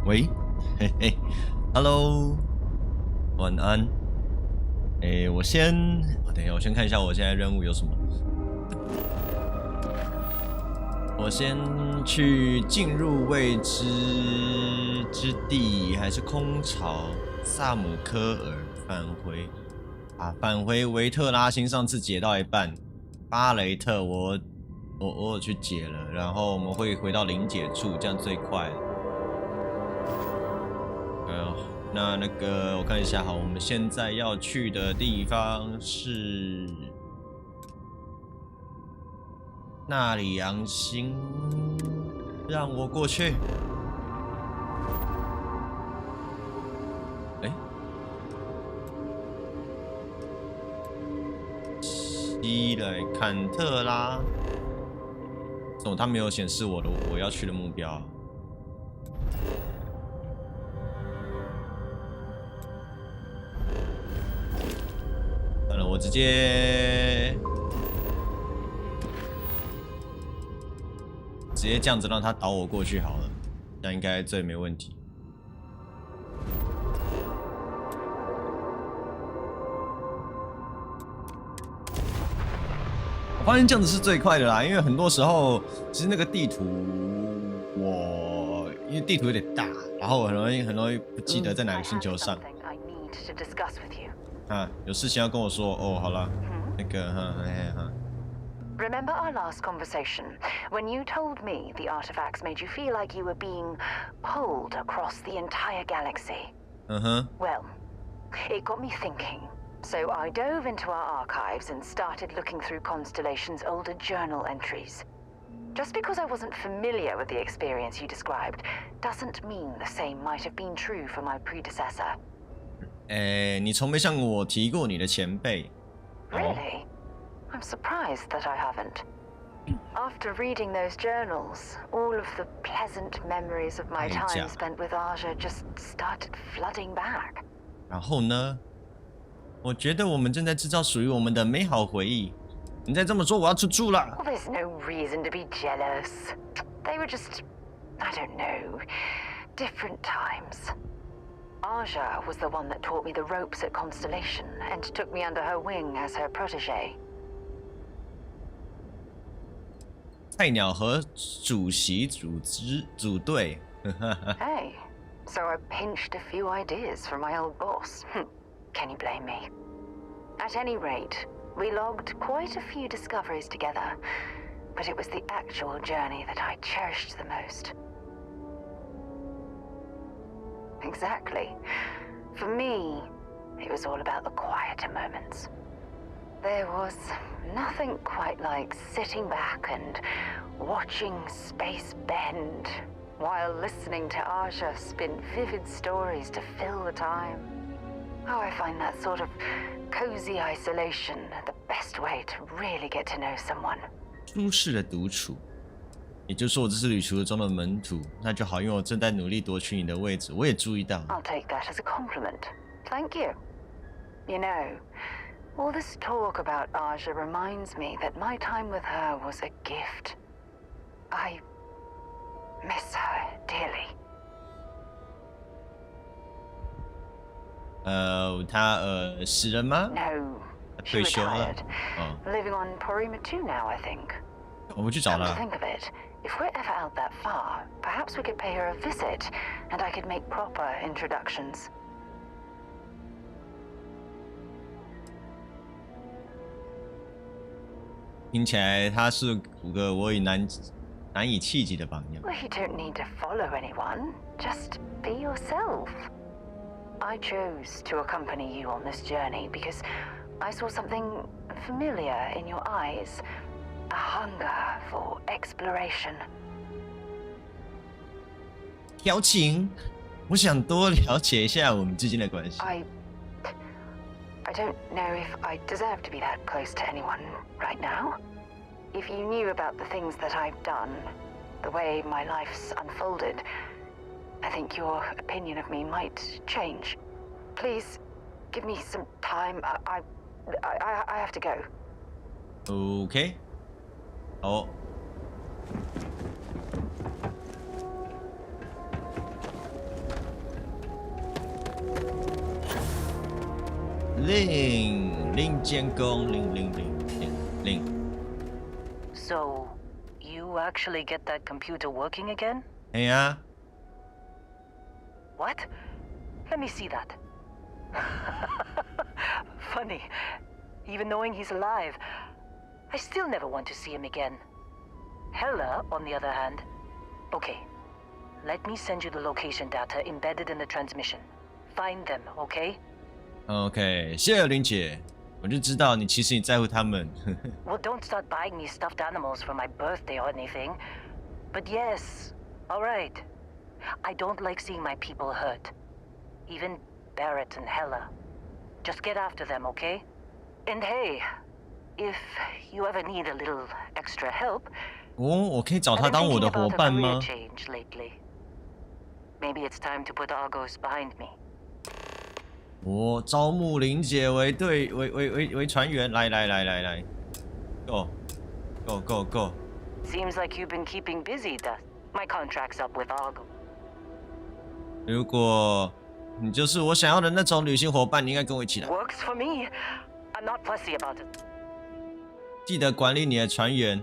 喂，嘿嘿 ，Hello， 晚安。等一下，我先看一下我现在任务有什么。我先去进入未知之地，还是空巢？萨姆科尔返回维特拉星，上次解到一半。巴雷特我有去解了，然后我们会回到临解处，这样最快。那个我看一下，好，我们现在要去的地方是纳里扬星，让我过去。西来坎特拉，怎么它没有显示我要去的目标？算了，我直接这样子让他导我过去好了，这样应该最没问题。我发现这样子是最快的啦，因为很多时候其实那个地图因为地图有点大，然后很容易不记得在哪个星球上。有事情要跟我说哦，好了，那个Remember our last conversation when you told me the artifacts made you feel like you were being pulled across the entire galaxy? Well, it got me thinking. So I dove into our archives and started looking through Constellation's older journal entries. Just because I wasn't familiar with the experience you described doesn't mean the same might have been true for my predecessor. 你从没向我提过你的前辈。Really? I'm surprised that I haven't. After reading those journals, all of the pleasant memories of my time spent with Aja just started flooding back. 然后呢？我觉得我们正在制造属于我们的美好回忆。你再这么说，我要出住了。Well, there's no reason to be jealous. They were just, I don't know, different times. Aja was the one that taught me the ropes at Constellation and took me under her wing as her protege. 菜鸟和主席组队。Hey, so I pinched a few ideas from my old boss. Can you blame me? At any rate, we logged quite a few discoveries together, but it was the actual journey that I cherished the most. Exactly. For me, it was all about the quieter moments. There was nothing quite like sitting back and watching space bend while listening to Aja spin vivid stories to fill the time. Oh, I find that sort of cozy isolation the best way to really get to know someone. 舒适的独处，也就是说我这是旅途中的门徒，那就好，因为我正在努力夺取你的位置，我也注意到。I'll take that as a compliment. Thank you. You know, all this talk about Aja reminds me that my time with her was a gift. I miss her dearly. 他死人吗？ No, she 退休了。 retired. Living on Porima 2 now, I think. 我去找 Come 他。 to think of it, if we're ever out that far, perhaps we could pay her a visit, and I could make proper introductions. 听起来他是个我已难以企及的榜样。 Well, you don't need to follow anyone. Just be yourself. I chose to accompany you on this journey because I saw something familiar in your eyes. A hunger for exploration. 调情，我想多了解一下我们之间的关系。I don't know if I deserve to be that close to anyone right now. If you knew about the things that I've done, the way my life's unfolded, I think your opinion of me might change. Please, give me some time. I have to go. OK。令监工令。So, you actually get that computer working again? 哎呀。What? Let me see that. Funny. Even knowing he's alive, I still never want to see him again. Hella, on the other hand. Okay. Let me send you the location data embedded in the transmission. Find them, okay? OK， 谢谢林姐，我就知道你其实你在乎他们。Well, don't start buying me stuffed animals for my birthday or anything. But yes, all right. I don't like seeing my people hurt. Even Barrett and Hella. Just get after them, okay? And hey, if you ever need a little extra help, 我可以找他当我的伙伴吗？ Maybe it's time to put Argos behind me. 我招募林姐为船员，来 ，Go. Seems like you've been keeping busy, Dust. My contract's up with Argo. 如果你就是我想要的那种旅行伙伴，你应该跟我一起来。Works for me. I'm not fussy about it. 记得管理你的船员，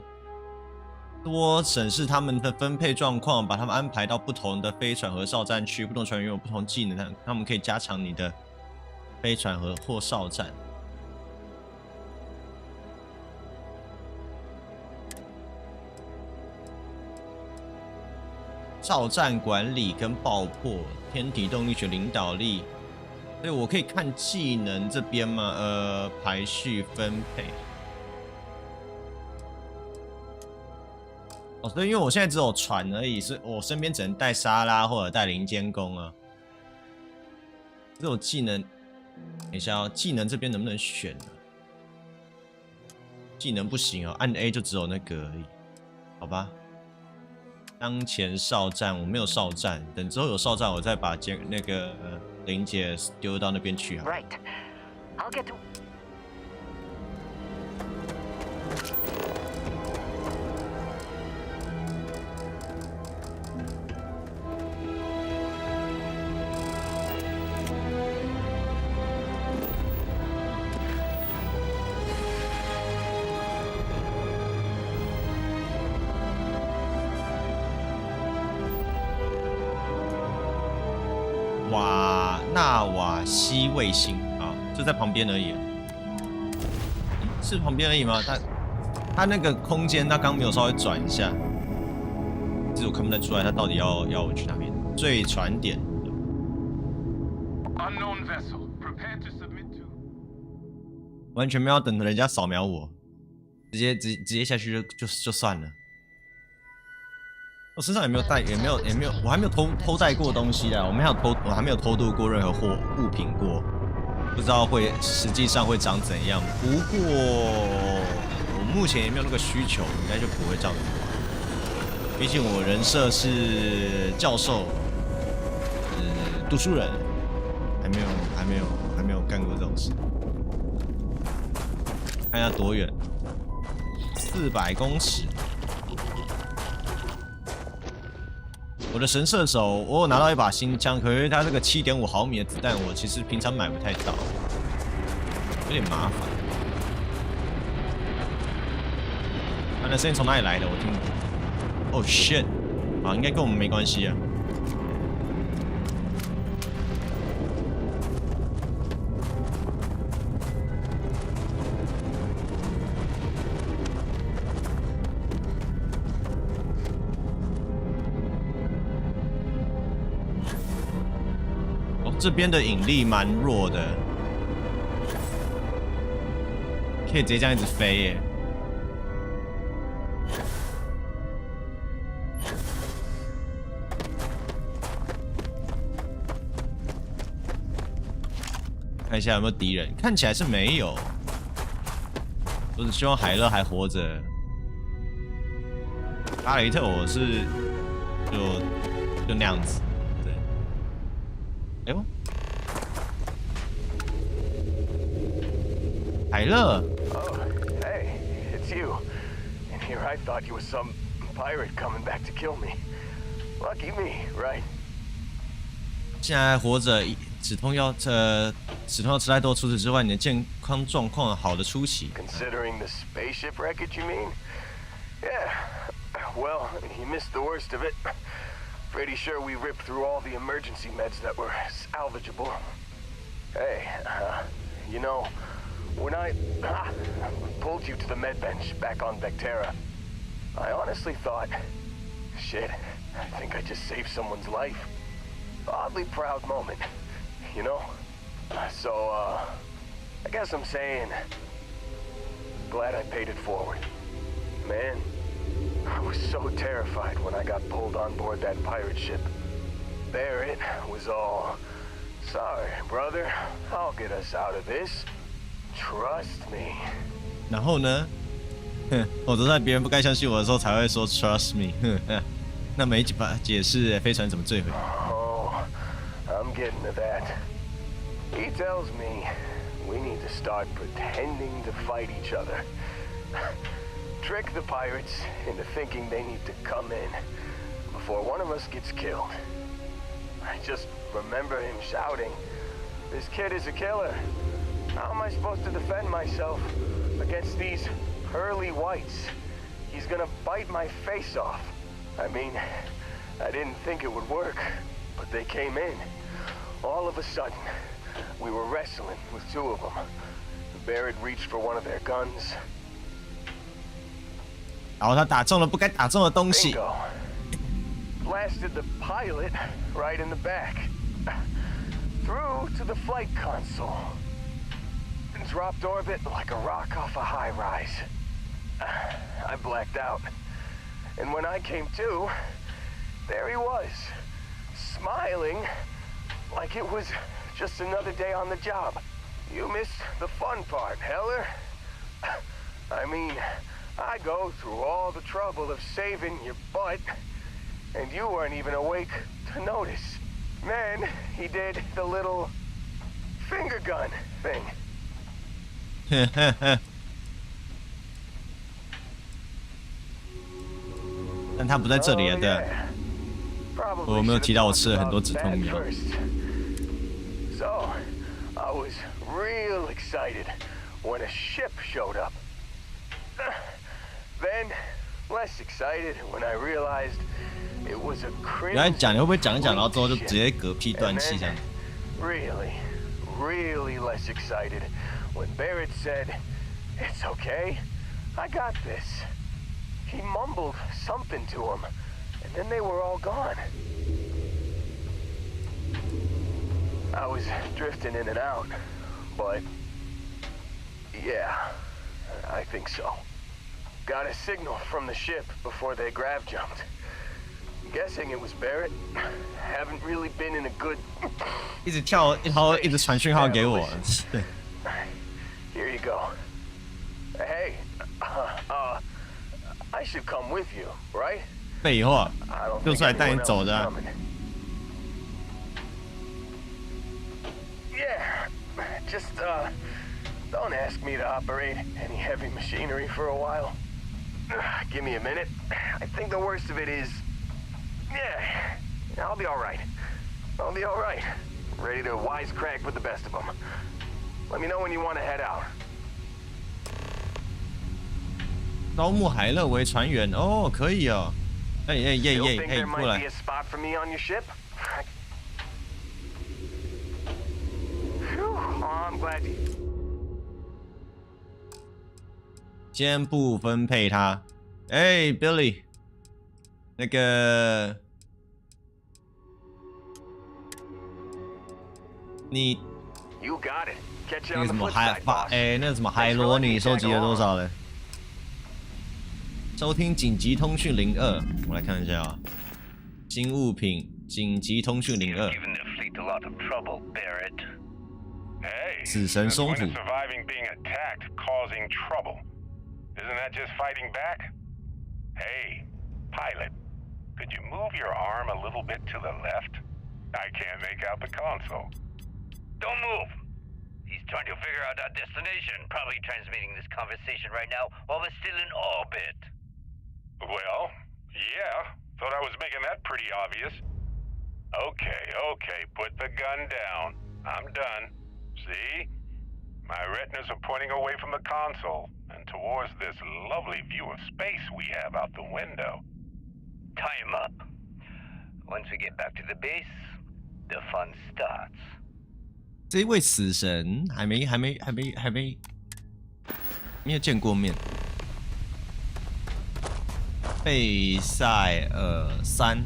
多审视他们的分配状况，把他们安排到不同的飞船和哨站区。不同船员有不同技能，他们可以加强你的飞船或哨站。哨站管理跟爆破，天体动力学领导力，所以我可以看技能这边吗？排序分配。哦，对，因为我现在只有船而已，所以我身边只能带沙拉或者带零监工啊。这种技能，等一下哦，技能这边能不能选呢？技能不行哦，按 A 就只有那个而已，好吧。当前哨站我没有哨站，等之后有哨站我再把那个林姐丢到那边去啊。Right, I'll get to. 纳瓦西卫星啊，就在旁边而已，是旁边而已吗？它那个空间，它刚没有稍微转一下，其实我看不太出来，它到底要我去哪边？最传点。完全没有等人家扫描我，直接下去就算了。我身上也没有带，也没有，我还没有偷带过东西啊！我还没有偷渡过任何物品过，不知道实际上会长怎样。不过我目前也没有那个需求，应该就不会这样子玩。毕竟我人设是教授，读书人，还没有干过这种事。看一下多远，400公尺。我的神射手，我有拿到一把新枪，可是它这个7.5毫米的子弹，我其实平常买不太到，有点麻烦。它的声音从哪里来的？我听不懂。Oh shit！ 啊，应该跟我们没关系啊。这边的引力蛮弱的，可以直接这样一直飞耶。看一下有没有敌人，看起来是没有。我只希望海乐还活着。阿雷特我是就那样子。哎呦，海乐。Oh, hey, it's you. And here I thought you were some pirate coming back to kill me. Lucky me, right? 现在还活着，止痛药吃太多，除此之外，你的健康状况好的出奇。Considering the spaceship wreckage, you mean? Yeah. Well, you missed the worst of it. Pretty sure we ripped through all the emergency meds that were salvageable. Hey, you know, when I pulled you to the med bench back on Vectera, I honestly thought, shit, I think I just saved someone's life. Oddly proud moment, you know? So, I guess I'm saying, glad I paid it forward. Man, I was so terrified when I got pulled on board that pirate ship. There it was all, sorry, brother, I'll get us out of this. Trust me. 然后呢？我都在别人不该相信我的时候才会说 trust me。那没法解释飞船怎么坠毁。Oh, I'm getting to that. He tells me we need to start pretending to fight each other. Trick the pirates into thinking they need to come in before one of us gets killed. I just remember him shouting, "This kid is a killer. How am I supposed to defend myself against these pearly whites? He's gonna bite my face off." I mean, I didn't think it would work, but they came in. All of a sudden, we were wrestling with two of them. Barrett reached for one of their guns. 然后他打中了不该打中的东西。Bingo. Blasted the pilot right in the back. Through to the flight console. Dropped orbit like a rock off a high rise. I blacked out. And when I came to, there he was, smiling like it was just another day on the job. You missed the fun part, Heller. I mean, I go through all the trouble of saving your butt, and you weren't even awake to notice. Then he did the little finger gun thing. 但他不在这里啊，对啊。我没有提到我吃了很多止痛药。So, I was real excited when a ship showed up. Then, less excited when I realized it was a crimson. 原来讲你会不会讲一讲，然后之后就直接嗝屁断气这样？ Really less excited when Barrett said, "It's okay, I got this." He mumbled something to him, and then they were all gone. I was drifting in and out, but yeah, I think so. Got a signal from the ship before they grav jumped. Guessing it was Barrett. Haven't really been in a good. 一直跳，然后一直传讯号给我。Here you go. Hey, I should come with you, right? 废话，就出来带你走的啊。Yeah, just don't ask me to operate any heavy machinery for a while. Give me a minute. I think the worst of it is, yeah, I'll be all right. I'll be all right. Ready to wisecrack with the best of them. Let me know when you want to head out. 招募海乐为船员哦，可以哦。哎，过来。 I'm glad you. 先不分配他。哎 ，Billy， 那个你 You got it. Catch you 那 on 个 the 什么 flip 海 side, 法 boss. 那个什么海螺，你收集了多少了？收听紧急通讯02，我来看一下啊。新物品紧急通讯02。死神松土。 Isn't that just fighting back? Hey, pilot, could you move your arm a little bit to the left? I can't make out the console. Don't move. He's trying to figure out our destination, probably transmitting this conversation right now while we're still in orbit. Well, yeah, thought I was making that pretty obvious. Okay, put the gun down. I'm done. See? My retinas are pointing away from the console and towards this lovely view of space we have out the window. Time up. Once we get back to the base, the fun starts. 这一位死神还没有见过面。贝塞尔3，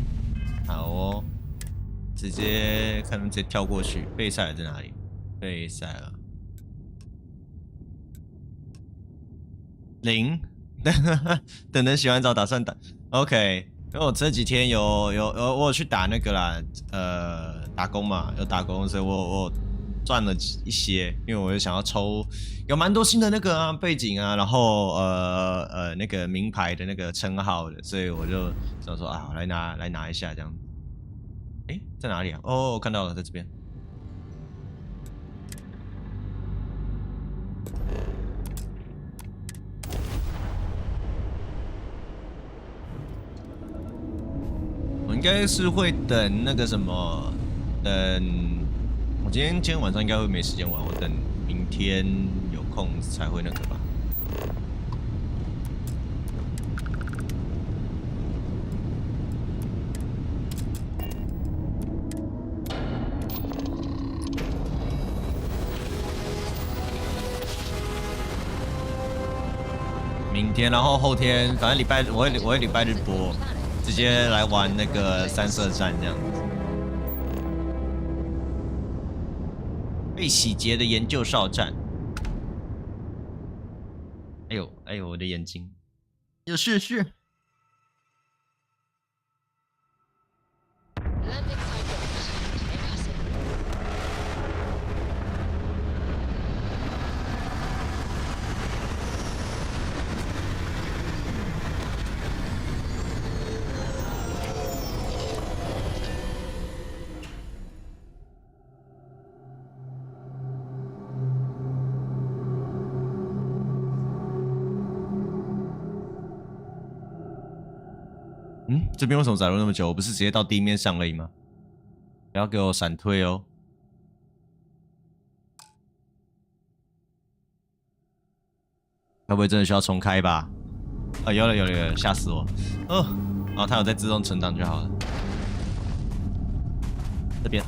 好哦，直接看能直接跳过去。贝塞尔在哪里？贝塞尔0，等人洗完澡打算打 ，OK。因为我这几天我有去打那个啦，打工嘛，有打工，所以我赚了一些，因为我就想要抽，有蛮多新的那个背景啊，然后那个名牌的那个称号的，所以我就想说啊，来拿一下这样。诶，在哪里啊？哦，我看到了，在这边。我应该是会等那个什么，等我今天晚上应该会没时间玩，我等明天有空才会那个吧。明天，然后后天，反正我会礼拜日播。直接来玩那个3色战这样子。被洗劫的研究哨站。哎呦，我的眼睛。有事。这边为什么载入那么久？我不是直接到地面上而已吗？不要给我闪退哦！该不会真的需要重开吧？啊，有了，吓死我！然后它有在自动存档就好了。这边。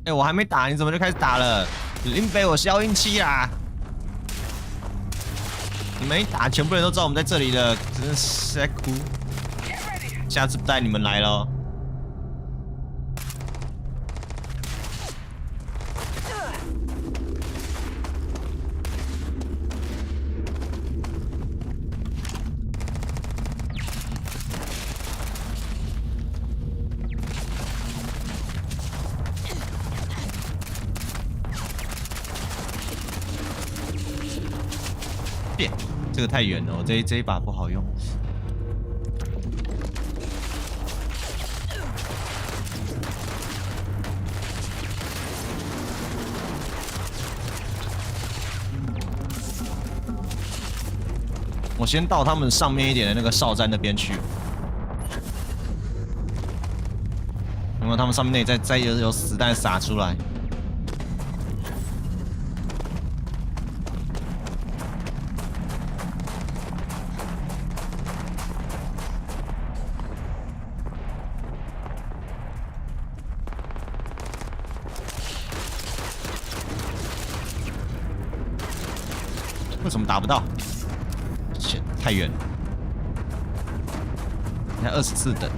我还没打，你怎么就开始打了？林北，我是要运气啦！你们一打，全部人都知道我们在这里了，真是在哭。下次不带你们来了。这个太远了，我这一把不好用。我先到他们上面一点的那个哨站那边去，因为他们上面那再有子弹撒出来。为什么打不到？太远了，才24等。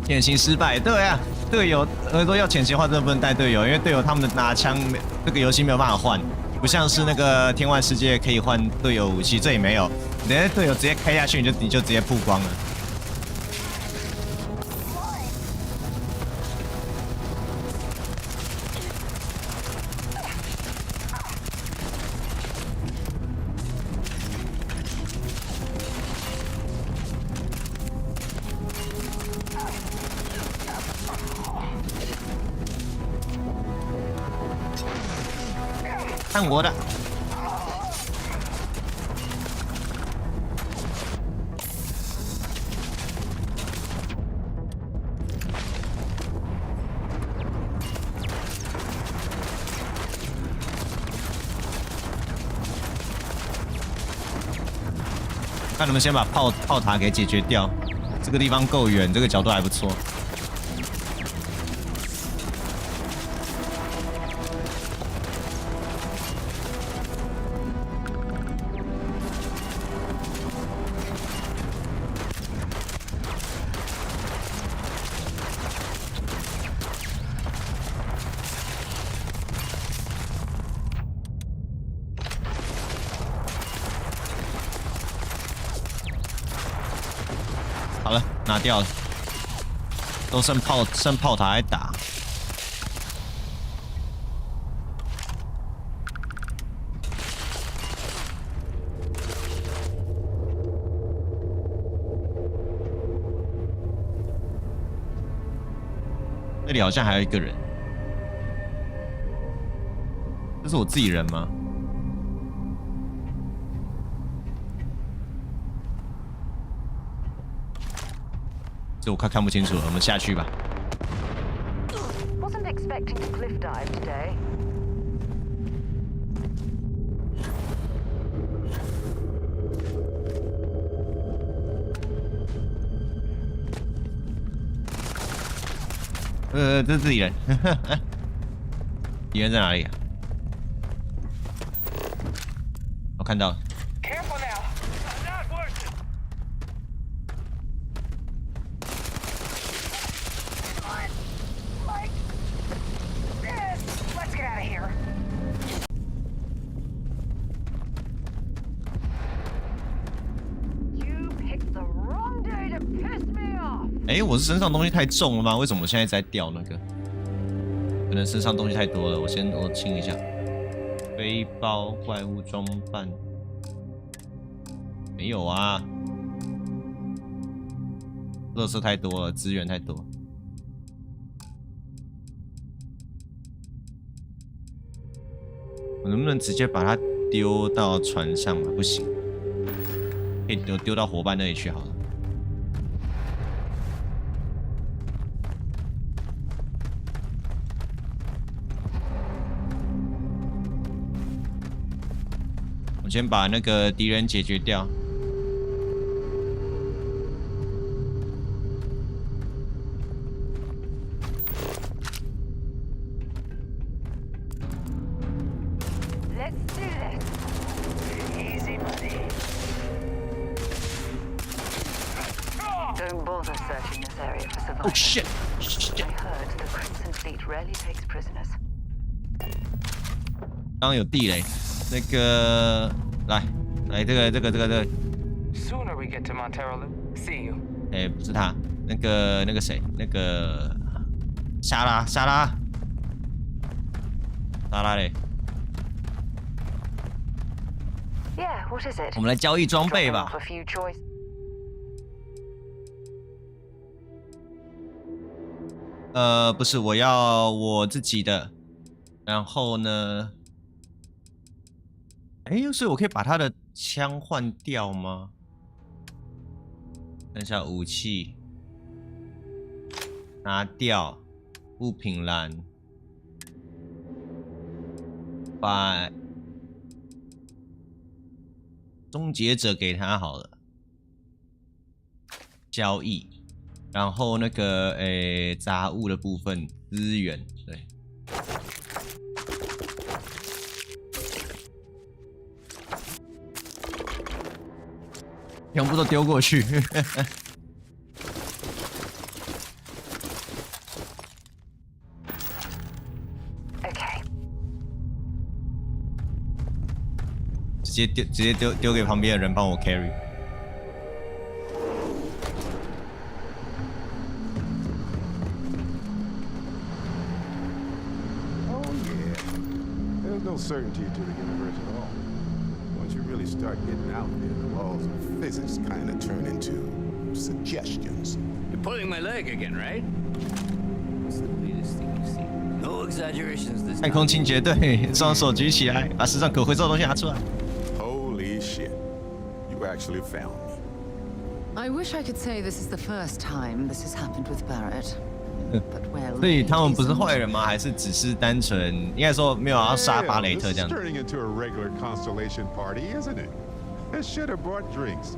潜行失败，对啊，队友说要潜行的话，真的不能带队友，因为队友他们的拿枪这个游戏没有办法换，不像是那个天外世界可以换队友武器，这也没有，你的队友直接开下去，你就直接曝光了。看我的！看能不能先把炮塔给解决掉。这个地方够远，这个角度还不错。好了，拿掉了，都剩炮塔还打。这里好像还有一个人，这是我自己人吗？这我快看不清楚了，我们下去吧。Wasn't expecting to cliff dive today. 这是自己人，敌人在哪里啊？我看到了。Careful now. Not worth it. Like this. Let's get out of here. 哎，我是身上东西太重了吗？为什么我现在在掉那个？可能身上东西太多了，我清一下。背包、怪物装扮，没有啊。垃圾太多了，资源太多。我能不能直接把它丢到船上啊？不行，可以丢到伙伴那里去好了。我先把那个敌人解决掉。Oh shit! Shit! 刚刚有地雷，那个来这个。Sooner we get to Montero Loop. See you. 哎，不是他，那个谁，那个沙拉嘞。Yeah, what is it? 我们来交易装备吧。不是，我要我自己的。然后呢？哎，所以我可以把他的枪换掉吗？看一下武器，拿掉物品栏，把终结者给他好了，交易。然后那个杂物的部分资源，对，全部都丢过去。直接丢给旁边的人帮我 carry。No certainty to the universe at all. Once you really start getting out there, the laws of physics kind of turn into suggestions. You're pulling my leg again, right? What's the weirdest thing you've seen? No exaggerations this time. 太空清洁队，双手举起来，把世上可回收的东西拿出来。Holy shit! You actually found me. I wish I could say this is the first time this has happened with Barrett. But well, 所以他们不是坏人吗？还是只是单纯应该说没有要杀巴雷特这样子？ Turning into a regular constellation party, isn't it? They should have brought drinks.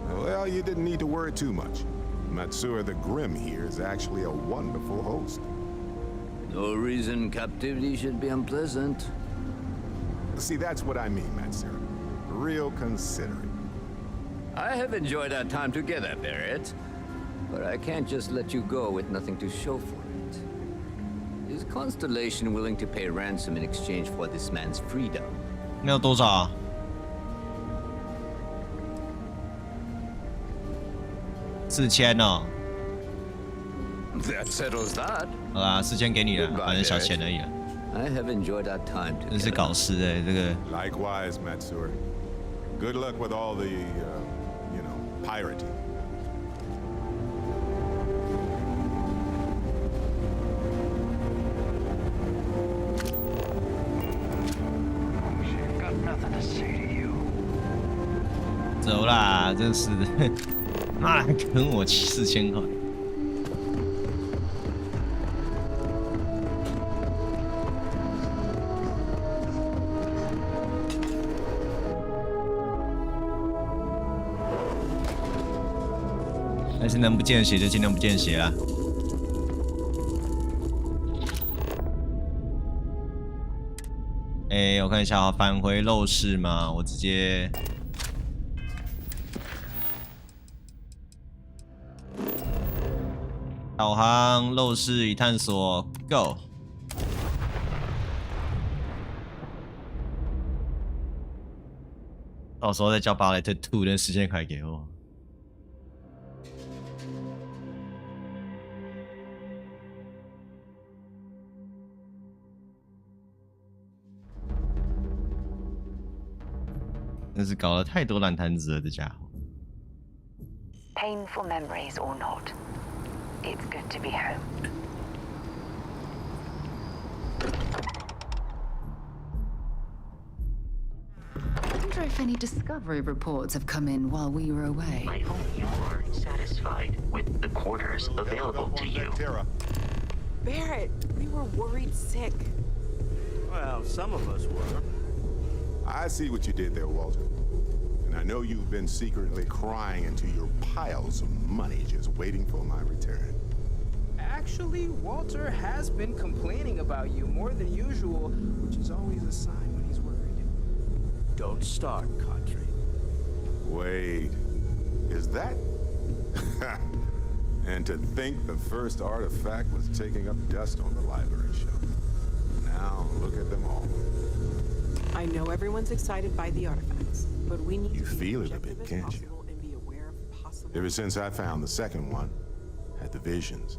Well, you didn't need to worry too much. Matsura the Grim here is actually a wonderful host. No reason captivity should be unpleasant. See, that's what I mean, Matsura. Real considerate. I have enjoyed our time together, Barrett. But I can't just let you go with nothing to show for it. Is Constellation willing to pay ransom in exchange for this man's freedom? 没有多少啊，4000哦。That settles that. 好啦，4000给你了，反正小钱而已了。 I have enjoyed our time together. 真是搞事哎，这个。 Likewise, Matsura. Good luck with all the, pirating. She's got nothing to say to you. 走啦，真是的，妈跟我4000块。但是能不见血就尽量不见血啦。我看一下啊，返回陋室嘛，我直接。导航陋室已探索 ，Go。到时候再叫巴雷特吐那1000块给我。 真是搞了太多烂摊子了，这家伙。Painful memories or not, it's good to be home. I wonder if any discovery reports have come in while we were away. I hope you are satisfied with the quarters available to you. Barrett, we were worried sick. Well, some of us were. I see what you did there, Walter. And I know you've been secretly crying into your piles of money just waiting for my return. Actually, Walter has been complaining about you more than usual, which is always a sign when he's worried. Don't start, Country. Wait, is that? And to think the first artifact was taking up dust on the library shelf. Now look at them all. I know everyone's excited by the artifacts, but we need You to be feel it a objective bit, as can't you? possible and be aware of possible. Ever since I found the second one, had the visions.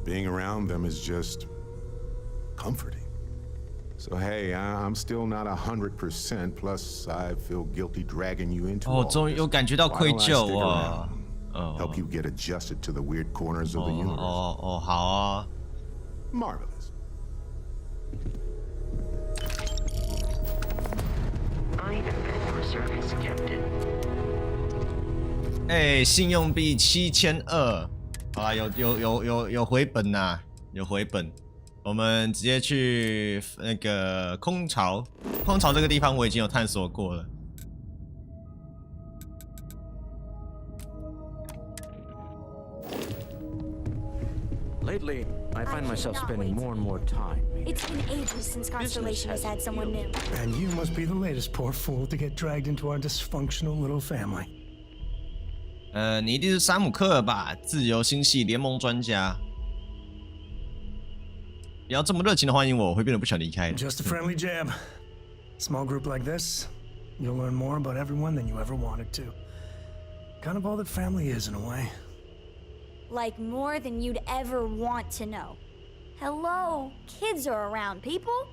Being around them is just comforting. So hey, I'm still not 100%. Plus, I feel guilty dragging you into. 哦，终于有感觉到愧疚啊！ Help you get adjusted to the weird corners of the universe. 好啊。 Marvelous. 信用币7200，好啦，有回本呐，有回本。我们直接去那个空巢这个地方我已经有探索过了。Lately, I find myself spending more and more time. It's been ages since Constellation has had someone new. And you must be the latest poor fool to get dragged into our dysfunctional little family. 你一定是山姆克尔吧？自由星系联盟专家。不要这么热情的欢迎我，我会变得不想离开的。 Just a friendly jab. Small group like this, you'll learn more about everyone than you ever wanted to. Kind of all that family is in a way. Like more than you'd ever want to know. Hello, kids are around, people.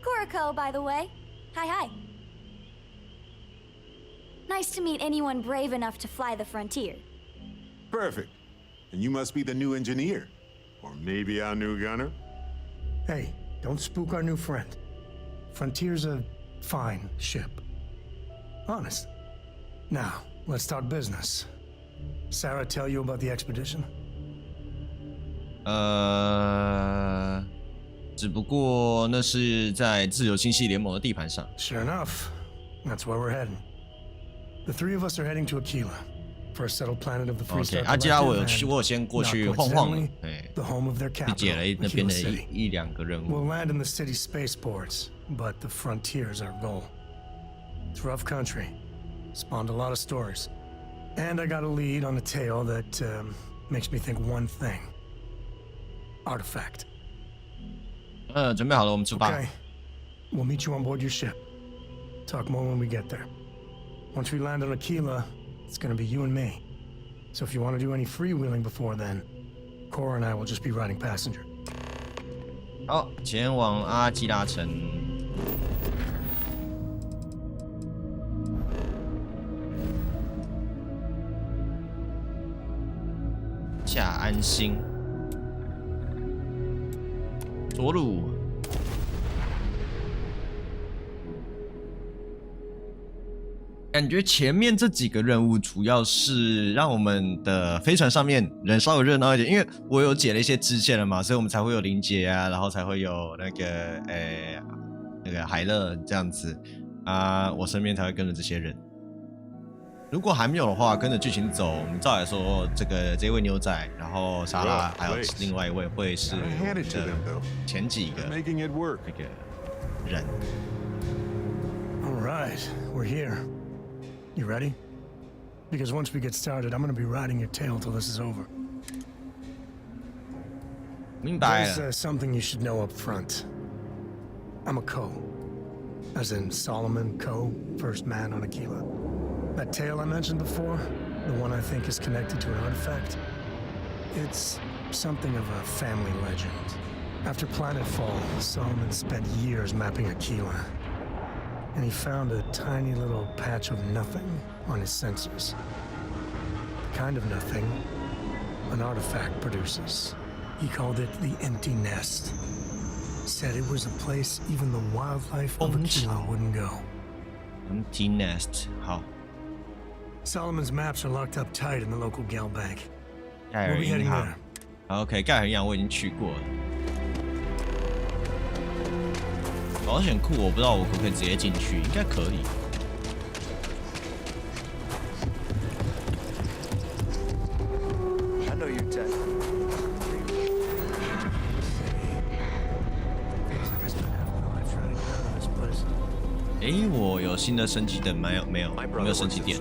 Kuriko, by the way. Hi. Nice to meet anyone brave enough to fly the frontier. Perfect. And you must be the new engineer. Or maybe our new gunner? Hey, don't spook our new friend. Frontier's a fine ship. Honest. Now, let's talk business. Sarah tell you about the expedition? 只不过那是在自由星系联盟的地盘上。 Sure enough. That's where we're heading. The three of us are heading to Aquila, first settled planet of the Freestar. OK， 阿基拉我有先过去晃晃了，去解了那边的一两个任务。 We'll land in the city's spaceports, but the frontier's our goal. It's rough country. Spawned a lot of stories. And I got a lead on a tale that makes me think one thing. Artifact. 准备好了，我们出发。 Okay. We'll meet you on board your ship. Talk more when we get there. Once we land on Aquila, it's gonna be you and me. So if you want to do any freewheeling before then, Cora and I will just be riding passenger. 好，前往阿基拉城。下安心。着陆。 感觉前面这几个任务主要是让我们的飞船上面人稍微热闹一点，因为我有解了一些支线了嘛，所以我们才会有林杰啊，然后才会有那个海乐这样子啊，我身边才会跟着这些人。如果还没有的话，跟着剧情走，我们照来说，这位牛仔，然后莎拉，还有另外一位会是前几个那个人。All right, we're here. You ready? Because once we get started, I'm gonna be riding your tail till this is over. 明白了。 There's something you should know up front. I'm a Ko, as in Solomon Ko, first man on Aquila. That tale I mentioned before, the one I think is connected to an artifact, it's something of a family legend. After planetfall, Solomon spent years mapping Aquila. And he found a tiny little patch of nothing on his sensors. The kind of nothing an artifact produces. He called it the empty nest. Said it was a place even the wildlife of Aquila wouldn't go. Empty nest. 好。 Solomon's maps are locked up tight in the local gal bank. 盖尔 We'll be heading 银行 there. OK， 盖尔银行我已经去过了。保险库我不知道我可不可以直接进去，应该可以。I know you dead. 我有新的升级灯没有？没有升级点。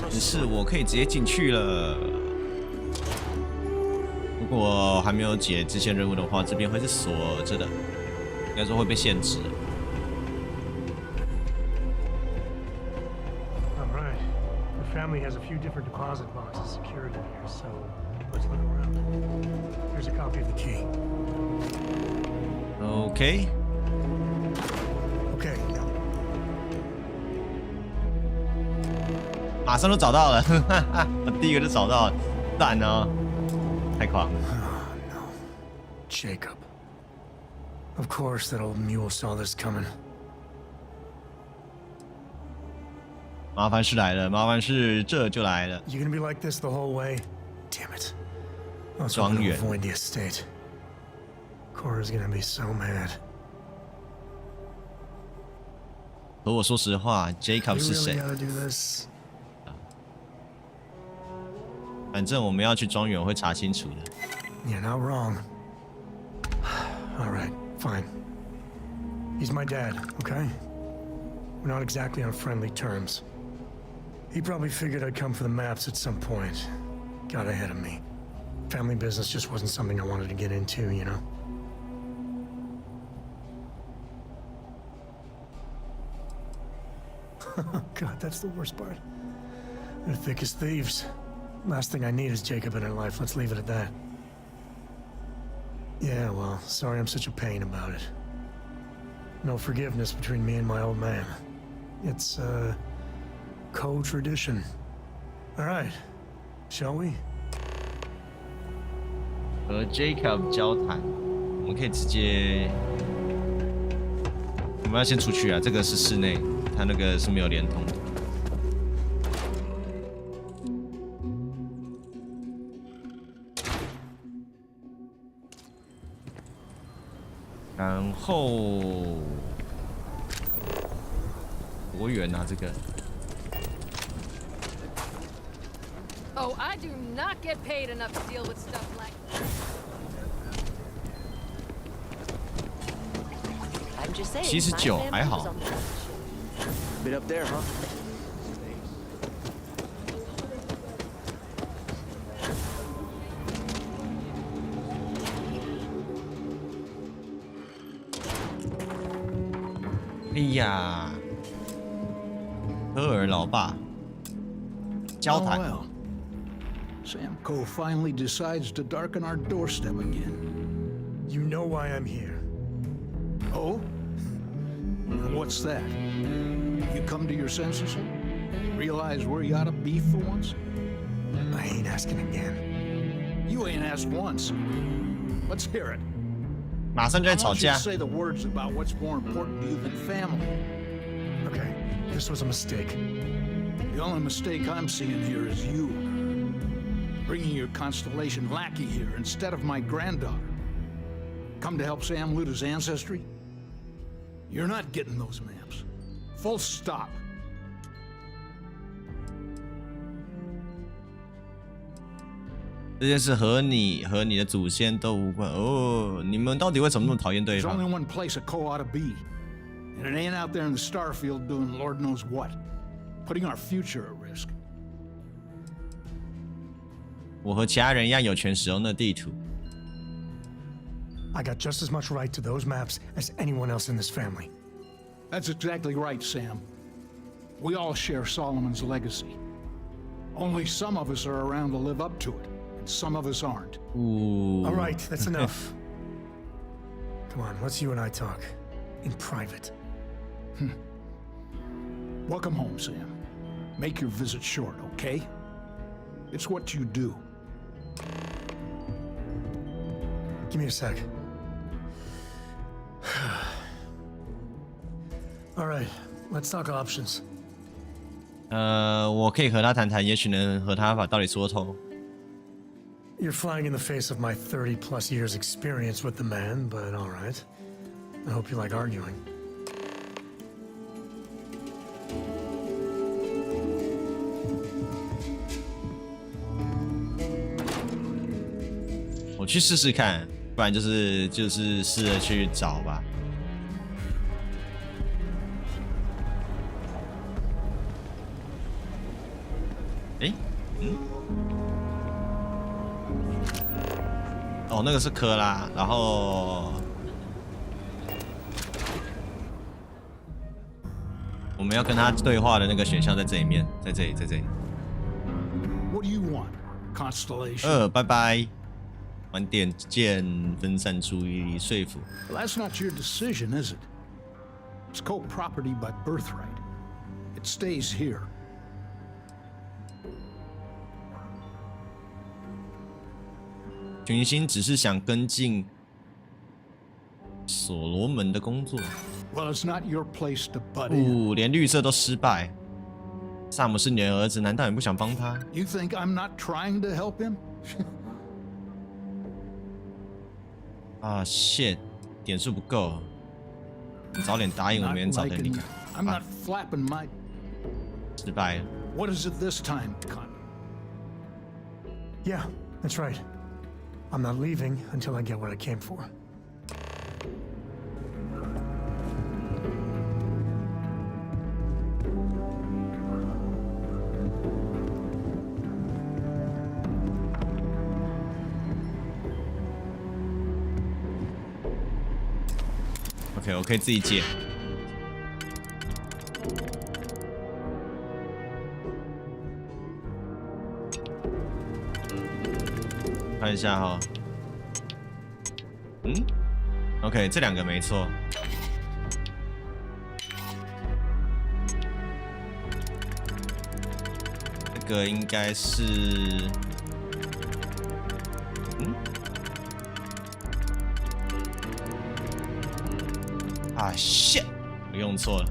只是我可以直接进去了。如果还没有解支线任务的话，这边会是锁着的。 应该说会被限制。All right. The family has a few different deposit boxes secured in here, so let's look around. Here's a copy of the key. OK. Okay. 马上就找到了，我第一个就找到了，赞哦，太狂了。Oh no, Jacob. Of course, that old mule saw this coming. 麻烦事来了，麻烦事这就来了。 You gonna be like this the whole way? Damn it! I was 庄 hoping to 园。 avoid the estate. Cora's gonna be so mad. 和我说实话 ，Jacob 是 We really 谁？ gotta do this. 反正我们要去庄园，会查清楚的。 You're not wrong. All right, fine. He's my dad, okay? We're not exactly on friendly terms. He probably figured I'd come for the maps at some point. Got ahead of me. Family business just wasn't something I wanted to get into, you know? God, that's the worst part. They're thick as thieves. Last thing I need is Jacob in her life. Let's leave it at that. Yeah, well, sorry I'm such a pain about it. No forgiveness between me and my old man. It's, co-tradition. All right, shall we? 和 Jacob 交谈，我们可以直接，我们要先出去啊。这个是室内，它那个是没有连通的。然后多远啊？这个？ Oh, I do not get paid enough to deal with stuff like that. I'm just saying. 79还好。 Bit up there, huh? 哎呀，科尔老爸，交谈。Oh, well. Sam Coe finally decides to darken our doorstep again. You know why I'm here. Oh? And what's that? You come to your senses? Realize where you ought to be for once? I ain't asking again. You ain't asked once. Let's hear it. 马上就在吵架。 I want you to say the words about what's more important to you than family. Okay, this was a mistake. The only mistake I'm seeing here is you. Bringing your Constellation lackey here instead of my granddaughter. Come to help Sam loot his ancestry? You're not getting those maps. Full stop. 这件事和你的祖先都无关哦。你们到底为什么那么讨厌对 There's 方？ only one place a Coe ought to be. And it ain't out there in the Starfield doing Lord knows what. Putting our future at risk. 我和其他人一样有权使用那地图。 I got just as much right to those maps as anyone else in this family. That's exactly right, Sam. We all share Solomon's legacy. Only some of us are around to live up to it, and some of us aren't. Ooh. All right, that's enough. Come on, let's you and I talk. In private. Welcome home, Sam. Make your visit short, okay? It's what you do. Give me a sec. All right, let's talk options. 我可以和他谈谈，也许能和他把道理说透。 You're flying in the face of my 30+ years experience with the man, but all right. I hope you like arguing. 我去试试看，不然就是试着去找吧。诶，哦，那个是科拉，然后我们要跟他对话的那个选项在这里面，在这里。 What do you want, Constellation? 拜拜。 晚点见，分散注意力，说服。 Well, that's not your decision, is it? It's Coe property by birthright. It stays here. 群星只是想跟进所罗门的工作。Well, it's not your place to butt in. 连绿色都失败。萨姆是你的儿子，难道你不想帮他？ You think I'm not trying to help him? 啊 ，shit， 点数不够，你早点答应我，明天早点离开。 I'm not flapping my. 失败了。 What is it this time, Con? Yeah, that's right. I'm not leaving until I get what I came for. OK， 我可以自己解。看一下哈，OK， 这2个没错。这个应该是，啊 shit， 我用错了。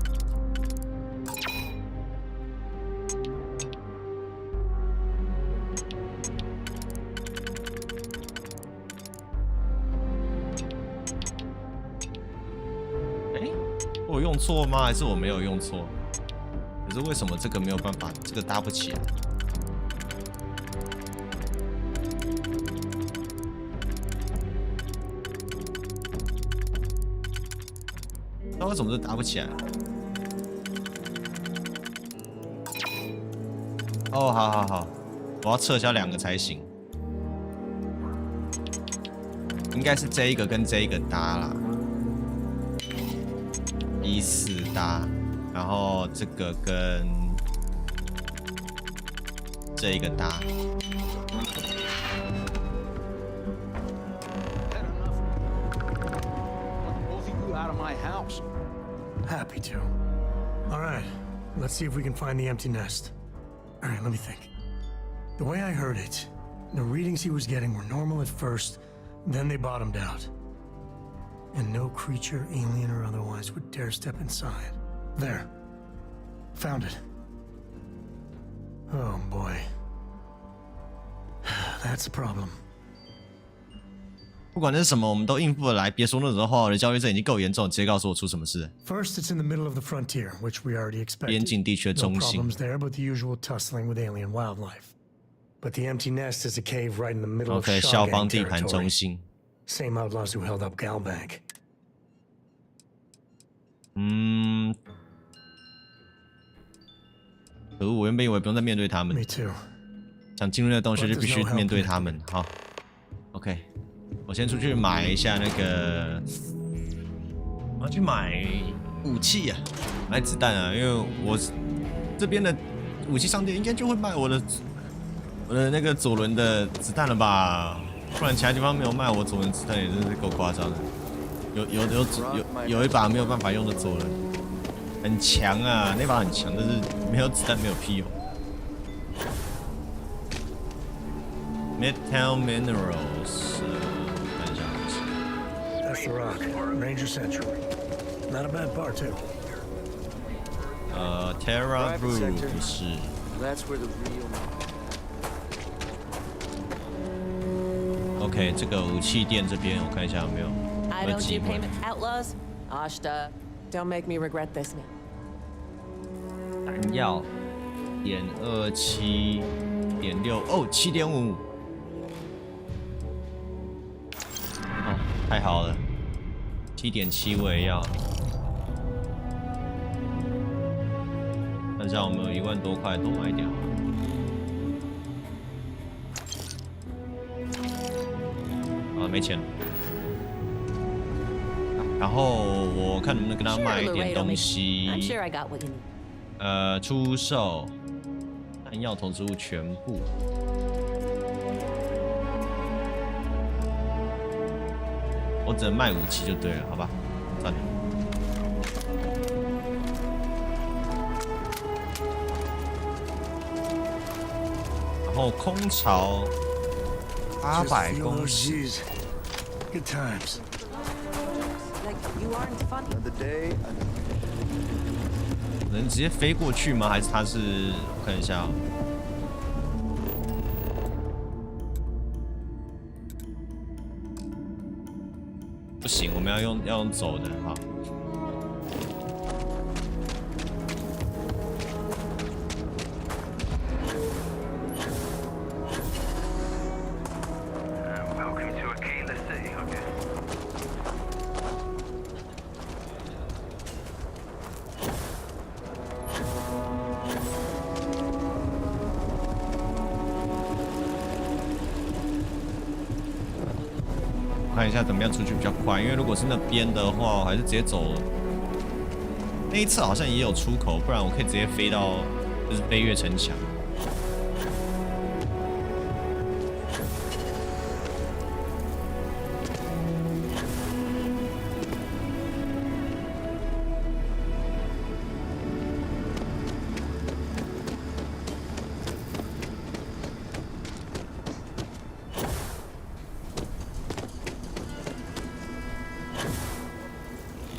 我用错吗？还是我没有用错？可是为什么这个没有办法？这个搭不起来？那为什么这搭不起来？哦，好，我要撤销2个才行。应该是这一个跟这一个搭啦。14搭，然后这个跟这一个搭。Happy to. All right, let's see if we can find the empty nest. All right, let me think. The way I heard it, the readings he was getting were normal at first, then they bottomed out. And no creature, alien or otherwise, would dare step inside. There. Found it. Oh boy. That's a problem. 不管那是什么，我们都应付得来。别说那种话，我的焦虑症已经够严重，直接告诉我出什么事。First, it's in the middle of the frontier, which we already expected. 边境地区的中心。No problems there, but the usual tussling with alien wildlife. But the empty nest is a cave right in the middle of OK， 消防 Shogun 地盘中 territory. 心。Same outlaws who held up Galbank. 可恶，我原本以为不用再面对他们。 Me too. 想进入那个洞穴就必须面对他们。好 ，OK， 我先出去买一下那个，我要去买武器啊，买子弹啊，因为我这边的武器商店应该就会卖我的那个左轮的子弹了吧？不然其他地方没有卖我左轮子弹也真是够夸张的。有一把没有办法用的左轮，很强啊，那把很强，但是没有子弹没有屁用。Midtown Minerals， 看一下。That's the rock. Ranger Central. Not a bad part too. Terra Brew 不是。That's where the real. OK， 这个武器店这边我看一下有没有。I don't do payment outlaws. Ashta, don't make me regret this now. 弹药.27.6哦，7.5。哦，太好了，7.7我也要。看一下我们有1万多块，多买一点好了。啊，没钱了。然后我看能不能跟他卖一点东西。出售弹药投资物全部。我只能卖武器就对了，好吧？算了。然后空巢800公尺。Good times. You aren't funny. The day. 能直接飞过去吗？还是他是？我看一下、哦。不行，我们要用走的哈。看看一下怎么样出去比较快，因为如果是那边的话，我还是直接走了。那一侧好像也有出口，不然我可以直接飞到，就是飞越城墙。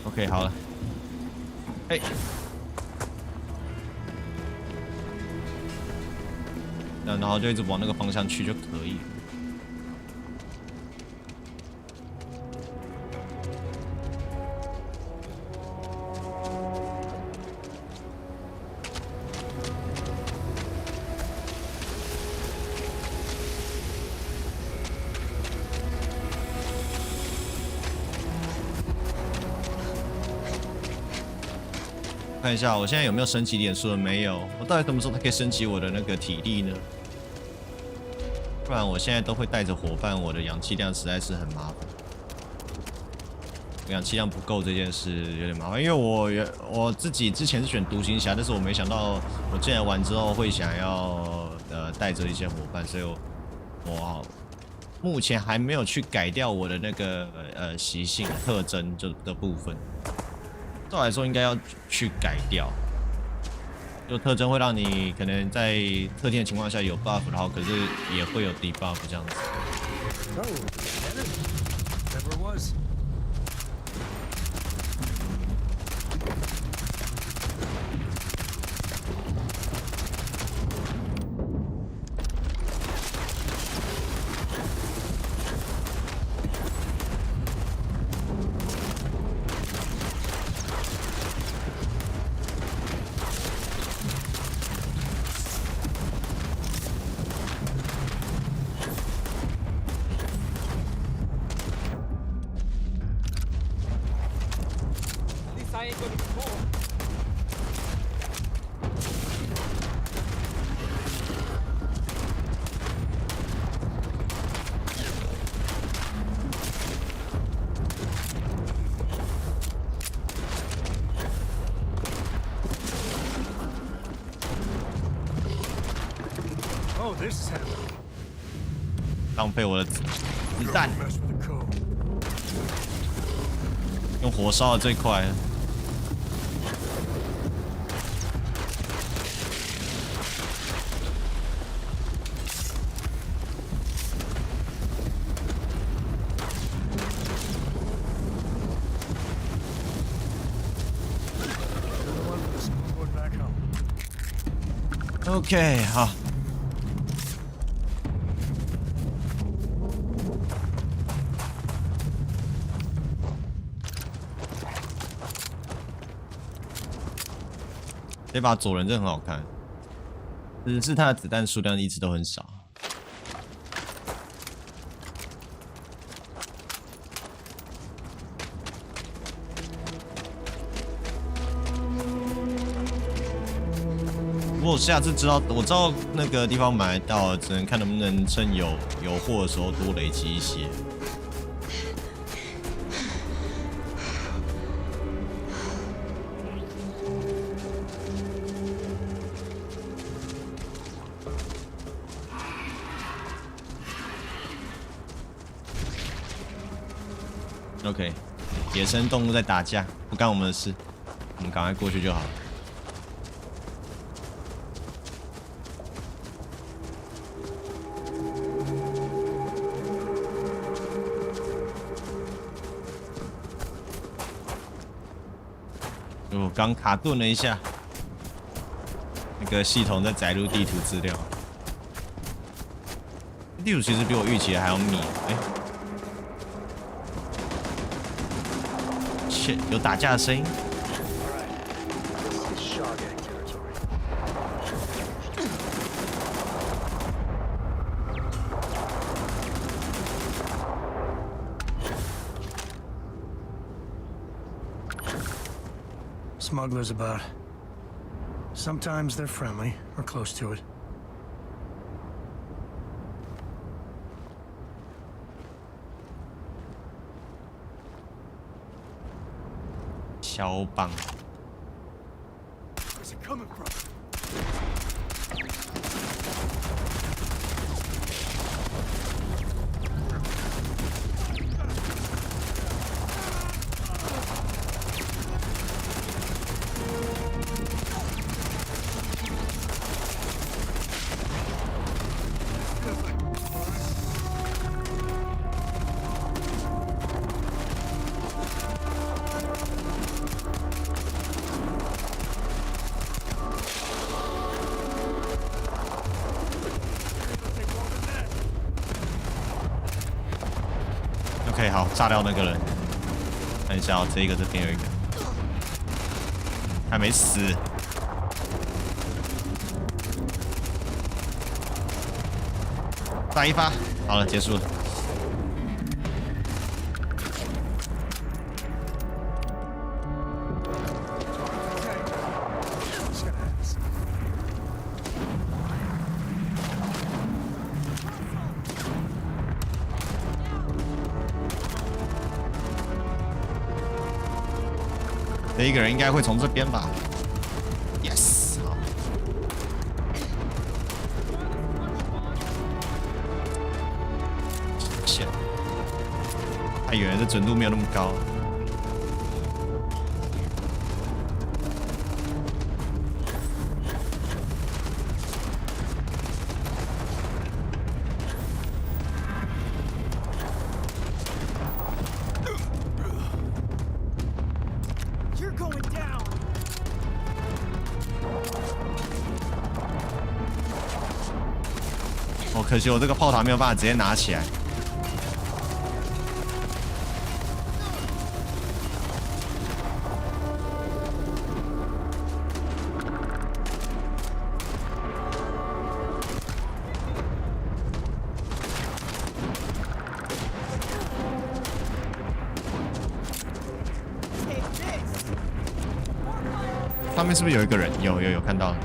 OK， 好了。嘿，然后就一直往那个方向去就可以了。看一下我现在有没有升级点数了没有？我到底什么时候才可以升级我的那个体力呢？不然我现在都会带着伙伴，我的氧气量实在是很麻烦。氧气量不够这件事有点麻烦，因为我自己之前是选独行侠，但是我没想到我进来玩之后会想要带着一些伙伴，所以我目前还没有去改掉我的那个习性特征的部分。照来说应该要去改掉，就特征会让你可能在特定的情况下有 buff， 然后可是也会有 debuff 这样子。浪费我的子弹，用火烧的最快了。OK， 好。这把左人真的很好看，只是他的子弹数量一直都很少。不过我下次我知道那个地方买到了，只能看能不能趁有货的时候多累积一些。OK， 野生动物在打架，不干我们的事，我们赶快过去就好了。我刚卡顿了一下，那个系统在载入地图资料，地图其实比我预期的还要密，有打架的声音。Smugglers about. Sometimes they're friendly, or close to it. 肖邦。OK， 好，炸掉那个人。看一下哦，这边有一个，还没死。打一发，好了，结束了。这一个人应该会从这边吧 ？Yes， 好。shit， 太远了，这准度没有那么高。哦，可惜我这个炮塔没有办法直接拿起来。上面是不是有一个人？有看到了。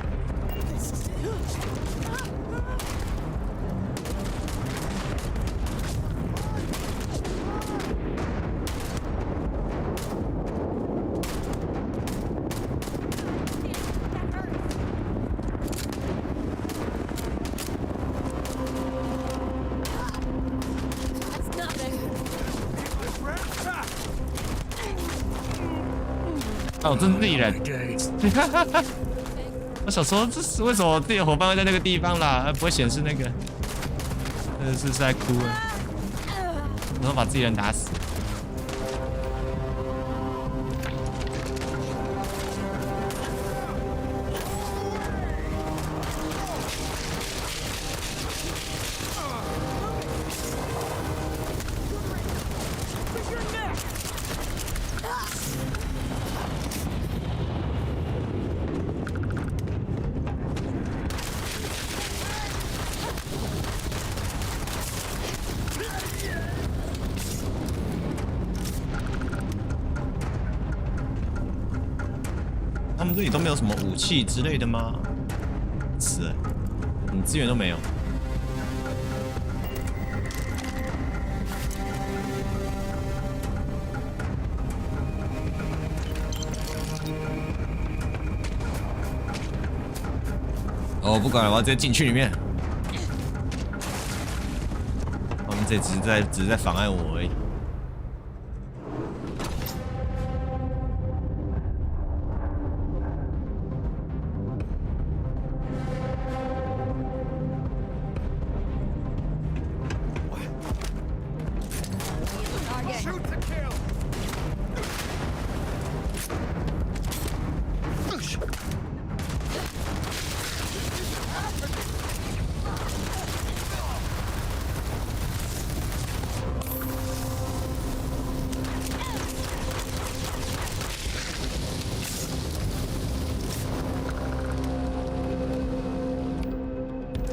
哦，这是自己人。我想说，这是为什么自己的伙伴会在那个地方啦？不会显示那个，真的是在哭了。然后把自己人打死。他们这里都没有什么武器之类的吗？是，什么资源都没有。哦，不管了，我要直接进去里面。他们这只是在妨碍我而已。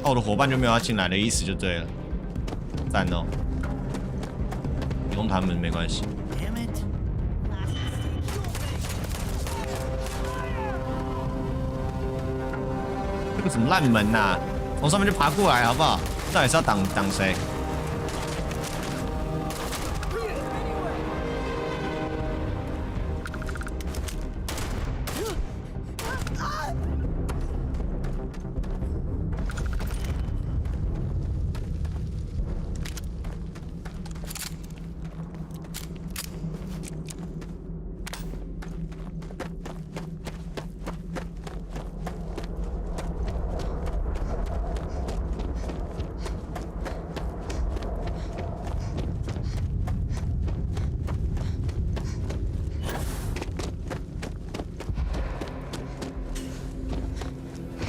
我的伙伴就没有要进来的意思，就对了。赞哦，不用他们没关系。这个什么烂门呐、从上面就爬过来，好不好？到底是要挡谁？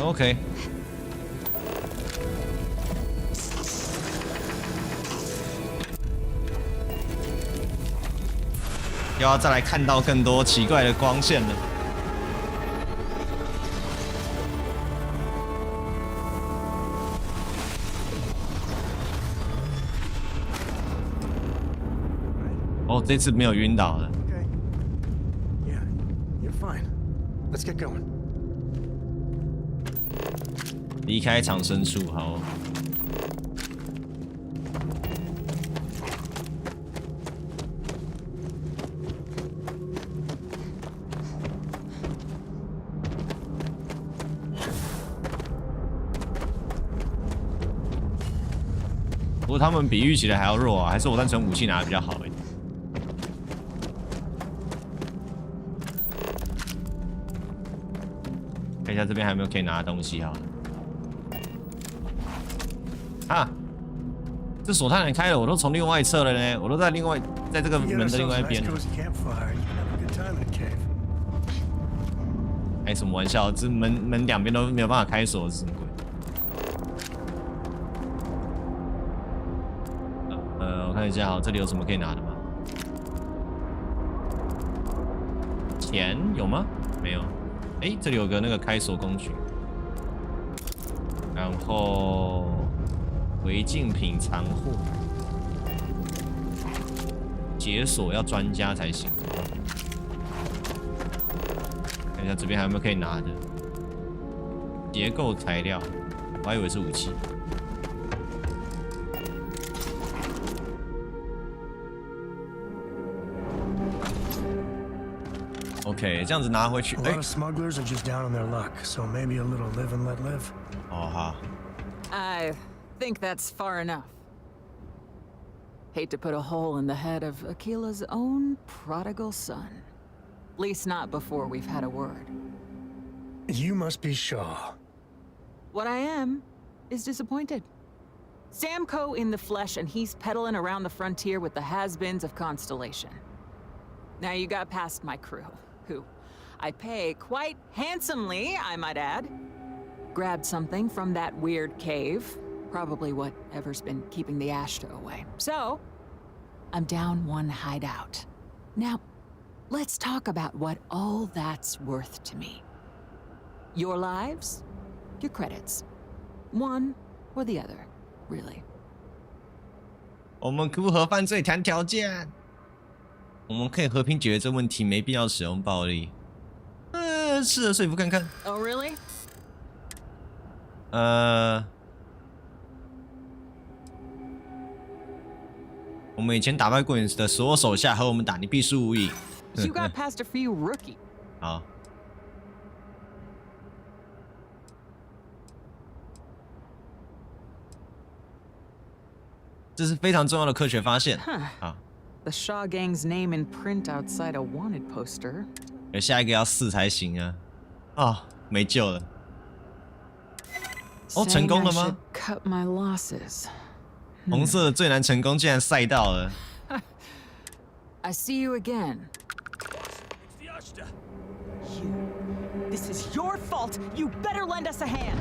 OK。又要再来看到更多奇怪的光线了。哦，这次没有晕倒了。Yeah, you're fine. Let's get going. 离开藏身处，好。不过他们比预期的还要弱啊，还是我单纯武器拿的比较好欸。看一下这边还有没有可以拿的东西哈。啊，这锁太难开了，我都从另外一侧了呢，我都在在这个门的另外一边。开什么玩笑？这门两边都没有办法开锁，是什么鬼？我看一下哈，这里有什么可以拿的吗？钱有吗？没有。哎，这里有个那个开锁工具，然后违禁品藏货，解锁要专家才行。看一下这边还有没有可以拿的结构材料，我还以为是武器。OK， 这样子拿回去。A lot of smugglers are just down on their luck, so maybe a little live and let live. 哦好。I think that's far enough. Hate to put a hole in the head of Aquila's own prodigal son. At least not before we've had a word. You must be Shaw. What I am is disappointed. Samco in the flesh, and he's peddling around the frontier with the has-beens of Constellation. Now you got past my crew, who I pay quite handsomely, I might add. Grabbed something from that weird cave, probably whatever's been keeping the Ashta away. So, I'm down one hideout. Now, let's talk about what all that's worth to me. Your lives, your credits. One or the other, really. 我们如何犯罪谈条件？我们可以和平解决这问题，没必要使用暴力。试着说服看看。Oh, really? 我们以前打败过你的所有手下，和我们打，你必输无疑。You got past a few rookie. 好。这是非常重要的科学发现。好。The Shaw Gang's name in print outside a wanted poster. 有下一个要4才行啊！啊，没救了。哦，成功了吗？ Cut my losses. 红色的最难成功，竟然赛到了。I see you again. You. This is your fault. You better lend us a hand.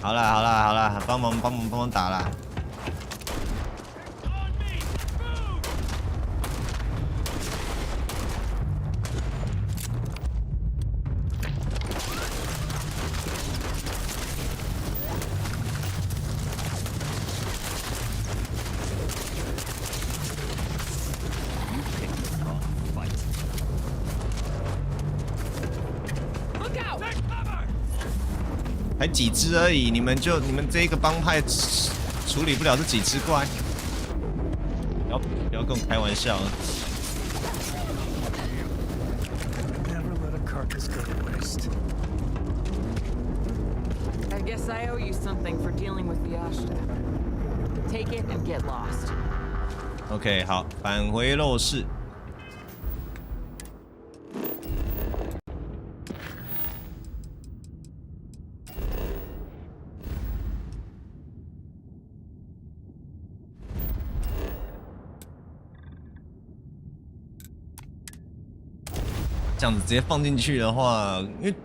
好啦，帮忙打啦！才几只而已，你们这一个帮派处理不了这几只怪，不要跟我开玩笑了。I guess I owe you something for dealing with the Ashta. Take it and get lost. OK， 好，返回陋室。这样子直接放进去的话，因为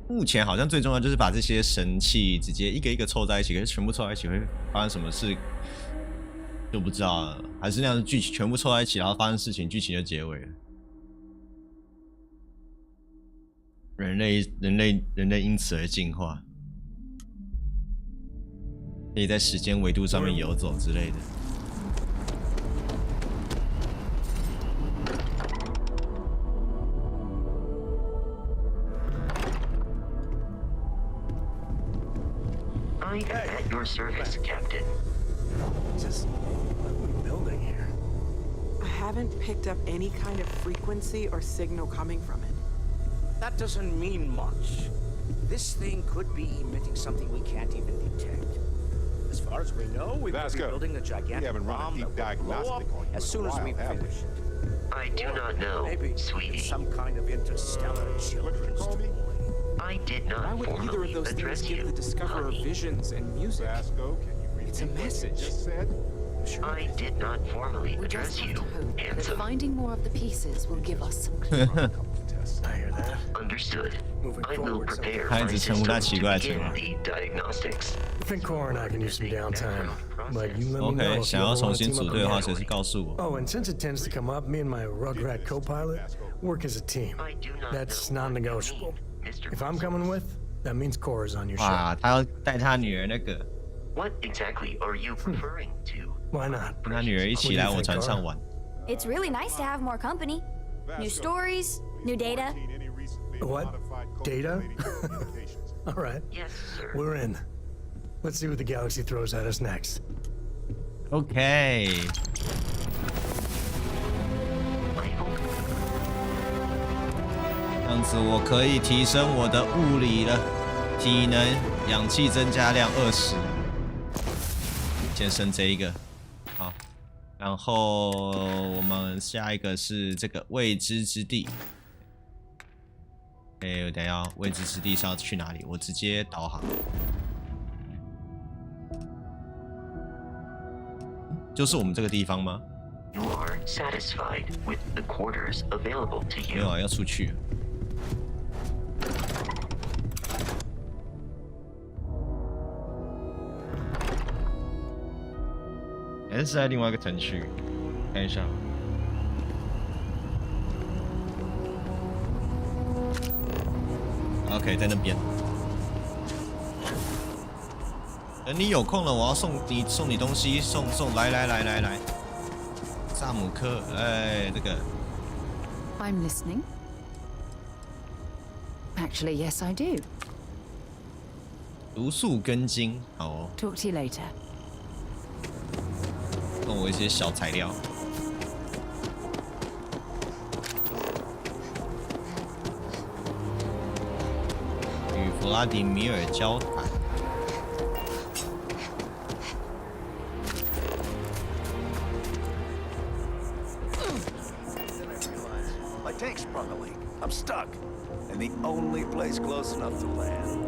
目前好像最重要就是把这些神器直接一个一个凑在一起，可是全部凑在一起会发生什么事就不知道了，还是那样的剧情全部凑在一起，然后发生事情，剧情就结尾了。人类因此而进化，可以在时间维度上面游走之类的。I am at your service, Captain. Just what are we building here? I haven't picked up any kind of frequency or signal coming from it. That doesn't mean much. This thing could be emitting something we can't even detect. As far as we know, we could be building a gigantic bomb that will blow up as soon as we finish it. I do not know, Maybe sweetie. Some kind of interstellar children's toy. I did not Why would either of those things give the discoverer visions and music? It's a message. I did not formally address you, handsome. Finding more of the pieces will give us some clues. I hear that. Understood. I will prepare 他一 my 直称呼 system 他奇怪 to 的称 begin 号。 the diagnostics. I think Cora and I can use some downtime. But you let me know OK， if 想 you 要 ever 重 want to 新 team 组 up 队的话，随 again. 时告诉我。 Oh, and since it tends to come up, me and my Rugrat co-pilot work as a team. That's non-negotiable. If I'm coming with, that means Cora's on your 哇， ship. 他要带他女儿那个， What exactly are you referring to? Why not? 跟他女儿一起来我船上玩。 It's really nice to have more company. New stories, new data. What? Data? All right. Yes, sir. We're in. Let's see what the galaxy throws at us next. OK。这样子我可以提升我的物理了，体能、氧气增加量20。先升这一个，好。然后我们下一个是这个未知之地。我等一下，未知之地是要去哪里？我直接导航。就是我们这个地方吗？ You are satisfied with the quarters available to you. 没有啊，要出去。还是在另外一个城区，看一下。OK， 在那边。等你有空了，我要送你东西，送来。萨姆克，这个。 I'm listening. Actually, yes, I do. 毒素根茎，好哦。 Talk to you later. 送我一些小材料。与弗拉迪米尔交谈。 My tank sprung a leak. I'm stuck. And the only place close enough to land.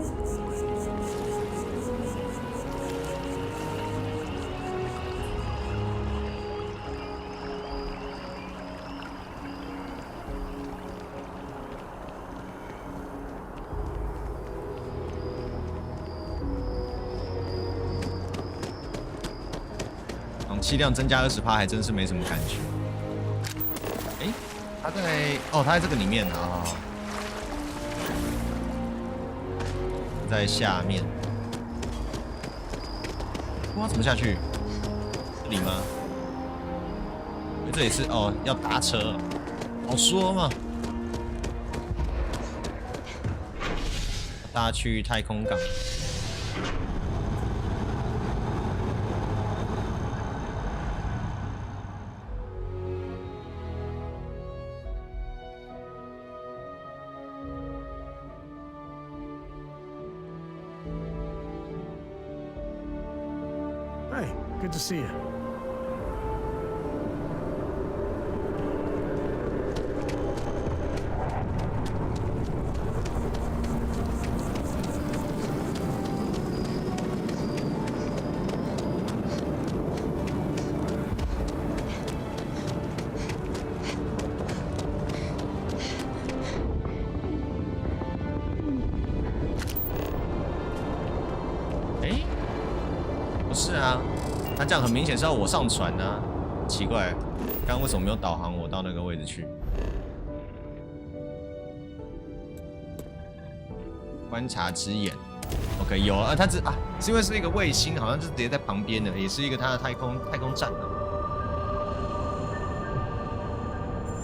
“氧气量增加20%，还真是没什么感觉。他在这个里面啊，在下面。哇，怎么下去？这里吗？因为这里是要搭车，好说嘛。搭去太空港。 Hey, good to see you. 这样很明显是要我上船啊，奇怪，刚刚为什么没有导航我到那个位置去？观察之眼 ，OK 有啊，它是因为是一个卫星，好像是直接在旁边的，也是一个它的太空站啊。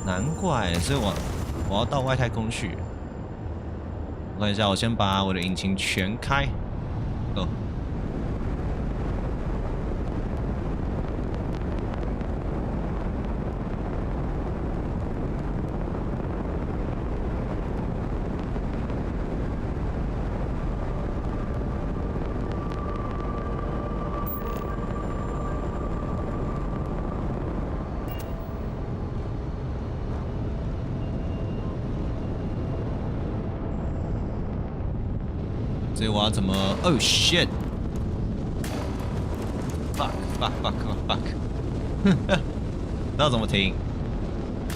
难怪，所以我要到外太空去。我看一下，我先把我的引擎全开。哦。所以我要怎么 ？Oh shit！ fuck！ 不知道怎么停。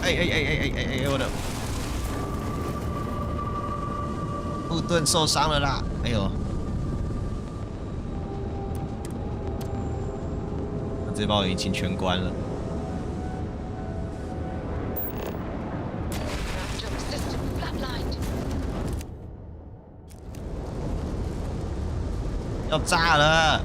哎！我的护盾受伤了啦！哎呦！我直接把我引擎全关了。要炸了！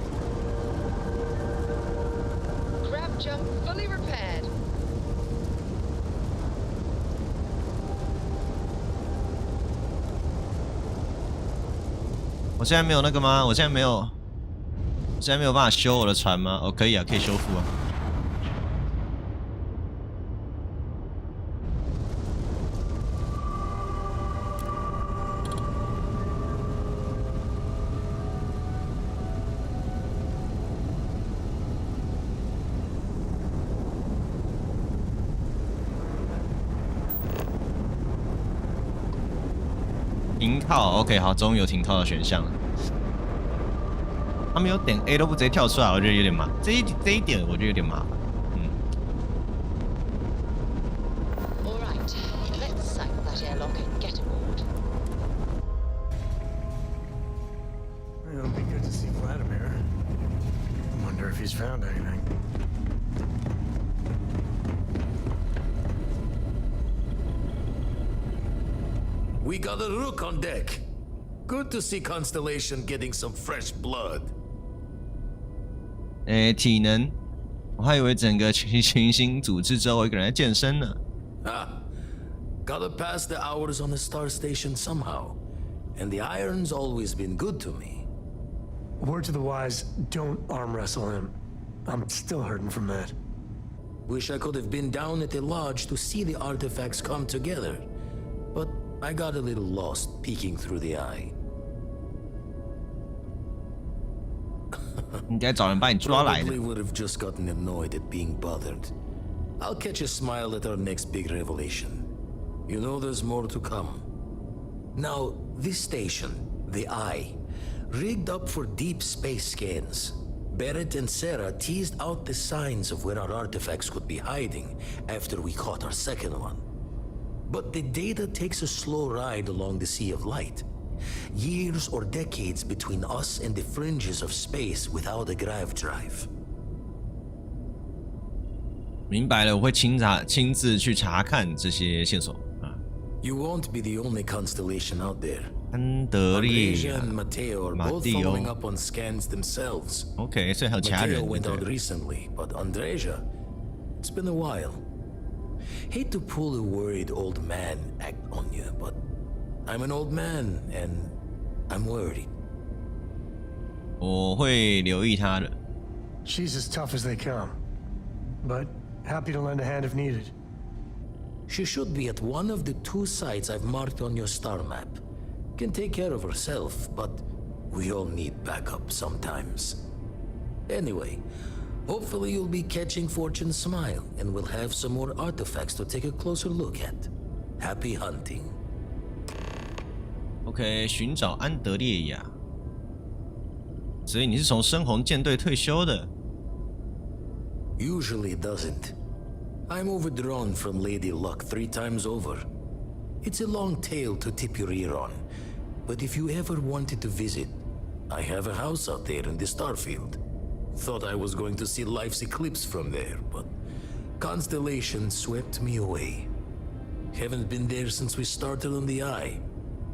我现在没有那个吗？我现在没有办法修我的船吗？哦，可以啊，可以修复啊。停靠 ，OK， 好，终于有停靠的选项了。他们有点 A 都不直接跳出来，我觉得有点麻烦。这一点我觉得有点麻烦。It'll be good to see Vladimir. I wonder if he's found anything. We got a rook on deck. Good to see Constellation getting some fresh blood. 体能，我还以为整个群星组织之后我一个人在健身呢。Gotta pass the hours on the star station somehow, and the iron's always been good to me. Word to the wise, don't arm wrestle him. I'm still hurting from that. Wish I could have been down at the lodge to see the artifacts come together, but I got a little lost peeking through the eye. 应该找人把你抓来的。 Probably would have just gotten annoyed at being bothered. I'll catch a smile at our next big revelation. You know there's more to come. Now, this station, the Eye, rigged up for deep space scans. Barrett and Sarah teased out the signs of where our artifacts could be hiding after we caught our second one. But the data takes a slow ride along the Sea of Light. Years or decades between us and the fringes of space without a grav drive. 明白了，我会亲自去查看这些线索。 You won't be the only constellation out there. 安德烈 Andreja and Matteo are both following up on scans themselves. OK， 所以还有其他人。 Matteo went out recently, but Andreja, it's been a while. Hate to pull a worried old man act on you, but I'm an old man and I'm worried. 我会留意他的。 She's as tough as they come, but happy to lend a hand if needed. She should be at one of the 2 sites I've marked on your star map. Can take care of herself, but we all need backup sometimes. Anyway, hopefully you'll be catching Fortune's smile and we'll have some more artifacts to take a closer look at. Happy hunting. OK， 寻找安德烈亚。所以你是从深红舰队退休的 ？Usually doesn't. I'm overdrawn from Lady Luck 3 times over. It's a long tale to tip your ear on, but if you ever wanted to visit, I have a house out there in the Starfield. Thought I was going to see life's eclipse from there, but Constellation swept me away. Haven't been there since we started on the Eye.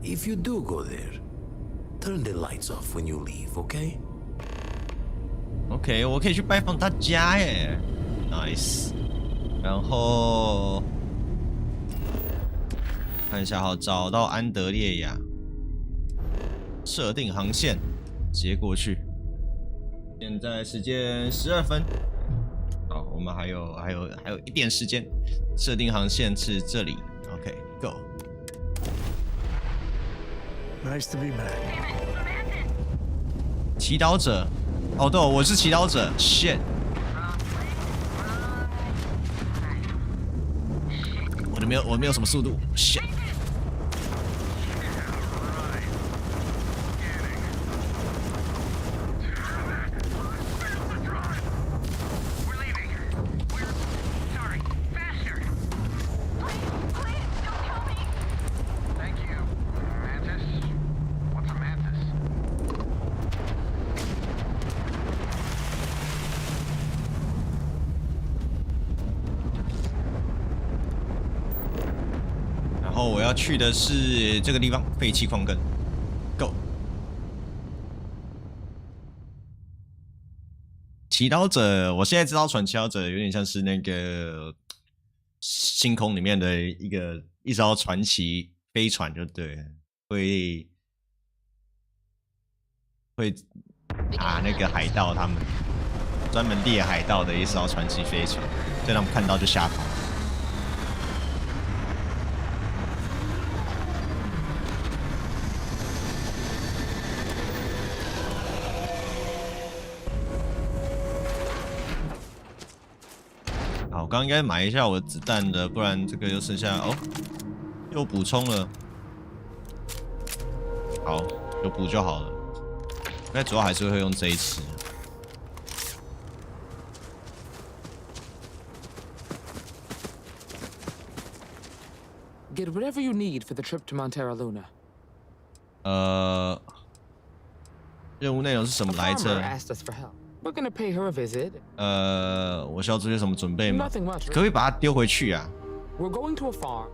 If you do go there, turn the lights off when you leave, okay? OK， 我可以去拜访他家耶 ，nice。然后看一下，好，找到安德烈亚，设定航线，直接过去。现在时间12分，好，我们还有一点时间。设定航线是这里 ，OK，Go。Nice to be back. 祈祷者，哦对，我是祈祷者 ，shit。我没有什么速度 ，shit。我要去的是这个地方，废弃矿坑 ，Go。祈祷者，我现在知道传祈祷者有点像是那个星空里面的一艘传奇飞船，就对了，会打那个海盗他们专门猎海盗的一艘传奇飞船，所以他们看到就吓跑。我刚刚应该买一下我的子弹的，不然这个又剩下哦，又补充了。好，有补就好了。应该主要还是会用这一支。Get whatever you need for the trip to Montera Luna. 任务内容是什么来着？ We're gonna pay her a visit. 我需要做些什么准备吗？可不可以把它丢回去啊？ We're going to a farm.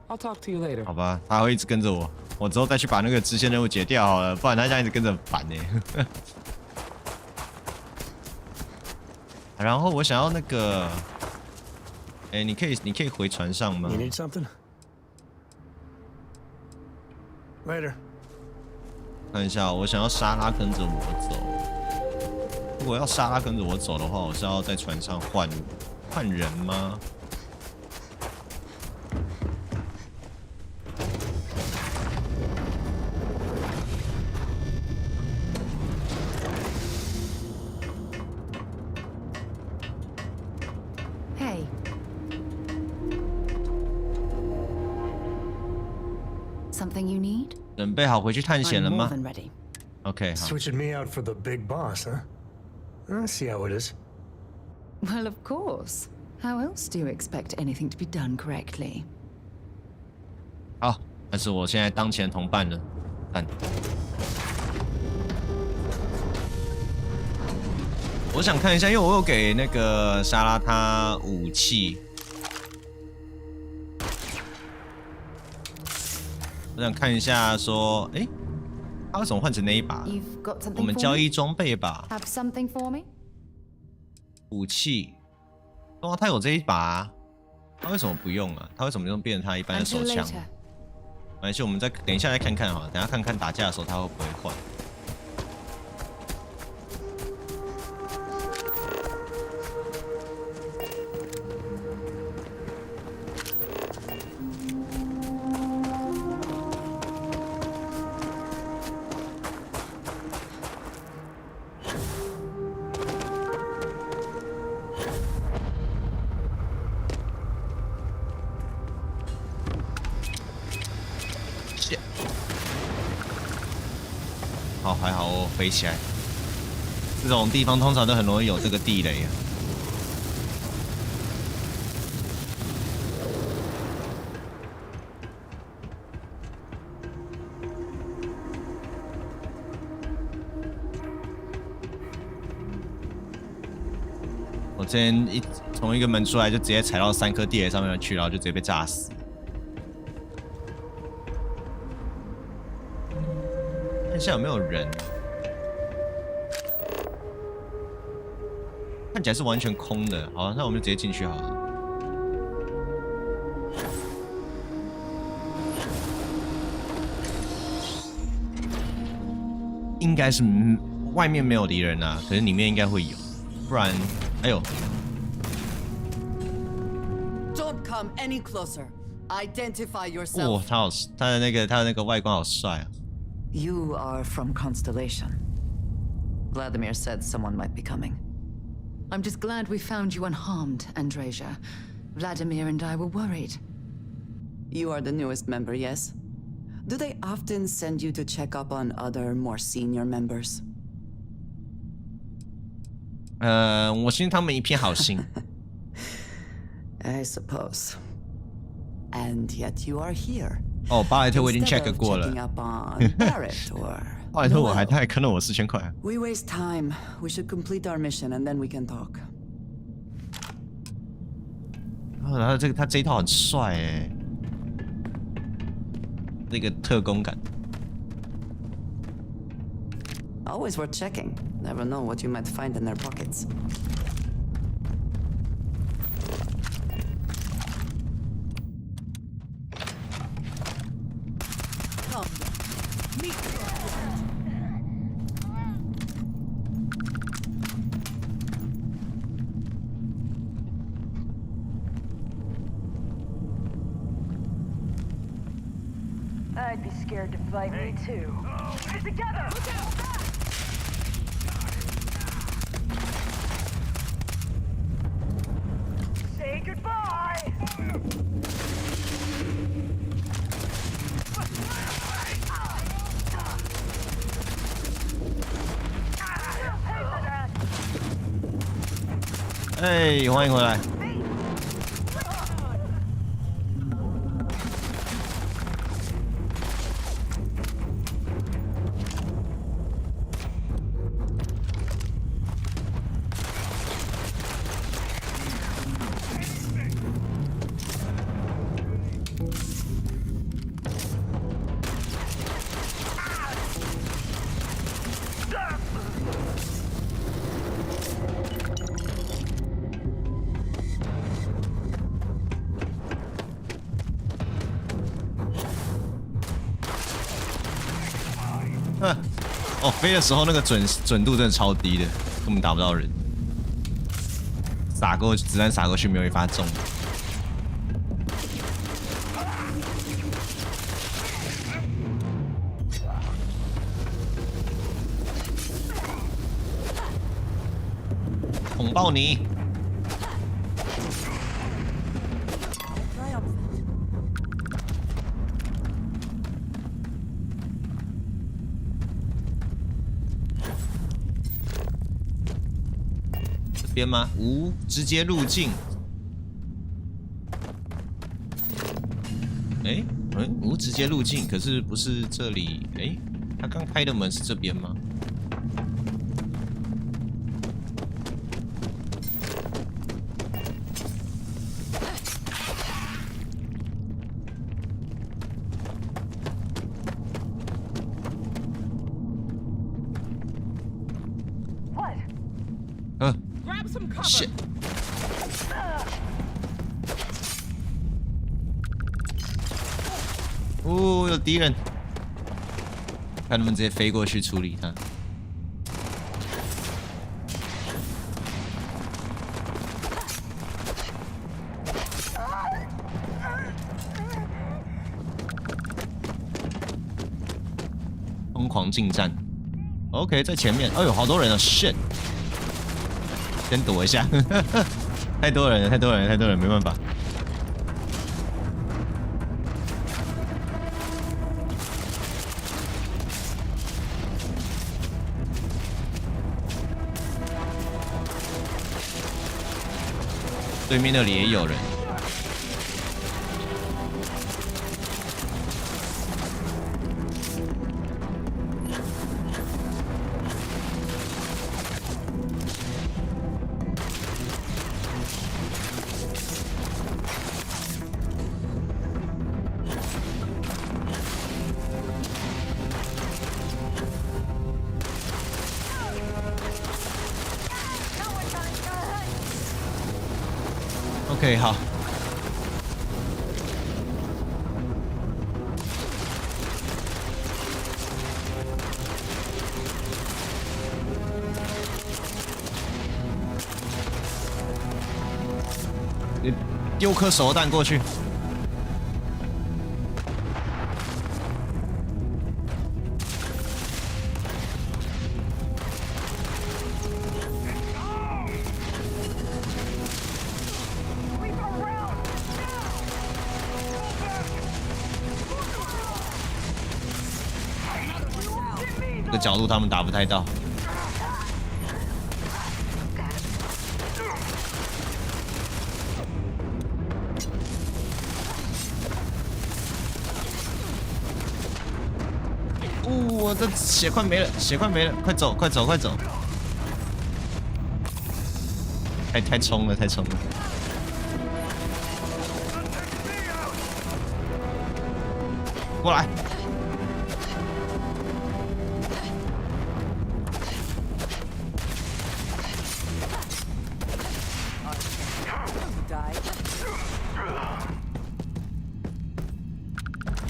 I'll talk to you later. 好吧，他会一直跟着我，我之后再去把那个支线任务解掉好了，不然他这样一直跟着很烦呢。然后我想要那个，哎，你可以回船上吗 You need something? Later. 看一下，我想要莎拉跟着我走。如果要莎拉跟着我走的话，我是要在船上换人吗？Hey. Something you need? 准备好回去探险了吗 I'm more than ready. OK， 好。Switching me out for the big boss, huh? I see how it is. Well, of course. How else do you expect anything to be done correctly? 好，那是我现在当前同伴了。看，我想看一下，因为我有给那个莎拉她武器，我想看一下说，哎，她为什么换成那一把？我们交易装备吧。Have something for me? 武器，哇，他有这一把、啊，他为什么不用啊？他为什么用变成他一般的手枪？没关系，我们再等一下再看看哈，等一下看看打架的时候他会不会换。好，还好我飞起来。这种地方通常都很容易有这个地雷啊。之前从一个门出来就直接踩到3颗地雷上面去，然后就直接被炸死。看一下有没有人，看起来是完全空的。好，那我们就直接进去好了。应该是外面没有敌人啊，可是里面应该会有，不然，哎呦。 Don't come any closer. Identify yourself. 哦，他的那个外观好帅啊。You are from Constellation. Vladimir said someone might be coming. I'm just glad we found you unharmed, Andreja. Vladimir and I were worried. You are the newest member, yes? Do they often send you to check up on other, more senior members? 我信他们一片好心。I suppose. And yet you are here. 哦，巴莱特我已经 check 过了。巴莱特他还坑了我4000块。We waste time. We should complete our mission and then we can talk. 然后他这一套很帅哎，这个特工感。 Always worth checking. Never know what you might find in their pockets. Come then. Meet me. I'd be scared to fight me too. Get together! Look out! Say goodbye! Hey, 欢迎回来。哦，飞的时候那个准度真的超低的，根本打不到人。子弹撒过去没有一发中。捅爆你！ 边吗？无直接入境。哎，无直接入境，可是不是这里？哎，他刚开的门是这边吗？shit！ 哦，有敌人！看能不能直接飞过去处理他。疯狂近战。OK， 在前面。哎呦，好多人啊 ！shit！ 先躲一下，太多人了，太多人了，太多人了，没办法。 对面那里也有人。OK， 好。你丢颗手榴弹过去。这个角度他们打不太到。我的血快没了，血快没了，快走，快走，快走！太冲了，太冲了！过来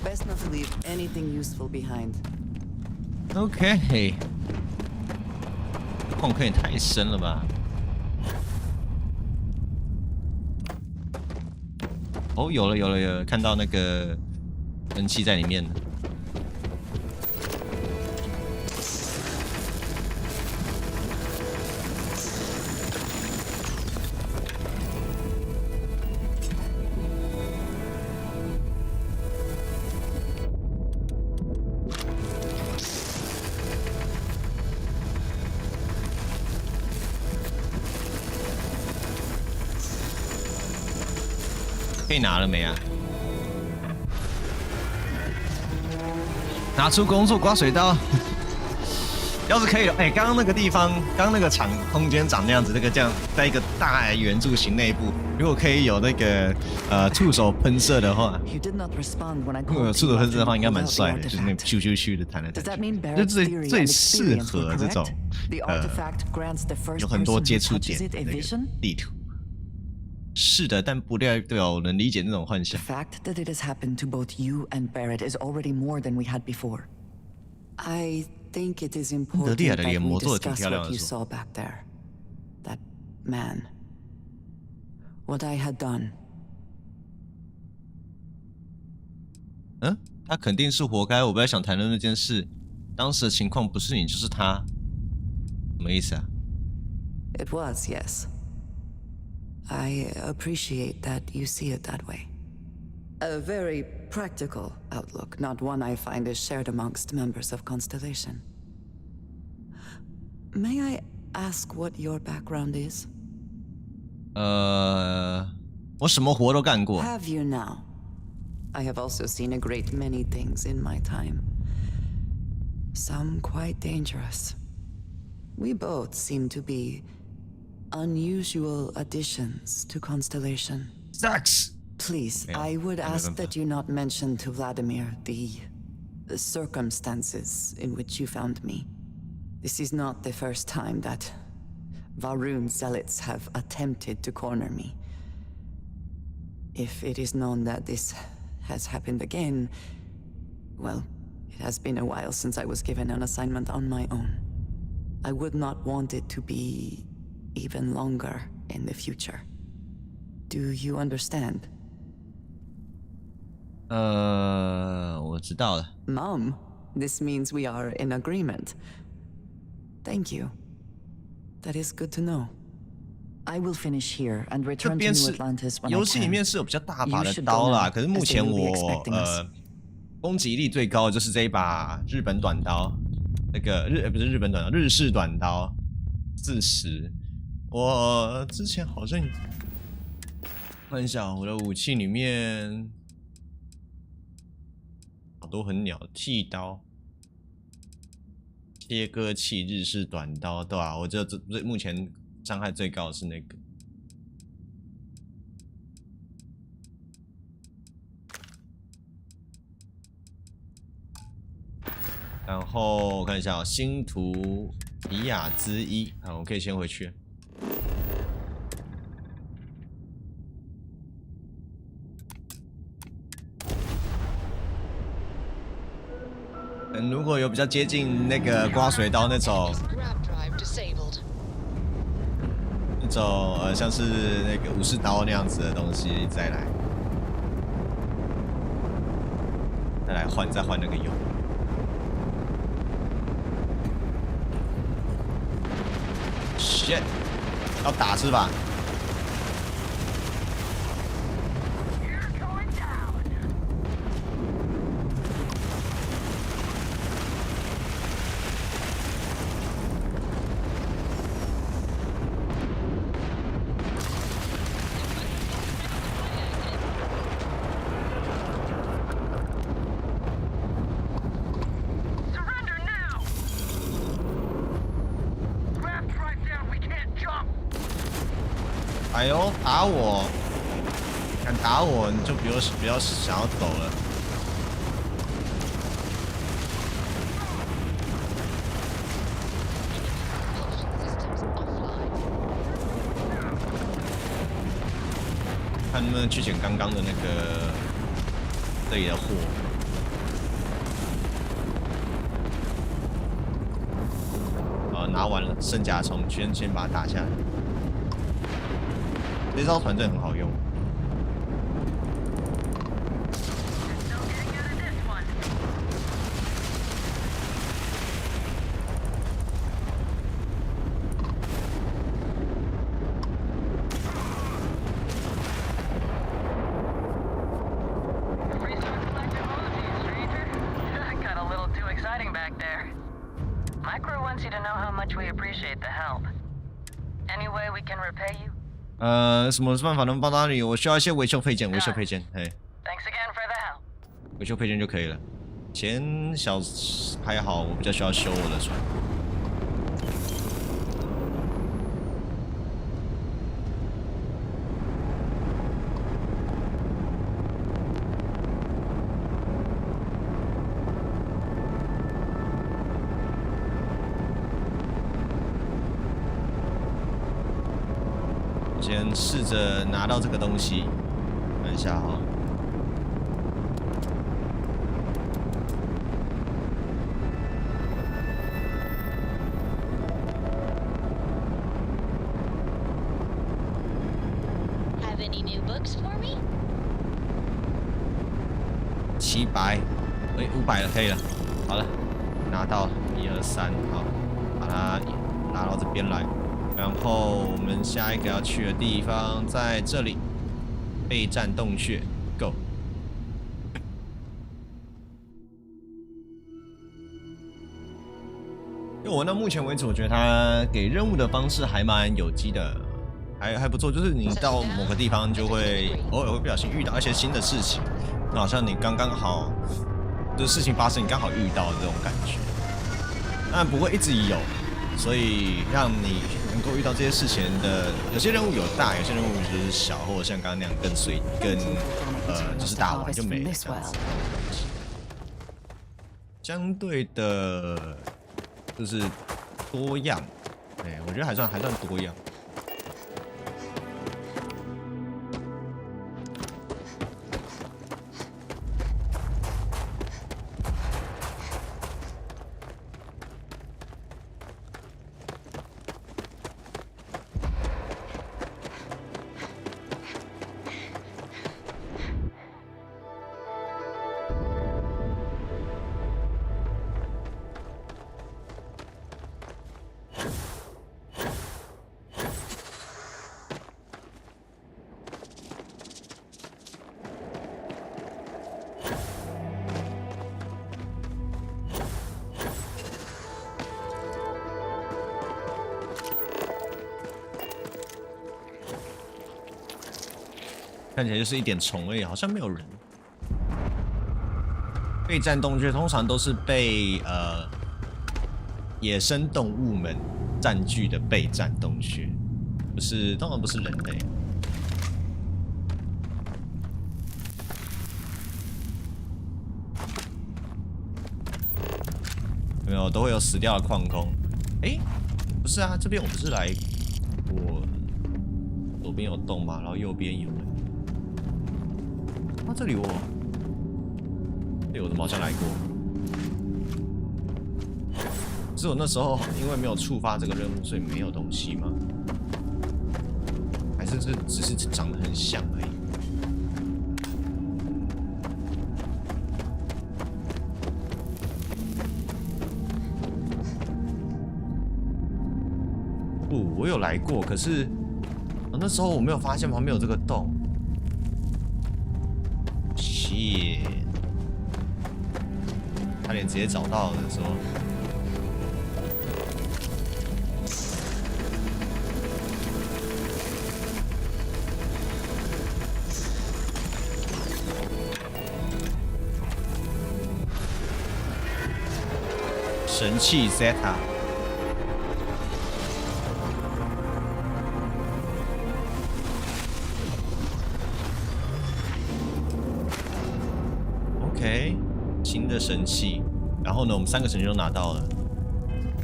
！Best not to leave anything useful behind. OK， 矿坑也太深了吧！哦，有了，看到那个喷气在里面了。可以拿了没啊？拿出工作刮水刀。要是可以的，刚刚那个地方，刚刚那个场空间长那样子，这样在一个大圆柱形内部，如果可以有那个触手喷射的话，如果有触手喷射的话，应该蛮帅的，就是那咻咻咻的弹来弹去，就最适合这种有很多接触点的那个地图。是的，但不代表我能理解那种幻想。 The fact that it has happened to both you and Barrett is already more than we had before. I think it is important that we discuss what you saw back there. That man. What I had done. 他肯定是活该。我不太想谈论那件事。当时的情况不是你就是他，什么意思啊？ It was, yes. I appreciate that you see it that way. A very practical outlook, not one I find is shared amongst members of Constellation. May I ask what your background is? 我什么活都干过。 Have you now? I have also seen a great many things in my time. Some quite dangerous. We both seem to be unusual additions to Constellation. Sucks. Please, I would ask that you not mention to Vladimir the circumstances in which you found me. This is not the first time that Varun zealots have attempted to corner me. If it is known that this has happened again, well, it has been a while since I was given an assignment on my own. I would not want it to be even longer in the future. Do you understand? 我知道了。 Mom, this means we are in agreement. Thank you. That is good to know. I will finish here and return to New Atlantis when I can. 游戏里面是有比较大把的刀啦，可是目前我攻击力最高的就是这一把日本短刀，那个不是日本短刀，日式短刀40。我之前好像看一下我的武器里面，好多很鸟的剃刀、切割器、日式短刀，对吧？我这目前伤害最高的是那个。然后我看一下星图比亚之一，好，我可以先回去。如果有比较接近那个刮水刀那种像是那个武士刀那样子的东西，再来再换那个油。shit， 要打是吧？哎呦，打我！敢打我，你就不要想要走了。看能不能去捡刚刚的那个这里的货。拿完了，圣甲虫先把它打下来。这招团队很好用。什么办法能帮到你？我需要一些维修配件，嘿。维修配件就可以了。钱还好，我比较需要修我的船。先试着拿到这个东西，看一下哈。700，哎，500了，可以了。好了，拿到了，1、2、3，好，把它拿到这边来。然后我们下一个要去的地方在这里，备战洞穴 ，Go。因为我到目前为止，我觉得他给任务的方式还蛮有机的，还不错。就是你到某个地方就会偶尔会不小心遇到一些新的事情，好像你刚好就是事情发生，你刚好遇到的这种感觉。当然不会一直有，所以让你能够遇到这些事情的，有些任务有大，有些任务就是小，或者像刚刚那样就是打完就没了这样子。相对的，就是多样，我觉得还算多样。看起来就是一点虫而已，好像没有人。备战洞穴通常都是被野生动物们占据的备战洞穴，通常不是人类。有没有都会有死掉的矿工？不是啊，这边我不是来过，左边有洞嘛，然后右边有。这里我怎么好像来过？是我那时候因为没有触发这个任务，所以没有东西吗？还是只是长得很像而已？不，我有来过，可是那时候我没有发现旁边有这个洞。shit， 差点直接找到了说。神器 Zeta。OK， 新的神器，然后呢，我们3个神器都拿到了，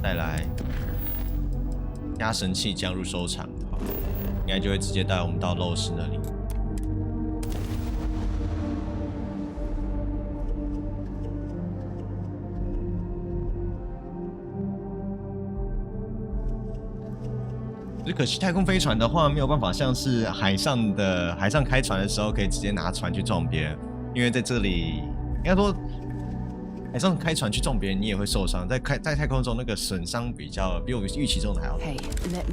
再来加神器加入收藏，好，应该就会直接带我们到陋室那里。只可惜太空飞船的话，没有办法像是海上开船的时候，可以直接拿船去撞别人，因为在这里应该说，海上开船去撞别人，你也会受伤。在太空中那个损伤比我预期中的还要大，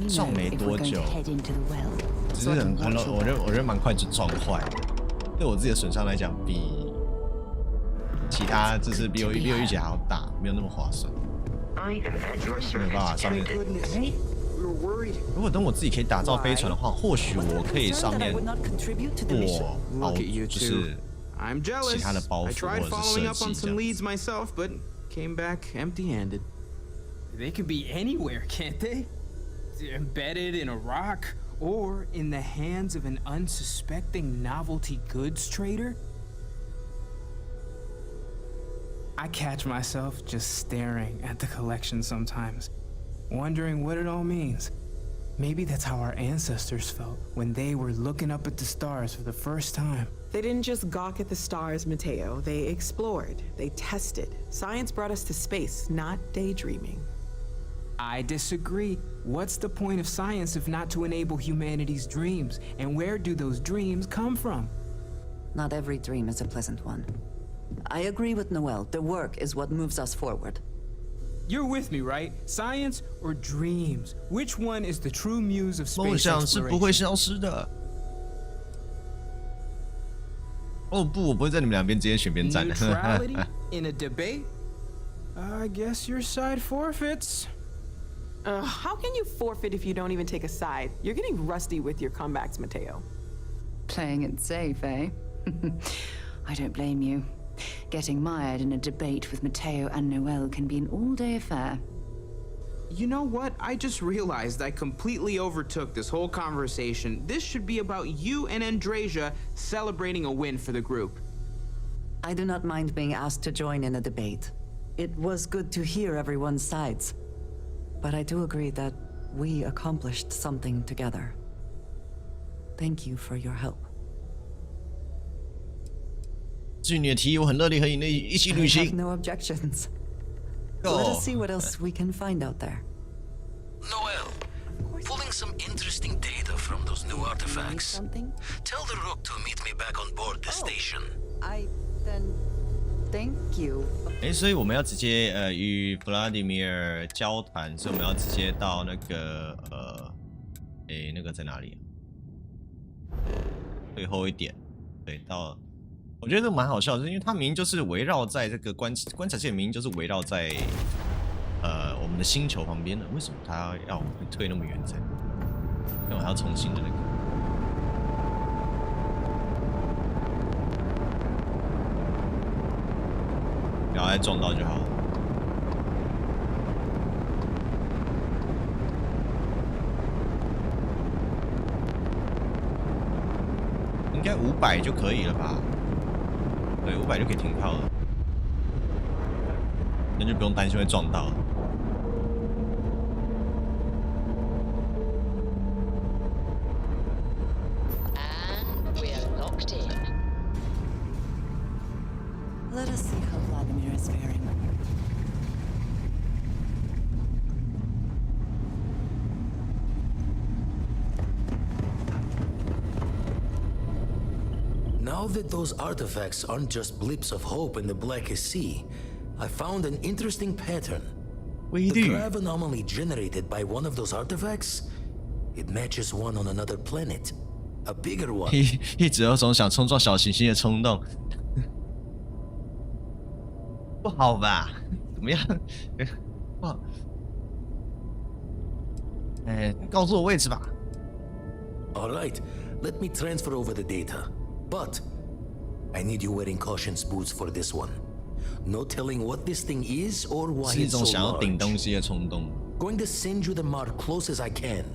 撞没多久，只是我觉得蛮快就撞坏了。对我自己的损伤来讲，比其他就是比我预期还要大，没有那么划算。没有办法上面。如果等我自己可以打造飞船的话，或许我可以上面就是其他的包袱或者是设计这样。They could be anywhere, can't they? Embedded in a rock, or in the hands of an unsuspecting novelty goods trader? I catch myself just staring at the collection sometimes, wondering what it all means. Maybe that's how our ancestors felt when they were looking up at the stars for the first time. They didn't just gawk at the stars, Mateo. They explored. They tested. Science brought us to space, not daydreaming. I disagree. What's the point of science if not to enable humanity's dreams? And where do those dreams come from? Not every dream is a pleasant one. I agree with Noel. The work is what moves us forward. You're with me, right? Science or dreams? Which one is the true muse of space exploration? 梦想是不会消失的。哦不，我不会在你们两边直接选边站的。Neutrality in a debate? I guess your side forfeits. How can you forfeit if you don't even take a side? You're getting rusty with your comebacks, Mateo. Playing it safe, eh? I don't blame you. Getting mired in a debate with Mateo and Noel can be an all-day affair. You know what? I just realized I completely overtook this whole conversation. This should be about you and Andrasia celebrating a win for the group. I do not mind being asked to join in a debate. It was good to hear everyone's sides. But I do agree that we accomplished something together. Thank you for your help. 至于你的提议，我很乐意和你一起旅行。I have no objections. Let us see what else we can find out there. Noel, pulling some interesting data from those new artifacts. Tell the Rook to meet me back on board the station. Then, thank you. 所以我们要直接与弗拉迪米尔交谈，所以我们要直接到那个那个在哪里？最后一点，对，到。我觉得这蛮好笑的，因为它明明就是围绕在这个观察线，明明就是围绕在我们的星球旁边的，为什么它要退那么远才？那我还要重新的那个。不要再撞到就好了。应该500就可以了吧？对，500就可以停靠了，那就不用担心会撞到了。And we're locked in. Let us see how Vladimir is faring. Now that those artifacts aren't just blips of hope in the blackest sea, I found an interesting pattern. The grav anomaly generated by one of those artifacts, it matches one on another planet, a bigger one. 一直有种想冲撞小行星的冲动，不好吧？怎么样？不好。告诉我位置吧。All right, let me transfer over the data. But I need you wearing caution's boots for this one. No telling what this thing is or why it's so large. Going to send you the mark close as I can,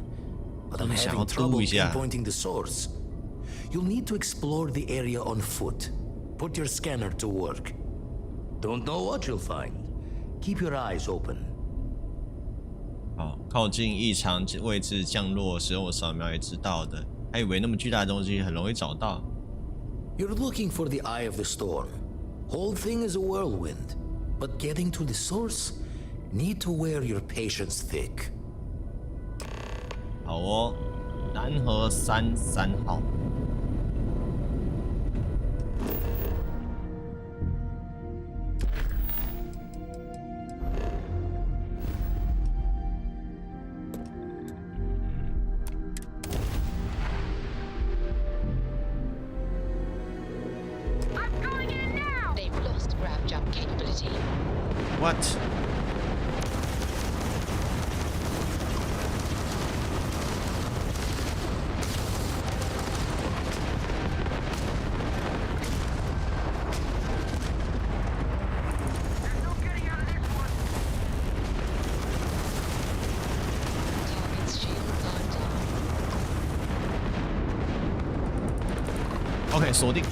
but I'm having trouble pinpointing the source. You'll need to explore the area on foot. Put your scanner to work. Don't know what you'll find. Keep your eyes open. 好，靠近异常位置降落，使用我扫描也知道的。还以为那么巨大的东西很容易找到。You're looking for the eye of the storm. Whole thing is a whirlwind, but getting to the source, need to wear your patience thick. 好哦，南河3号。What? OK， 锁定。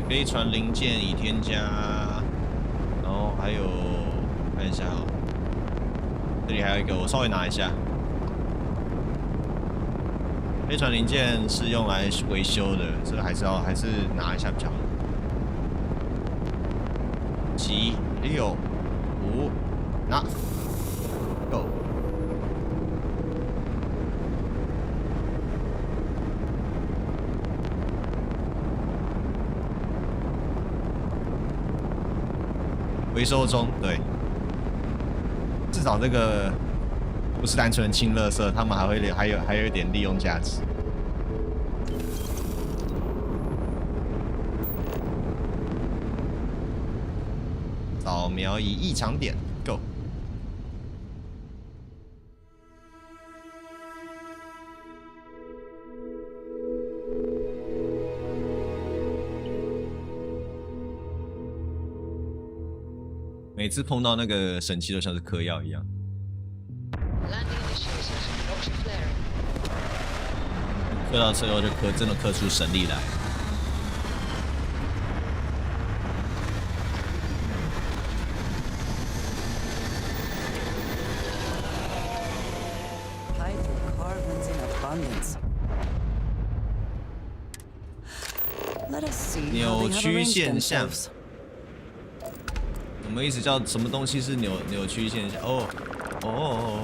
飞船零件已添加，然后还有看一下哦，这里还有一个，我稍微拿一下。飞船零件是用来维修的，这个还是拿一下比较好。7、6、5，拿 ，Go。回收中，对，至少这个不是单纯清垃圾，他们还有一点利用价值。扫描仪异常点 ，Go。每次碰到那个神器都像是嗑药一样。嗑到最后就真的嗑出神力来。扭曲现象。我们一直叫什么东西是扭曲现象？哦。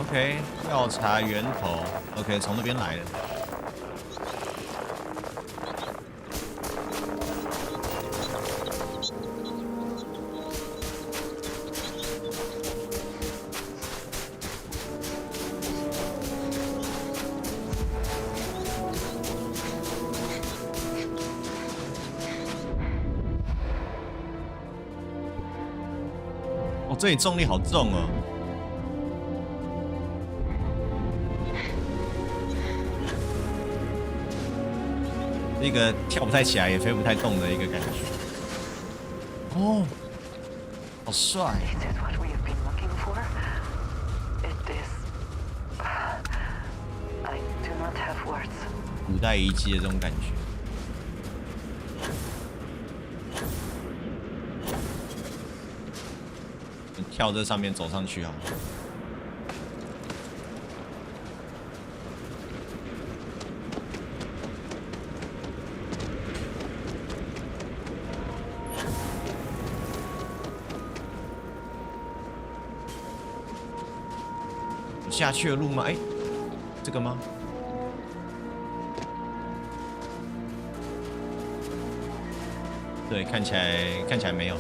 OK， 调查源头。OK， 从那边来的。这里重力好重哦。一个跳不太起来也飞不太动的一个感觉。哦，好帅！古代遗迹的这种感觉。跳这上面走上去啊！有下去的路吗？哎，这个吗？对，看起来没有。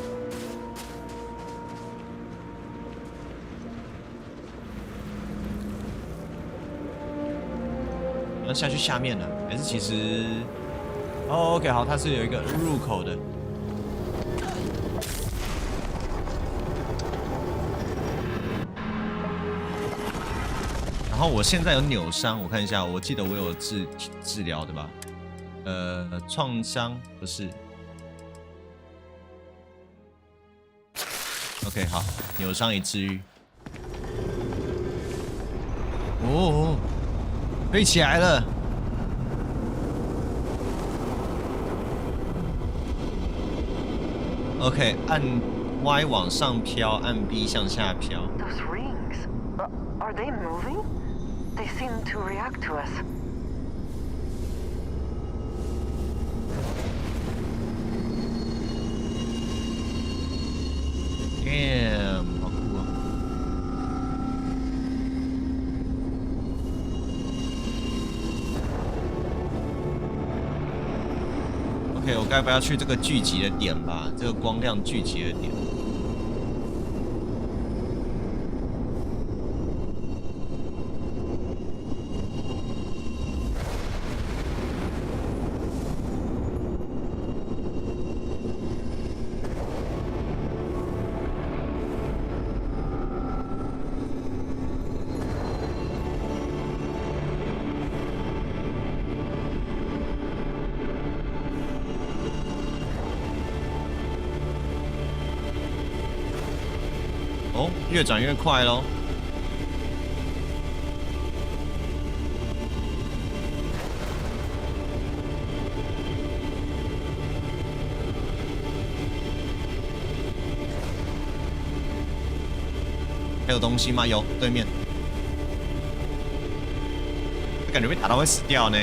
要下去下面了，还是其实？哦 ，OK， 好，它是有一个入口的。然后我现在有扭伤，我看一下，我记得我有治疗的吧？创伤不是。OK， 好，扭伤已治愈。哦。飞起来了 ！OK， 按 Y 往上飘，按 B 向下飘。Those rings, are they moving? They seem to react to us. Damn， 好酷哦！ OK， 我该不要去这个聚集的点吧？这个光亮聚集的点。哦，越转越快咯。还有东西吗？有，对面。感觉被打到会死掉呢。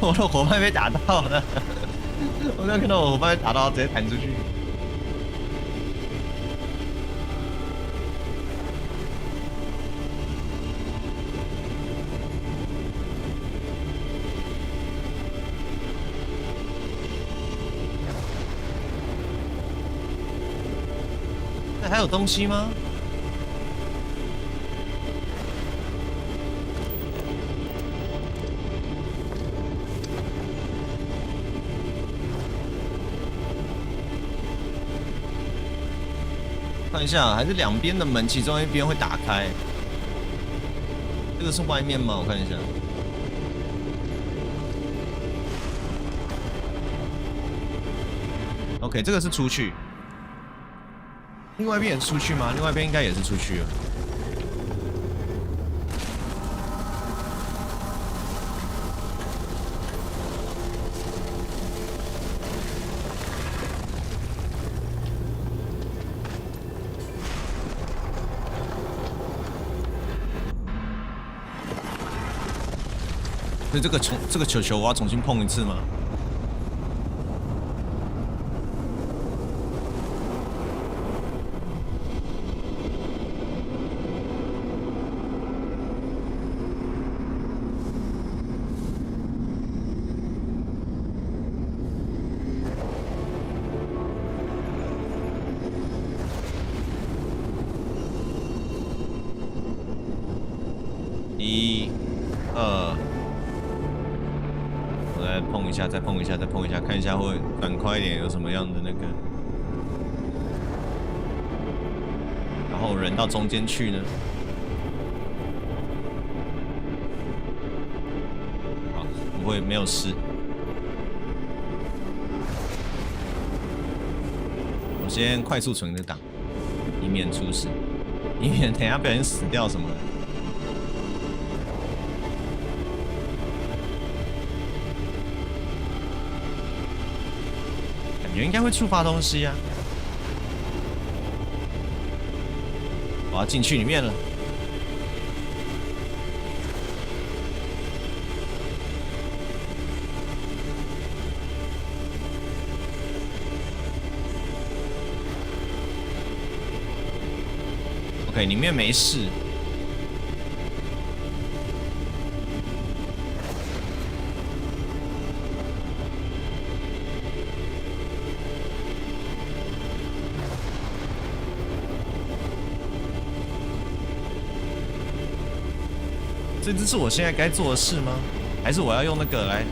我的伙伴被打到了。我刚看到我伙伴被打到，直接弹出去。那还有东西吗？看一下，还是两边的门，其中一边会打开。这个是外面吗？我看一下。OK， 这个是出去。另外一边也是出去吗？另外一边应该也是出去了。所以这个球球我要重新碰一次吗？碰一下，再碰一下，再碰一下，看一下会转快一点，有什么样的那个。然后人到中间去呢？好，不会没有事。我先快速存个档，以免出事，以免等一下不小心死掉什么的。感觉应该会触发东西啊！我要进去里面了。OK， 里面没事。这是我现在该做的事吗？还是我要用那个来？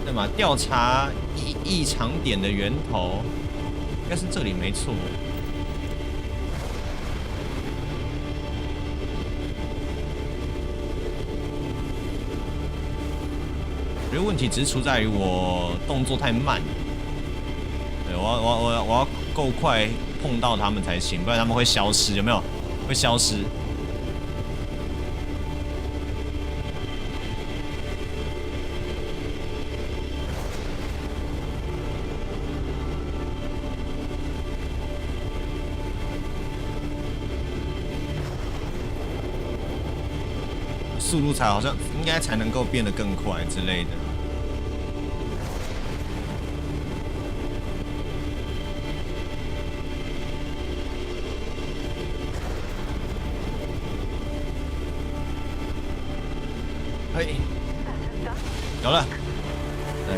对嘛？调查异常点的源头，应该是这里没错。我觉得问题只是出在于我动作太慢，对，我要够快碰到他们才行，不然他们会消失，有没有？会消失。速度好像应该才能够变得更快之类的。嘿，有了，对，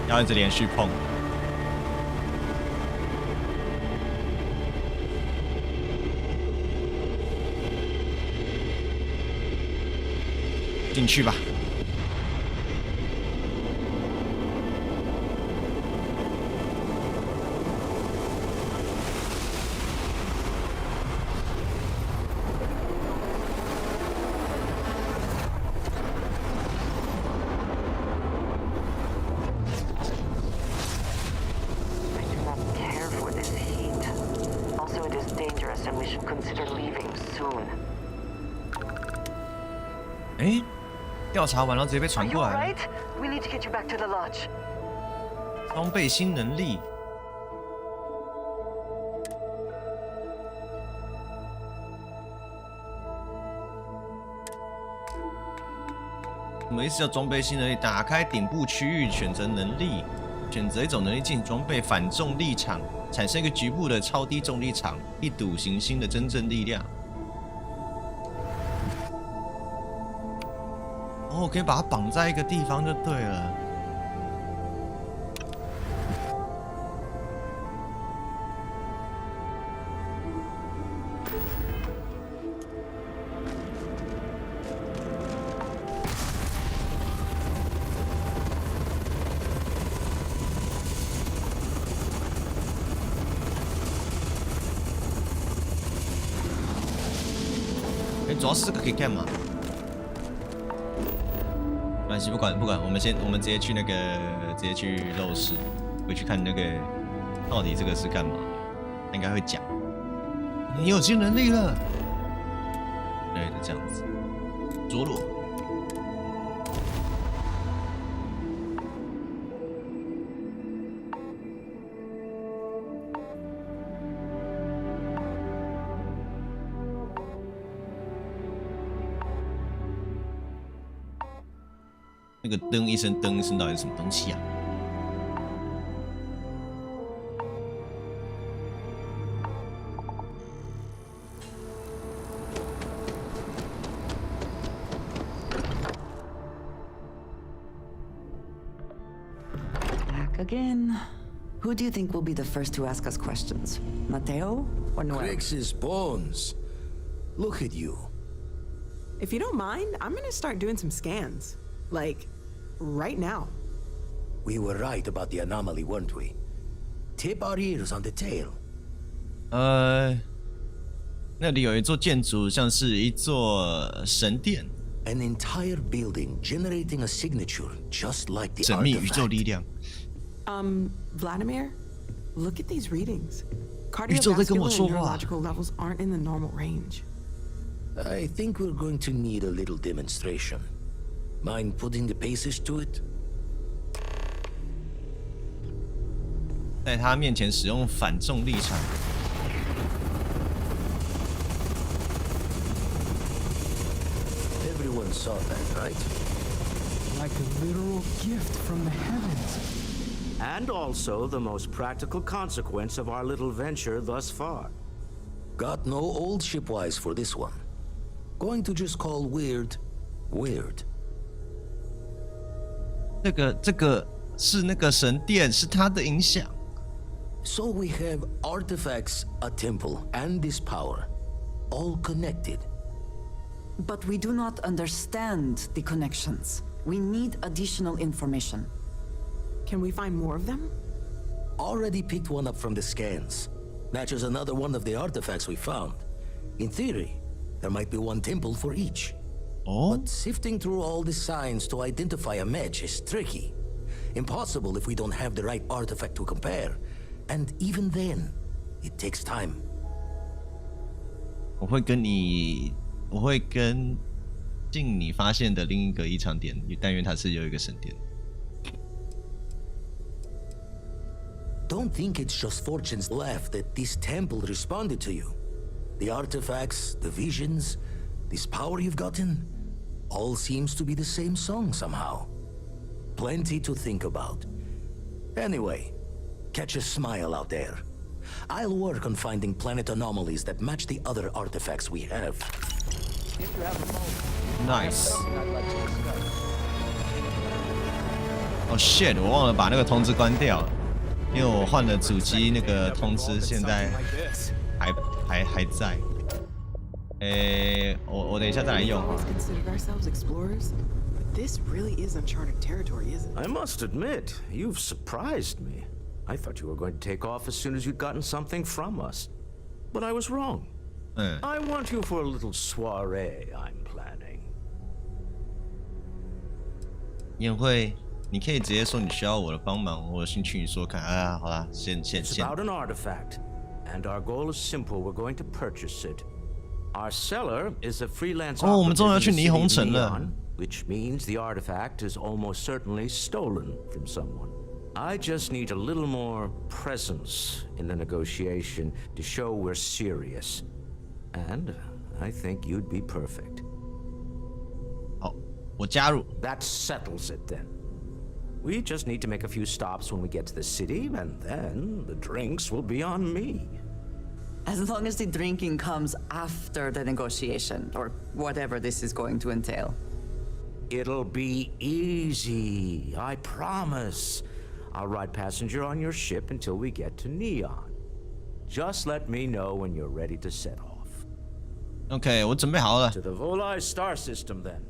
要一直连续碰。进去吧。哎，调查完了直接被传过来。装备新能力。什么意思？叫装备新能力？打开顶部区域，选择能力，选择一种能力进行装备，反重力场，产生一个局部的超低重力场，一睹行星的真正力量。哦，我可以把它绑在一个地方就对了。主要是这个可以干嘛？没关系，不管，我们直接去那个，直接去肉室，回去看那个到底这个是干嘛的，他应该会讲。你有新能力了，对，就这样子，着陆。那个灯一声到底是什么东西啊？ Again, who do you think will be the first to ask us questions? Mateo or Noel? Crix's bones. Look at you. If you don't mind, I'm gonna start doing some scans. Like, right now. We were right about the anomaly, weren't we? Tip our ears on the tale. 那里有一座建筑，像是一座神殿。An entire building generating a signature just like the 神秘宇宙力量。Vladimir, look at these readings. 宇宙在跟我说 Cardiovascular and neurological levels aren't in the normal range. I think we're going to need a little demonstration. Mind putting the paces to it? 在他面前使用反重力场。Everyone saw that, right? Like a literal gift from the heavens. And also the most practical consequence of our little venture thus far. Got no old shipwise for this one. Going to just call weird, weird. 这个是那个神殿，是它的影响。So we have artifacts, a temple, and this power, all connected. But we do not understand the connections. We need additional information. Can we find more of them? Already picked one up from the scans. Matches another one of the artifacts we found. In theory, there might be one temple for each. Oh? But sifting through all the signs to identify a match is tricky. Impossible if we don't have the right artifact to compare. And even then, it takes time. 我会跟进你发现的另一个异常点，但愿它是有一个神殿。Don't think it's just fortune's laugh that this temple responded to you. The artifacts, the visions, this power you've gotten, all seems to be the same song somehow. Plenty to think about. Anyway, catch a smile out there. I'll work on finding planet anomalies that match the other artifacts we have. Nice. Oh shit！ 我忘了把那个通知关掉，因为我换了主机，那个通知现在还在。我等一下再来用。This really is uncharted territory, isn't it? I must admit, you've surprised me. I thought you were going to take off as soon as you'd gotten something from us. But I was wrong. I want you for a little soiree I'm planning. 宴会，你可以直接说你需要我的帮忙，我有兴趣你说看。啊，好啦，先。It's about an artifact, and our goal is simple. We're going to purchase it. Our seller is a freelance operative 我们终于要去霓虹城了。Which means the artifact is almost certainly stolen from someone. I just need a little more presence in the negotiation to show we're serious. And I think you'd be perfect. 好，我加入。That settles it then. We just need to make a few stops when we get to the city, and then the drinks will be on me. As long as the drinking comes after the negotiation, or whatever this is going to entail. It'll be easy, I promise. I'll ride passenger on your ship until we get to Neon. Just let me know when you're ready to set off. OK， 我准备好了。To the Volai star system then.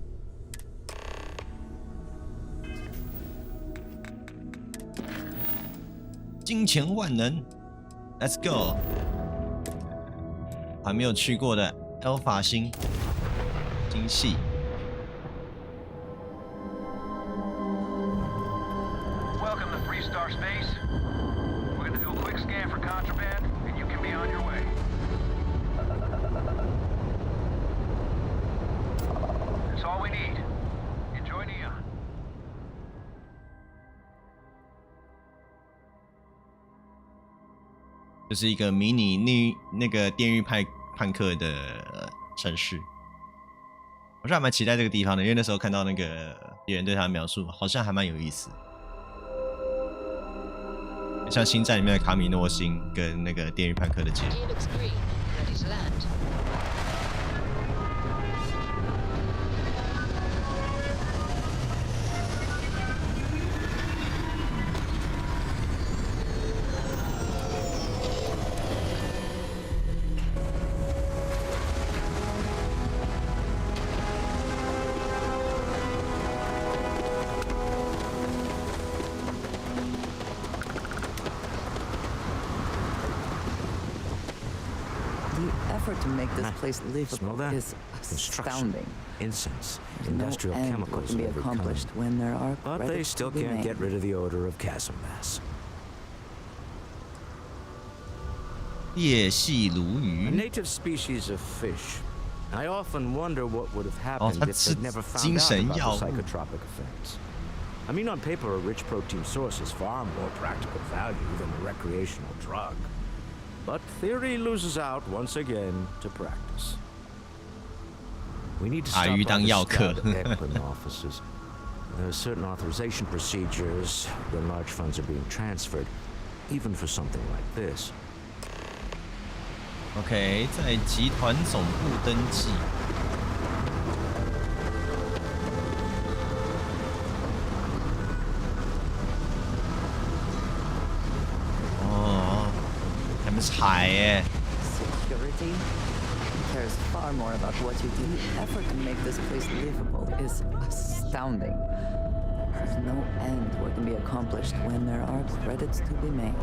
金钱万能 ，Let's go。还没有去过的 Alpha 星星系。Welcome to 3-star space. We're gonna do a quick scan for contraband, and you can be on your way. That's all we need. Enjoy Neon. 就是一个迷你那个电狱判客的城市，我是还蛮期待这个地方的，因为那时候看到那个别人对它的描述，好像还蛮有意思。像星战里面的卡米诺星跟那个电狱判客的结合。effort to make this place livable is astounding. Incense, There's industrial no end chemicals what can be will be accomplished coming. when there are But they credits still to be can't made. get rid of the odor of chasm mass. 夜戏鲈 A 鱼 native species of fish. I often wonder what would have happened if they'd never found out 精神 about 药 the 物 psychotropic effects. I mean, on paper, a rich protein source is far more practical value than a recreational drug. But theory loses out once again to practice. We need to stop all 当 the 药客 scout Ekman offices. There are certain authorization procedures when large funds are being transferred, even for something like this. OK， 在集团总部登记。哦，他们踩耶。Security cares far more about what you do. The effort to make this place livable is astounding. There's no end what can be accomplished when there are credits to be made.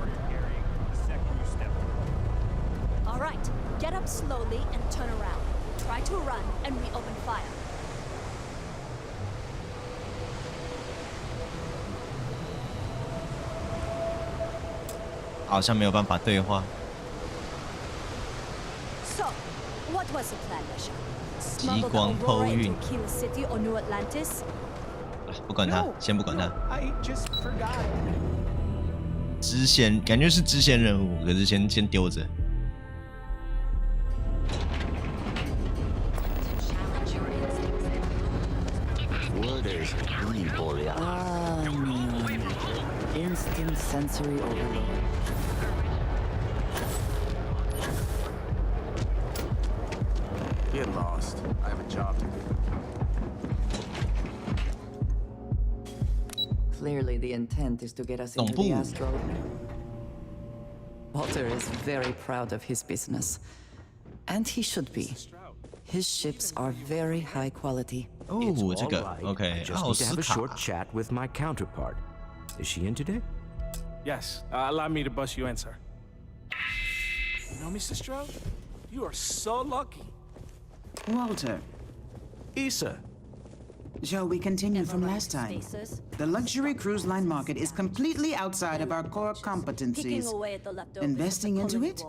All right, get up slowly and turn around. Try to run and we open fire. 好像没有办法对话。 So, what was the plan, Misha? 激光偷运。 Kilo City or New Atlantis? 不管他，先不管他。 I just forgot. 支线感觉是支线任务，可是先丢着。 Instant sensory overload. Get lost. I have a job to do. Clearly, the intent is to get us into the astral. Walter is very proud of his business, and he should be. His ships are very high quality. Oh, 这个 OK， I just need to have a short chat with my counterpart. Is she in today? Yes, allow me to bust you in, sir. You know, Mr. Stroud, you are so lucky. Walter, Issa. shall we continue from last time? The luxury cruise line market is completely outside of our core competencies. Investing into it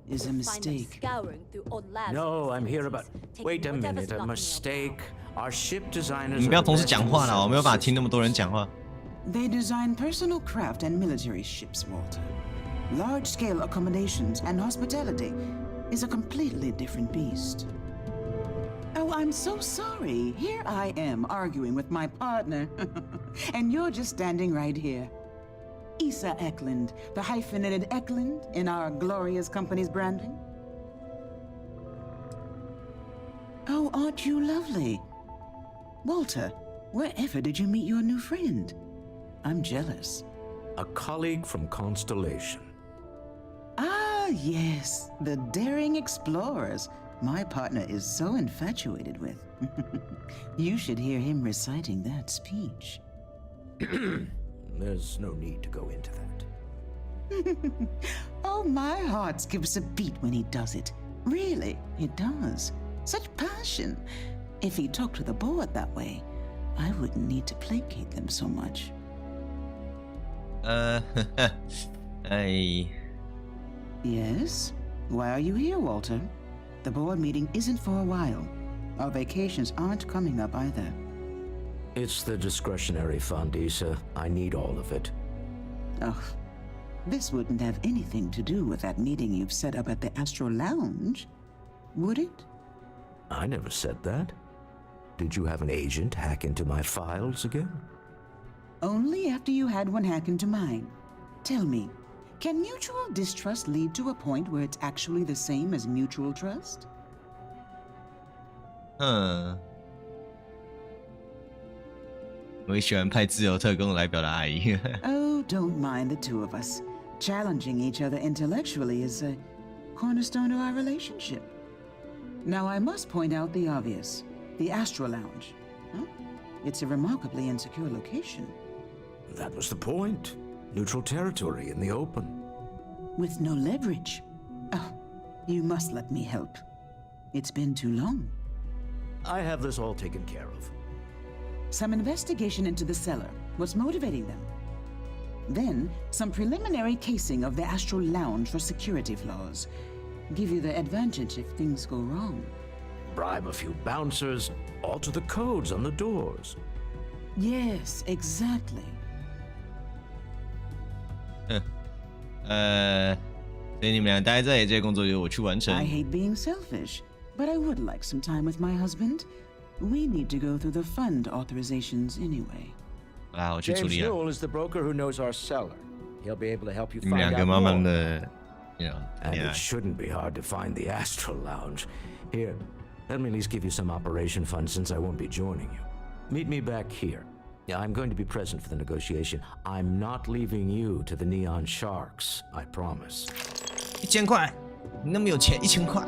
is a mistake. No, I'm here about. Wait a minute, a mistake. Our ship designers. 你不要同时讲话啦，我没有办法听那么多人讲话。 They design personal craft and military ships, Walter. Large-scale accommodations and hospitality is a completely different beast. Oh, I'm so sorry. Here I am arguing with my partner, and you're just standing right here. Issa Eklund, the hyphenated Eklund in our glorious company's branding. Oh, aren't you lovely? Walter, wherever did you meet your new friend? I'm jealous. A colleague from Constellation. Ah, yes, the daring explorers my partner is so infatuated with. You should hear him reciting that speech. There's no need to go into that. Oh, my heart skips a beat when he does it. Really, it does. Such passion. If he talked to the board that way, I wouldn't need to placate them so much. Yes? Why are you here, Walter? The board meeting isn't for a while. Our vacations aren't coming up either. It's the discretionary fund, Issa. I need all of it. Oh, this wouldn't have anything to do with that meeting you've set up at the Astro Lounge, would it? I never said that. Did you have an agent hack into my files again? Only after you had one hack into mine. Tell me, can mutual distrust lead to a point where it's actually the same as mutual trust? 我也喜欢派自由特工来表达爱意。Oh, don't mind the two of us. Challenging each other intellectually is a cornerstone of our relationship. Now, I must point out the obvious. The Astro Lounge. Huh? It's a remarkably insecure location. That was the point. Neutral territory in the open. With no leverage. Oh, you must let me help. It's been too long. I have this all taken care of. Some investigation into the cellar. What's motivating them? Then, some preliminary casing of the Astral Lounge for security flaws. Give you the advantage if things go wrong. Bribe a few bouncers, alter the codes on the doors. Yes, exactly. 所以你们俩待在这里，这些工作由我去完成。 I hate being selfish, but I would like some time with my husband. We need to go through the fund authorizations anyway. 啊，我去处理了。 James Newell is the broker who knows our cellar. He'll be able to help you 你们 find 两个 out 慢 more. 慢的 And it shouldn't be hard to find the Astral Lounge. Here, let me at least give you some operation funds since I won't be joining you. Meet me back here. Yeah, I'm going to be present for the negotiation. I'm not leaving you to the Neon Sharks, I promise. 1000块，你那么有钱，1000块。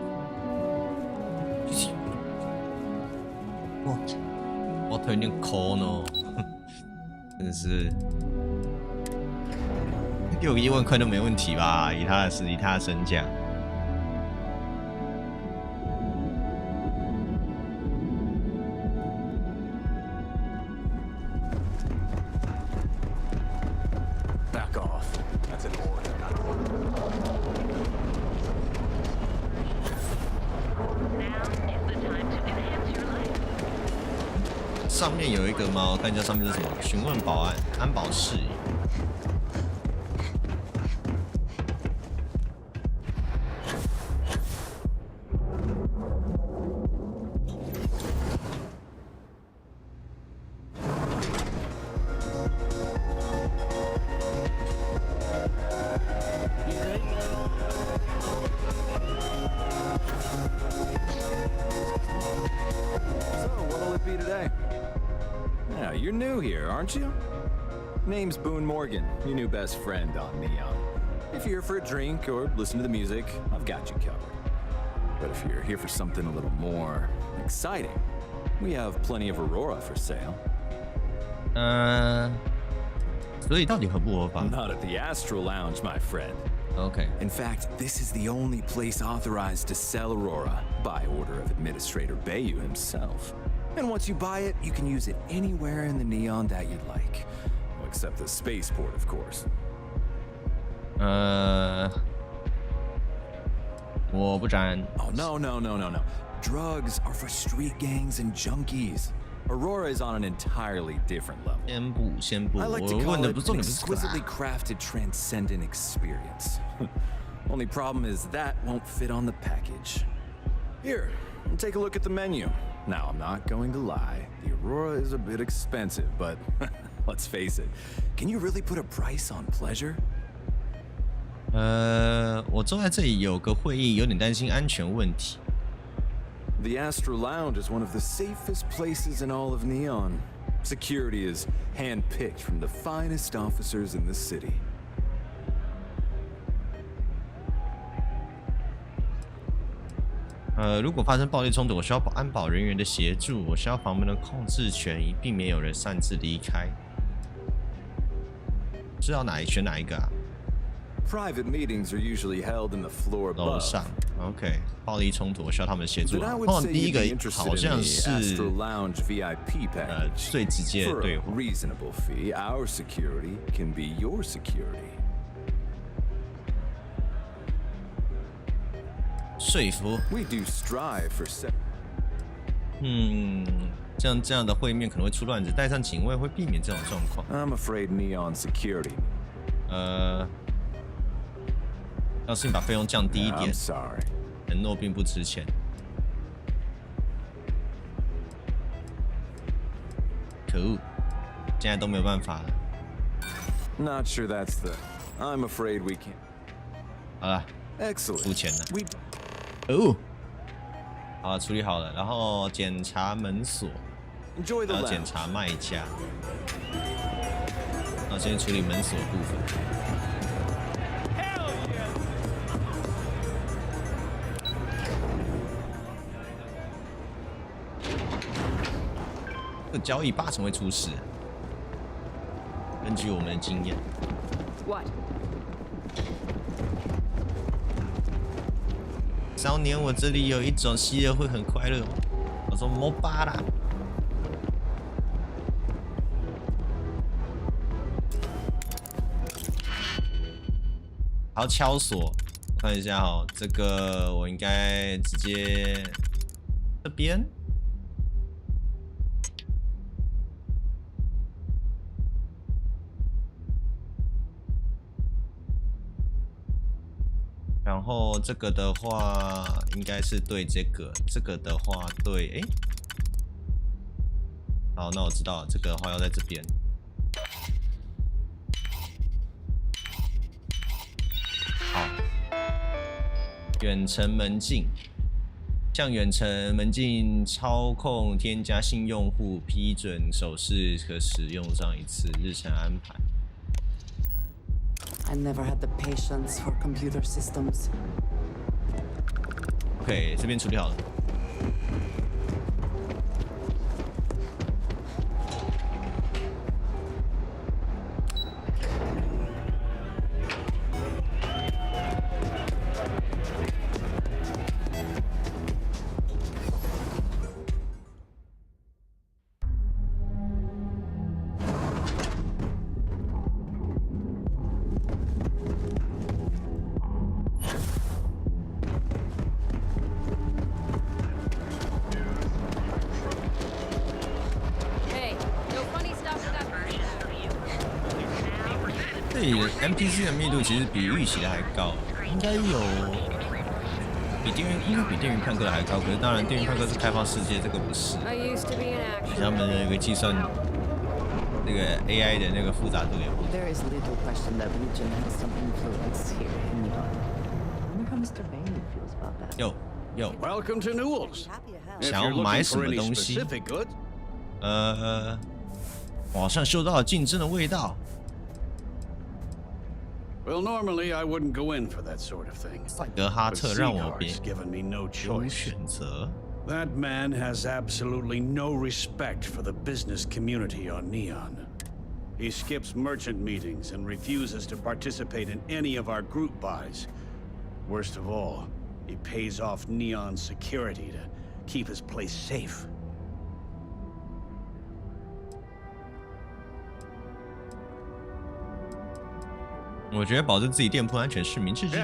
我腿有点抠呢，真的是6个1万块都没问题吧？以他的身价。Back off. That's an order. 上面有一个吗？我看一下上面是什么？询问保安，安保事宜。You're new here, aren't you? Name's Boone Morgan, your new best friend on Neon. If you're here for a drink or listen to the music, I've got you covered. But if you're here for something a little more exciting, we have plenty of Aurora for sale. 所以到底合不合法？ Not at the Astral Lounge, my friend. Okay. In fact, this is the only place authorized to sell Aurora by order of Administrator Bayou himself. And once you buy it, you can use it anywhere in the Neon that you'd like. Well, except the spaceport, of course. 我不沾。 Oh, no. Drugs are for street gangs and junkies. Aurora is on an entirely different level. 先不 I like to call it an exquisitely crafted transcendent experience. Only problem is that won't fit on the package. Here, take a look at the menu. Now, I'm not going to lie, the Aurora is a bit expensive, but let's face it, can you really put a price on pleasure? 我坐在这里有个会议，有点担心安全问题。 The Astral Lounge is one of the safest places in all of Neon. Security is handpicked from the finest officers in the city. 如果发生暴力冲突，我需要安保人员的协助，我需要房门的控制权，以避免有人擅自离开。是要选哪一个啊？ Private meetings are usually held in the floor above. 楼上 ，OK。暴力冲突，我需要他们的协助。通常第一个好像是最直接的对话。 Reasonable fee, our security can be your security. 说服。 We do strive for. 这样的会面可能会出乱子，带上警卫会避免这种状况。 I'm afraid Neon security. 要是你把费用降低一点， I'm sorry. 承诺并不值钱。可恶，现在都没有办法了。 Not sure that's the. I'm afraid we can't. 好了。 Excellent. 付钱了。哦，好，处理好了，然后检查门锁，然后检查卖家。好，先处理门锁的部分。 这个交易80%会出事，根据我们的经验。What? 少年，我这里有一种吸了会很快乐。我说摩巴啦。好，敲锁，我看一下哈，这个我应该直接这边。然后这个的话应该是对这个，这个的话对，哎，好，那我知道了，这个的话要在这边。好，远程门禁，向远程门禁操控添加新用户批准手势可使用上一次，日程安排。I never had the patience for computer systems. OK， 这边处理好了。NPC 的密度其实比预期的还高，应该有应该比电云判客的还高。可是当然，电云判客是开放世界，这个不是。他们的那个计算那个 AI 的那个复杂度也不。There is little question that Legion has some influence here in Neon. I wonder how Mr. Bailey feels about that. Yo. Welcome to Newell's. 想要买什么东西？我好像嗅到了竞争的味道。Well, normally I wouldn't go in for that sort of thing. 赛格哈特让我别有选择。 That man has absolutely no respect for the business community on Neon. He skips merchant meetings and refuses to participate in any of our group buys. Worst of all, he pays off Neon's security to keep his place safe. Yeah,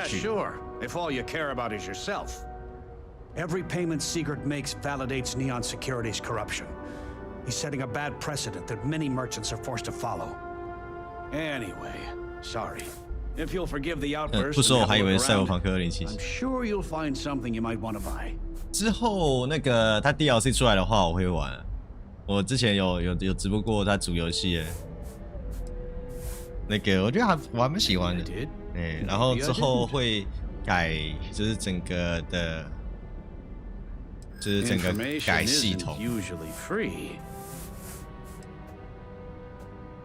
sure. If all you care about is yourself. Every payment Sigurd makes validates Neon Security's corruption. He's setting a bad precedent that many merchants are forced to follow. Anyway, sorry. If you'll forgive the outburst, 不说我还以为是赛博朋克2077。I'm sure you'll find something you might want to buy. 之后那个他 DLC 出来的话，我会玩。我之前有直播过他主游戏耶。 那个我觉得我还蛮喜欢的，然后之后会改，就是整个改系统。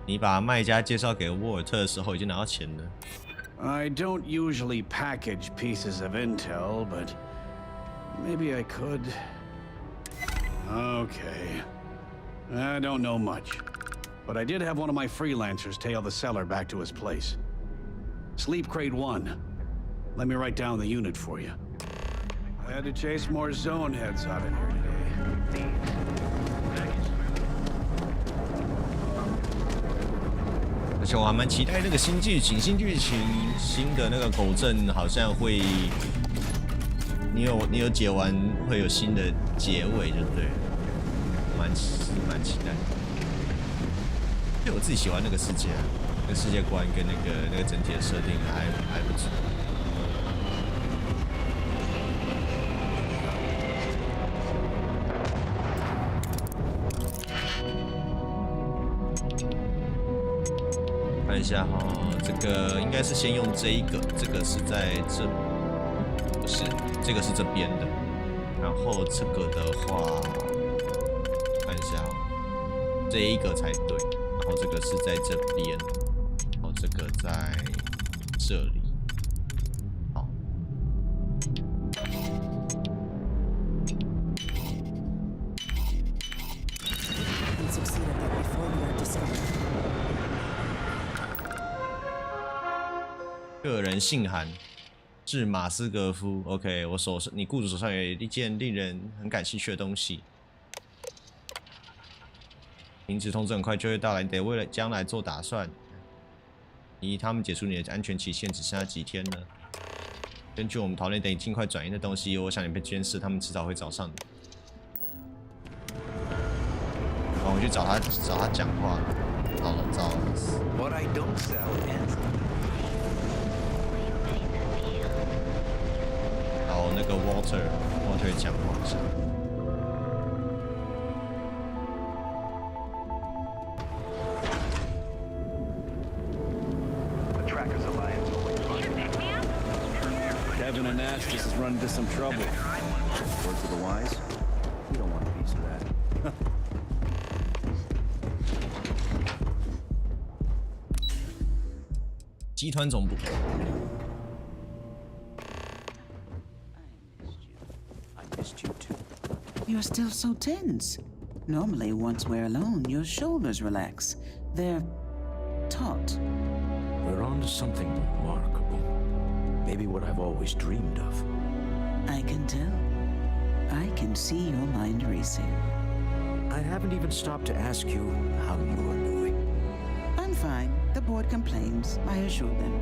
你把卖家介绍给沃尔特的时候，已经拿到钱了。I don't usually package pieces of intel, but maybe I could. Okay, I don't know much. But I did have one of my freelancers tail the seller back to his place. Sleep Crate 1. Let me write down the unit for you. I had to chase more zone heads out of here today. 而且我还蛮期待那个新剧情，新的那个狗镇好像会，你有解完会有新的结尾，就对了，蛮期待的。 因为我自己喜欢那个世界，那个世界观跟那个整体的设定还不错。看一下哈，这个应该是先用这一个，这个是在这，不是，这个是这边的。然后这个的话，看一下哈，这一个才对。 然后这个是在这边，然后这个在这里，好。个人信函，致马斯格夫 ，OK， 你雇主手上有一件令人很感兴趣的东西。停止通知很快就会到来，你得为了将来做打算。离他们解除你的安全期限只剩下几天了。根据我们讨论，等你尽快转移的东西，我想你被监视，他们迟早会找上你。然后我去找他讲话，找。What I don't sell ends. 找那个 Walter 讲话一下。Kevin and Ash just has run into some trouble. Words of the wise? You don't want a piece of that. 集团总部。I missed you too. You're still so tense. Normally, once we're alone, your shoulders relax. They're taut. We're on to something remarkable. Maybe what I've always dreamed of. I can tell. I can see your mind racing. I haven't even stopped to ask you how you are doing. I'm fine. The board complains. I assure them.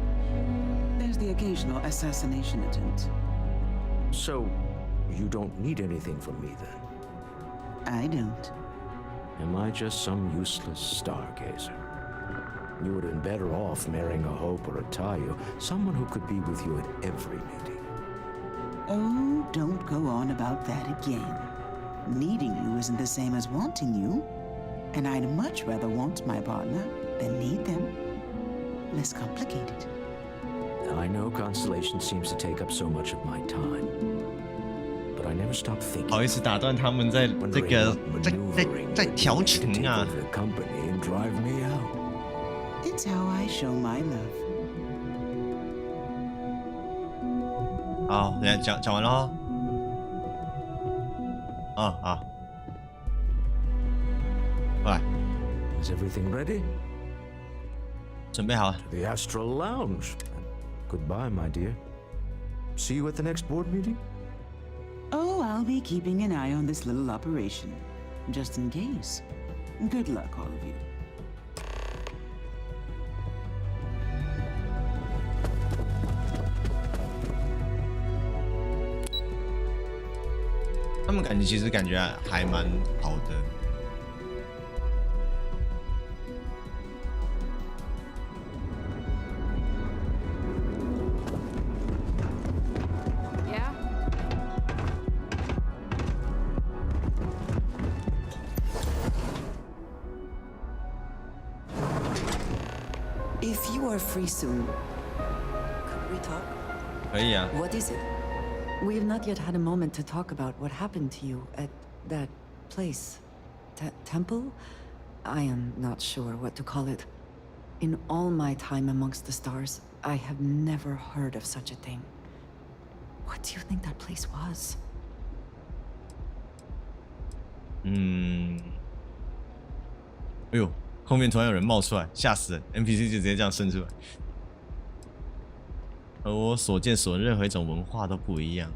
There's the occasional assassination attempt. So, you don't need anything from me then? I don't. Am I just some useless stargazer? You would have been better off marrying a Hope or a Tayo, someone who could be with you at every meeting. Oh, don't go on about that again. Needing you isn't the same as wanting you. And I'd much rather want my partner than need them. Less complicated. I know Constellation seems to take up so much of my time. But I never stop thinking. 不好意思打断他们在这个在调情啊。 It's how I show my love. 好，讲完了哦。好。过来。Is everything ready? 准备好了。 The Astral Lounge. Goodbye, my dear. See you at the next board meeting? Oh, I'll be keeping an eye on this little operation, just in case. Good luck, all of you. 他们其实感觉还蛮好的。Yeah. If you are free soon, could we talk? 可以啊。 What is it? We have not yet had a moment to talk about what happened to you at that place. Temple? I am not sure what to call it. In all my time amongst the stars, I have never heard of such a thing. What do you think that place was? 哎呦，后面突然有人冒出来，吓死人 ！NPC 就直接这样伸出来。 而我所见所任何一种文化都不一样，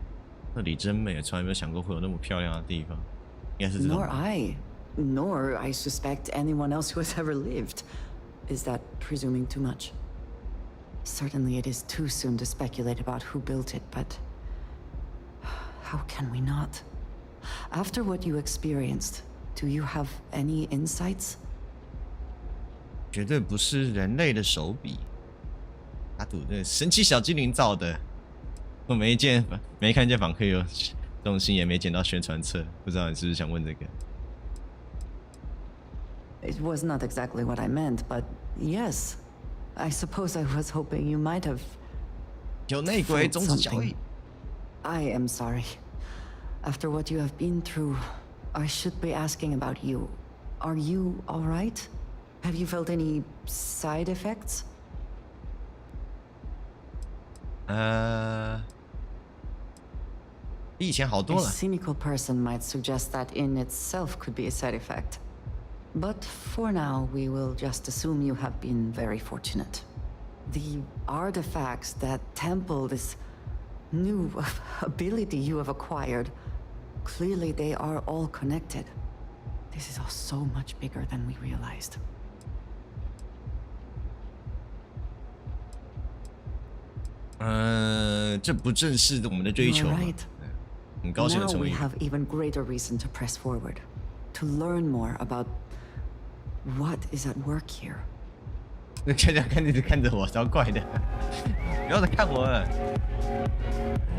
那里真美，从来没有想过会有那么漂亮的地方。应该是这种。 Nor I suspect anyone else who has ever lived. Is that presuming too much? Certainly it is too soon to speculate about who built it, but how can we not? After what you experienced, do you have any insights? 绝对不是人类的手笔。 阿土这神奇小精灵造的，我没看见访客有动心，也没捡到宣传册，不知道你是不是想问这个 It was not exactly what I meant, but yes. I suppose I was hoping you might have. 有内鬼，终止交易。 I am sorry. After what you have been through, I should be asking about you. Are you all right? Have you felt any side effects? 比以前好多了。 A cynical person might suggest that in itself could be a side effect. But for now, we will just assume you have been very fortunate. The artifacts that temple this new ability you have acquired. Clearly, they are all connected. This is all so much bigger than we realized. 这不正是我们的追求吗？ Right. 很高兴的 Now 成 we 为。 have even greater reason to press forward, to learn more about what is at work here. 那一直看着我，超怪的！不要再看我了。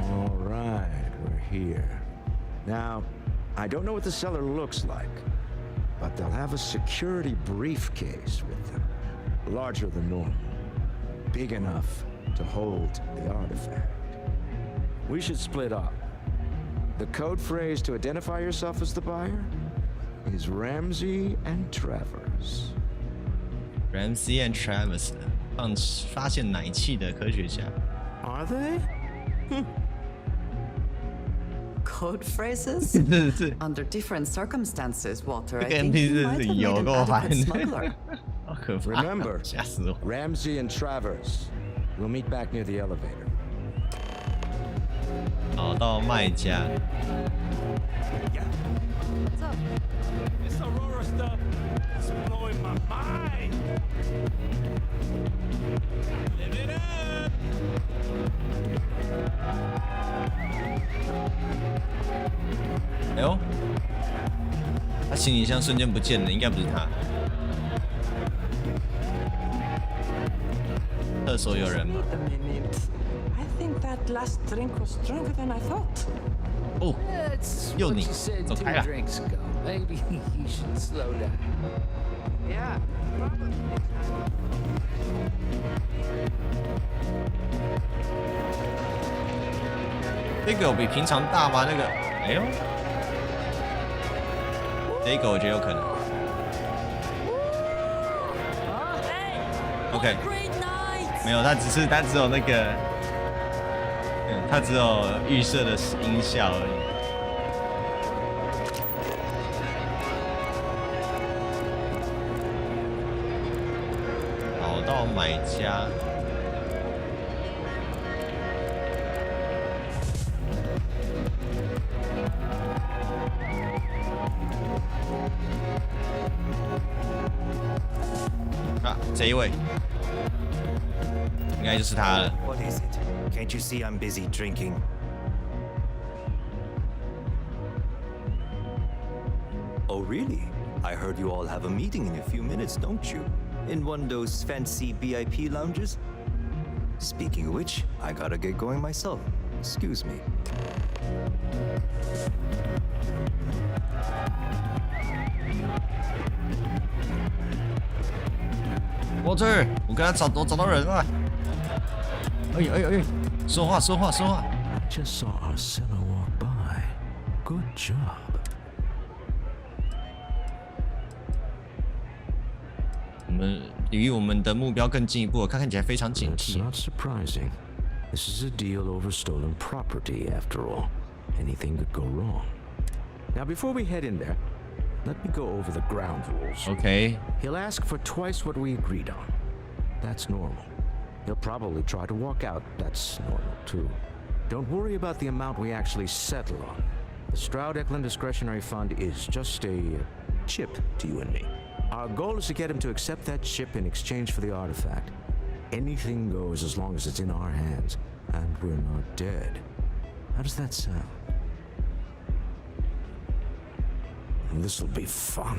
All right, we're here. Now, I don't know what the cellar looks like, but they'll have a security briefcase with them, larger than normal, big enough to hold the artifact. We should split up. The code phrase to identify yourself as the buyer is Ramsey and Travers. Ramsey and Travers， 发现奶气的科学家。 Are they? Code phrases? Under different circumstances, Walter. I 这个 think NPC you 真 might 是 have 有 made 够 an 烦 adequate 的 smuggler. 好可怕！ Remember, 吓死我！ Ramsey and Travers. We'll meet back near the elevator. 找到卖家。 What's up? This Aurora stuff is blowing my mind. Live it up. 哎呦，他行李箱瞬间不见了，应该不是他。厕所有人吗？ Wait a minute. I think that last drink was stronger than I thought. 哦， That's 又 what 你 you said 走 2开了。 drinks ago. Maybe you should slow down. Yeah, probably. 这个有比平常大吗？那个，哎呦，这个我觉得有可能。OK， 没有，它只有那个，它只有预设的音效而已。找到买家。 啊，这一位，应该就是他了。 What is it? Can't you see I'm busy drinking? Oh, really? I heard you all have a meeting in a few minutes, don't you? In one of those fancy VIP lounges? Speaking of which, I gotta get going myself. Excuse me. Walter， 我跟他找到人了。哎，说话。 Just saw our seller walk by. Good job. 我们离我们的目标更进一步，看起来非常警 It's 惕。 not surprising. This is a deal over stolen property, after all. Anything could go wrong. Now, before we head in there, let me go over the ground rules. OK， He'll ask for twice what we agreed on. That's normal. He'll probably try to walk out. That's normal, too. Don't worry about the amount we actually settle on. The Stroud-Eklund Discretionary Fund is just a chip to you and me. Our goal is to get him to accept that chip in exchange for the artifact. Anything goes as long as it's in our hands, and we're not dead. How does that sound? This'll be fun.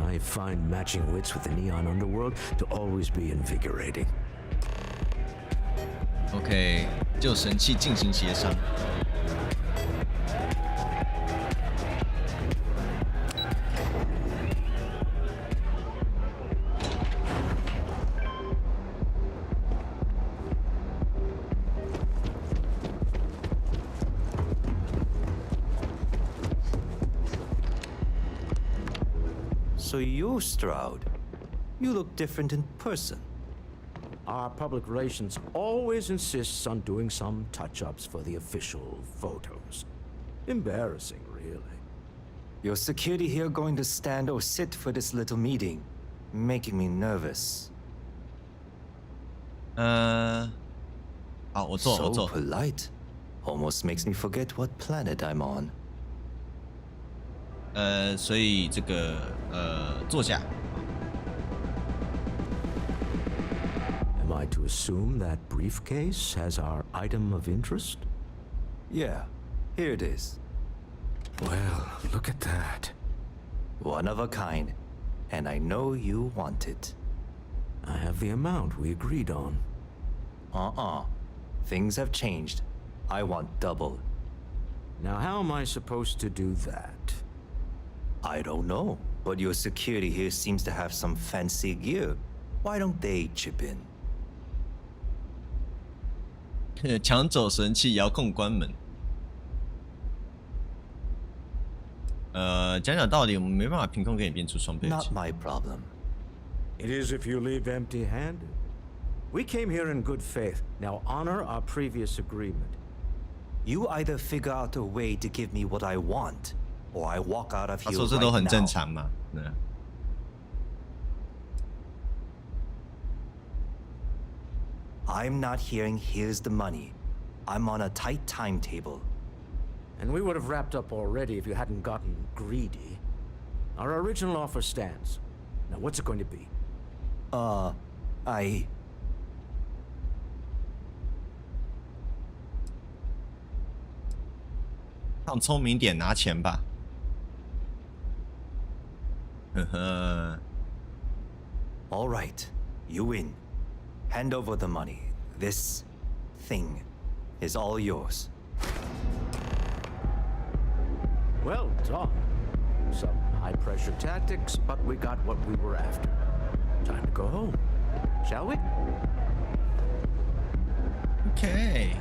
I find matching wits with the neon underworld to always be invigorating. OK， 就神器进行协商。So you're Stroud. You look different in person. Our public relations always insists on doing some touch-ups for the official photos. Embarrassing, really. Your security here going to stand or sit for this little meeting, making me nervous. 好，我坐。 So polite. Almost makes me forget what planet I'm on. 所以这个坐下。Am I to assume that briefcase has our item of interest? Yeah, here it is. Well, look at that. One of a kind, and I know you want it. I have the amount we agreed on. Things have changed. I want double. Now how am I supposed to do that? I don't know, but your security here seems to have some fancy gear. Why don't they chip in? 抢走神器，遥控关门。讲讲道理，我们没办法凭空给你变出双倍。Not my problem. It is if you leave empty-handed. We came here in good faith. Now honor our previous agreement. You either figure out a way to give me what I want, or I walk out of here right now. 他说这都很正常嘛。I'm not hearing here's the money. I'm on a tight timetable. And we would have wrapped up already if you hadn't gotten greedy. Our original offer stands. Now what's it going to be? 放聪明点，拿钱吧。呵呵。All right, you win. Hand over the money. This thing is all yours. Well done. Some high-pressure tactics, but we got what we were after. Time to go home, shall we? Okay.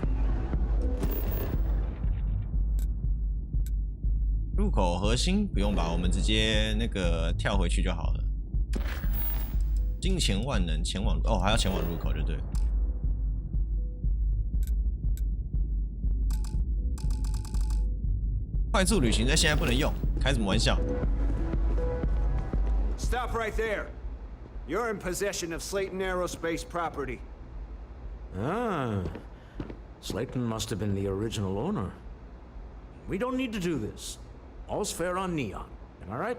入口核心不用吧，我们直接那个跳回去就好了。金钱万能，前往还要前往入口就对了。快速旅行在现在不能用，开什么玩笑 ？Stop right there. You're in possession of Slayton Aerospace property. Ah, Slayton must have been the original owner. We don't need to do this. All's fair on Neon. Am I right?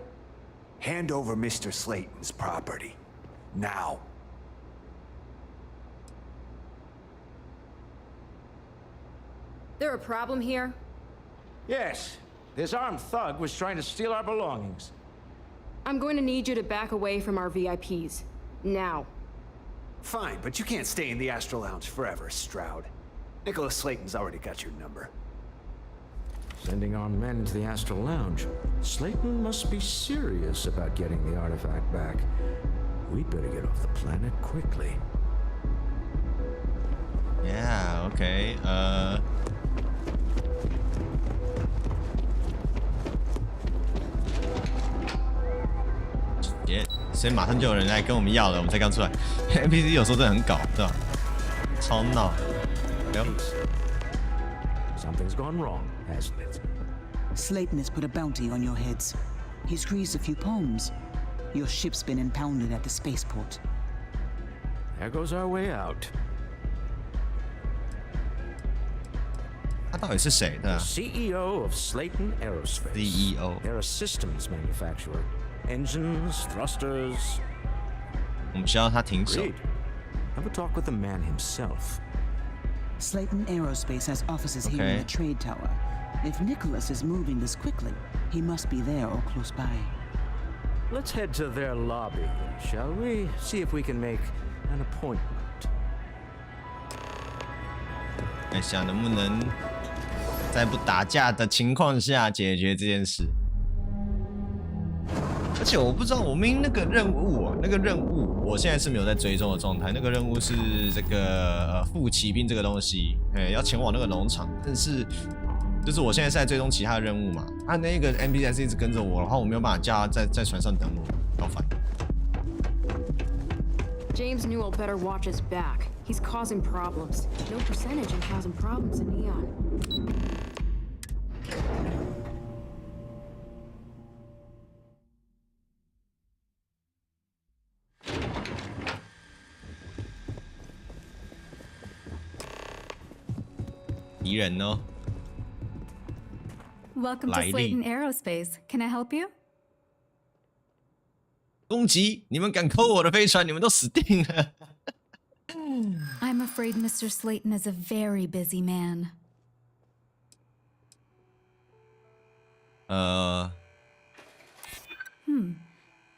Hand over Mr. Slayton's property. Now. There a problem here? Yes. This armed thug was trying to steal our belongings. I'm going to need you to back away from our VIPs. Now. Fine, but you can't stay in the Astral Lounge forever, Stroud. Nicholas Slayton's already got your number. Sending our men into the Astral Lounge. Slayton must be serious about getting the artifact back. We'd better get off the planet quickly. Yeah, okay. 所以马上就有人来跟我们要了，我们才刚出来。NPC 有时候真的很搞，对吧？超闹。Something's gone wrong, hasn't it? Slayton has put a bounty on your heads. He's greased a few palms. Your ship's been impounded at the spaceport. There goes our way out. 他到底是谁的 ？CEO of Slayton Aerospace. CEO. They're a systems manufacturer. Engines, thrusters. 我们需要他停手。Have a talk with the man himself. Slayton Aerospace has offices here in the trade tower. If Nicholas is moving this quickly, he must be there or close by. Let's head to their lobby, shall we? See if we can make an appointment. 看一下能不能在不打架的情况下解决这件事。而且我不知道我们那个任务，我现在是没有在追踪的状态。那个任务是这个副骑兵这个东西，要前往那个农场。但是就是我现在是在追踪其他的任务嘛，那个 NPC 一直跟着我的话，我没有办法叫他在船上等我，好烦。James Newell better watch his back. He's causing problems. No percentage in causing problems in Neon. 敌人哦。Welcome to Slayton Aerospace. Can I help you? 攻击！你们敢扣我的飞船，你们都死定了。I'm afraid Mr. Slayton is a very busy man.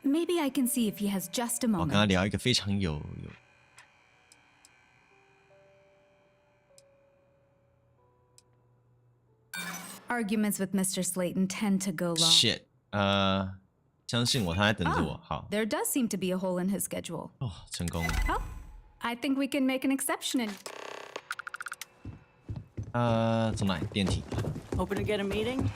Maybe I can see if he has just a moment. 我跟他聊一个非常有。Arguments with Mr. Slayton tend to go long. Shit. 相信我，他在等着我。好。There does seem to be a hole in his schedule. 哦，成功了。Oh, I think we can make an exception. 从哪里？电梯。Hoping to get a meeting?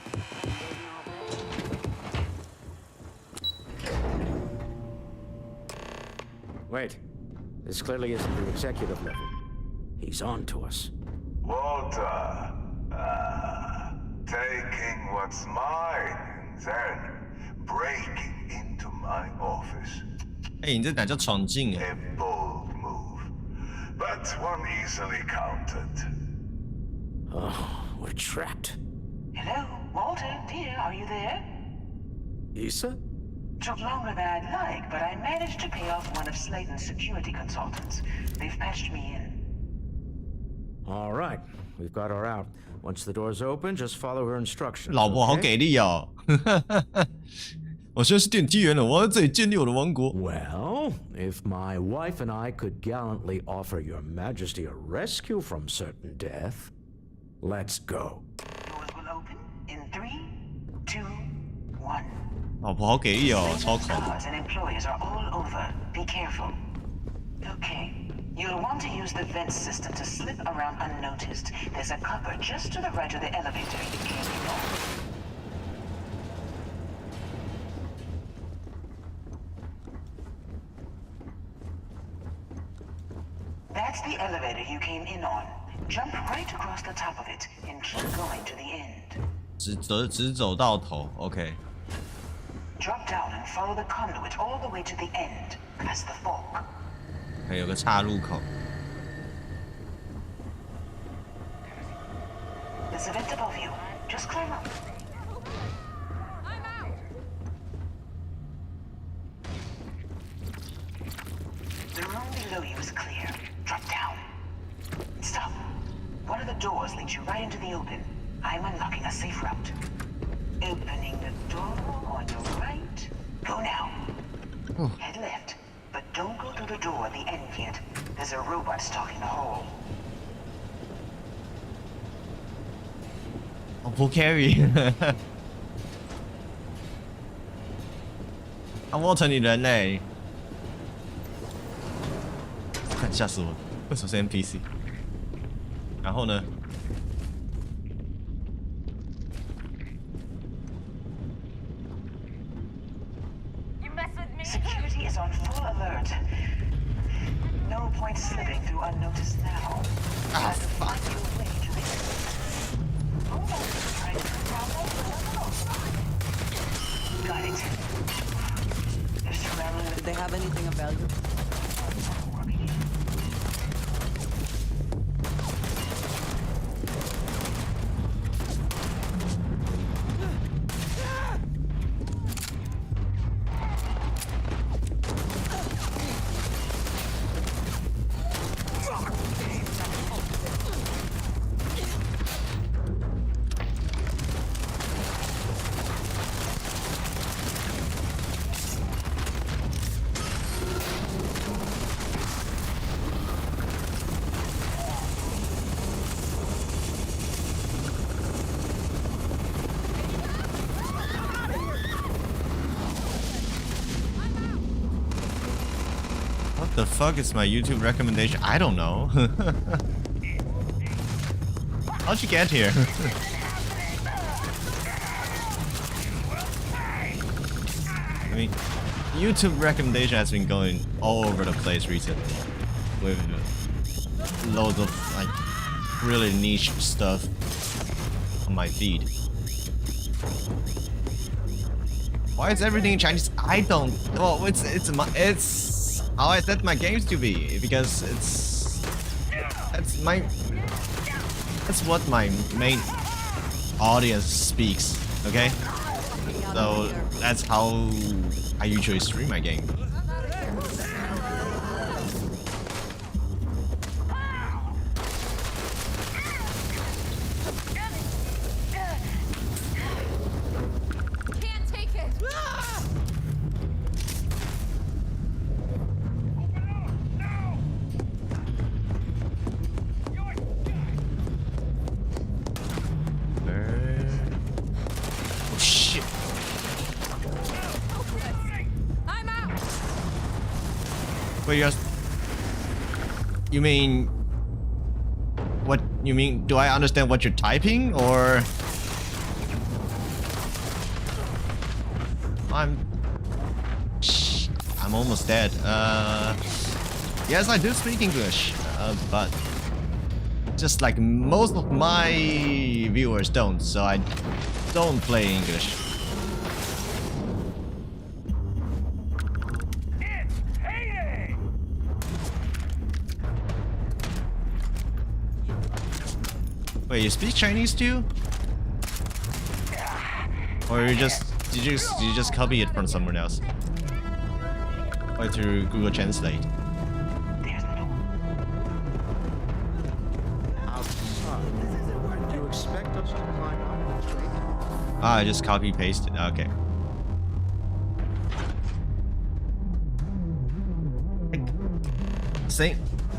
Wait, this clearly isn't the executive level. He's on to us. Walter, taking what's mine, then breaking into my office. 你这哪叫闯进啊 A bold move, but one easily countered. Oh, we're trapped. Hello, Walter, dear, are you there? Issa? Took longer than I'd like, but I managed to pay off one of Slayton's security consultants. They've patched me in. All right, we've got her out. Once the door's open, just follow her instructions. 老婆好给力哦！我现在是电梯员了，我要在这里建立我的王国。Well, if my wife and I could gallantly offer your majesty a rescue from certain death, let's go. Doors will open in 3, 2, 1. 老婆好给力哦，超狂。 Guards and employees are all over. Be careful. Okay. You'll want to use the vent system to slip around unnoticed. There's a cupboard just to the right of the elevator you came in on. That's the elevator you came in on. Jump right across the top of it and keep going to the end. 直走到头 ，OK。 Drop down and follow the conduit all the way to the end, past the fork. 还有个岔路口。 There's a vent above you. Just climb up. I'm out. The room below you is clear. Drop down. Stop. One of the doors leads you right into the open. I'm unlocking a safe route. Opening the door on your right. Go now. Head left, but don't go through the door at the end yet. There's a robot stalking the hall. 我不 carry 啊，摸成你人嘞！看吓死我了！为什么是 NPC？ 然后呢？ Security is on full alert. No point slipping through unnoticed now. Ah, fuck. Got it. Did they have anything of value? The fuck is my YouTube recommendation? I don't know. How'd you get here? I mean, YouTube recommendation has been going all over the place recently, with loads of like really niche stuff on my feed. Why is everything in Chinese? I don't. Oh, it's how I set my games to be, because that's what my main audience speaks. Okay, so that's how I usually stream my game. Wait, you mean what? You mean, do I understand what you're typing, or I'm almost dead. Yes, I do speak English, but just like most of my viewers don't, so I don't play English. Wait, you speak Chinese too? Or did you just copy it from somewhere else? Or through Google Translate? Do you expect us to climb up the tree? Ah, I just copy pasted. Okay.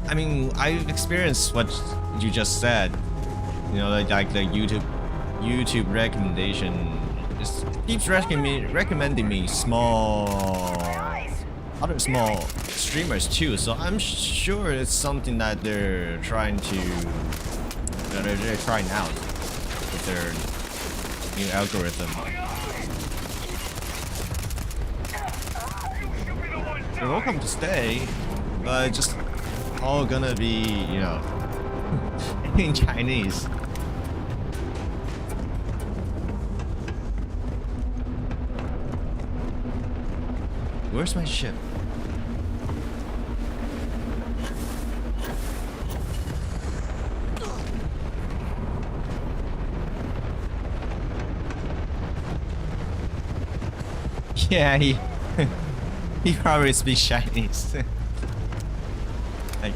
I mean, I've experienced what you just said. You know, like the YouTube recommendation keeps recommending me other small streamers too. So I'm sure it's something that they're trying out with their new algorithm. You're welcome to stay, but just all gonna be, you know, in Chinese. Where's my ship? Yeah, he probably speaks Chinese. Like,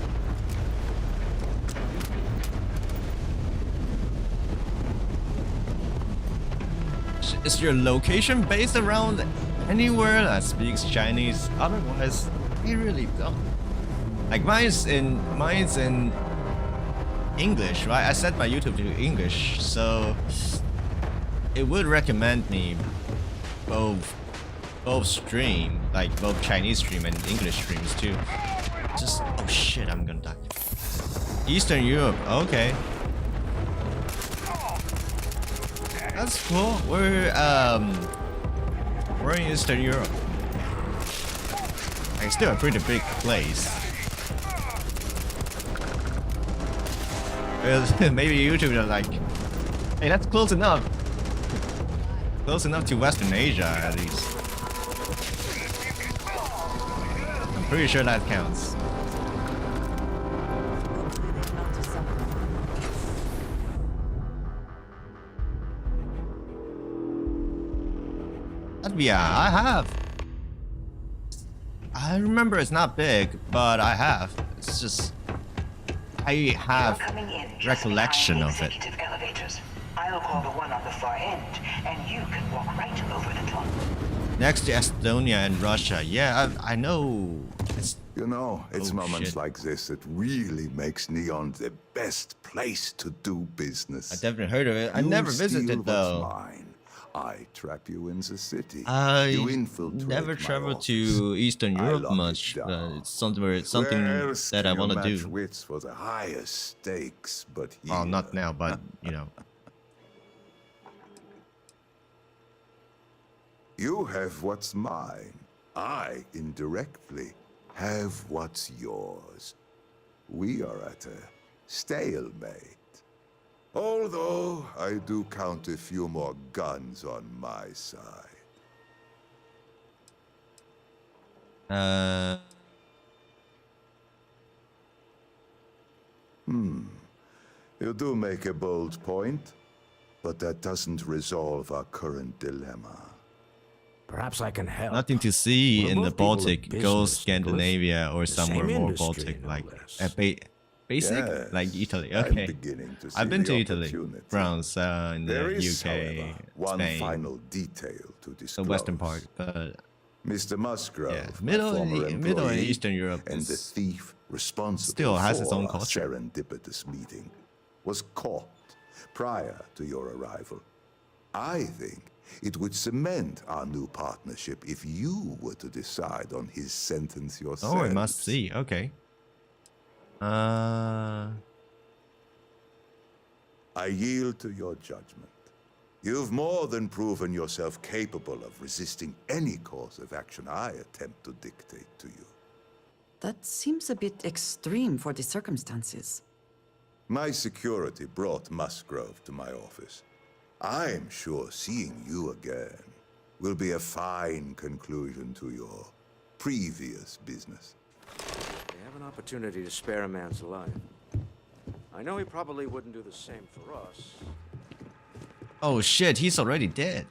is your location based around anywhere that speaks Chinese? Otherwise, you really don't. Like mine's in English, right? I set my YouTube to English, so it would recommend me both stream, like both Chinese stream and English streams too. Just, oh shit, I'm gonna die. Eastern Europe, okay. That's cool. We're in Eastern Europe. Like, still a pretty big place. Maybe YouTube are like, hey, that's close enough. Close enough to Western Asia, at least. I'm pretty sure that counts. Latvia, I have. I remember it's not big, but I have. It's just I have recollection of it. Elevators. I'll call the one on the far end, and you can walk right over the top. Next to Estonia and Russia. Yeah, I know. You know, it's moments like this that really makes Neon the best place to do business. I definitely heard of it. I never visited though. Mine. I trap you in the city. I never traveled to Eastern Europe much. It's something that I want to do. Wits for the highest stakes, but oh, not now, but you know. You have what's mine. I, indirectly, have what's yours. We are at a stalemate. Although, I do count a few more guns on my side. You do make a bold point. But that doesn't resolve our current dilemma. Perhaps I can help. Nothing to see in the Baltic. Go Scandinavia or somewhere more Baltic, like basic, Yes, like Italy. I'm Okay, beginning to see I've been the to Italy, opportunity. France, in the There is, UK, however, one Spain, final detail to the disclose. western part, but Mr. Musgrove, yeah, my former Middle and employee, Eastern Europe and the thief responsible still has its for own our culture. serendipitous meeting, was caught prior to your arrival. I think it would cement our new partnership if you were to decide on his sentence yourself. Oh, I must see. Okay. I yield to your judgment. You've more than proven yourself capable of resisting any course of action I attempt to dictate to you. That seems a bit extreme for the circumstances. My security brought Musgrove to my office. I'm sure seeing you again will be a fine conclusion to your previous business. They have an opportunity to spare a man's life. I know he probably wouldn't do the same for us. Oh shit, he's already dead.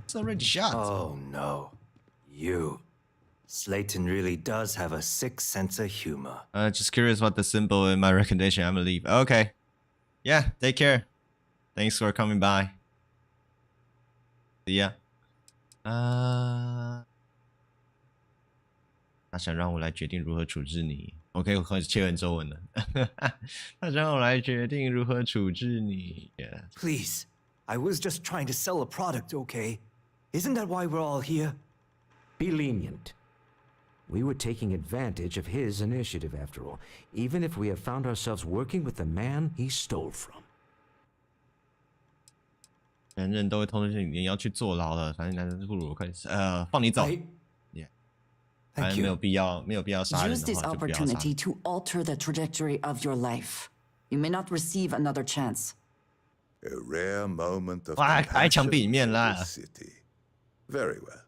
He's already shot. Oh no. You. Slayton really does have a sick sense of humor. Just curious what the symbol in my recommendation. I'm gonna leave. Okay. Yeah, take care. Thanks for coming by. See ya. 他想让我来决定如何处置你。OK， 我开始切换中文了。他想让我来决定如何处置你。Yeah. Please, I was just trying to sell a product, okay? Isn't that why we're all here? Be lenient. We were taking advantage of his initiative, after all, even if we have found ourselves working with the man he stole from. 人人都会通知你要去坐牢了，反正男人不如我快放你走。Yeah， 反正没有必要杀人 Use 的 this 话就不要杀。 opportunity to alter the trajectory of your life. You may not receive another chance. A rare moment of 哇，挨墙 compassion 壁里面 in 啦 the。city. Very well.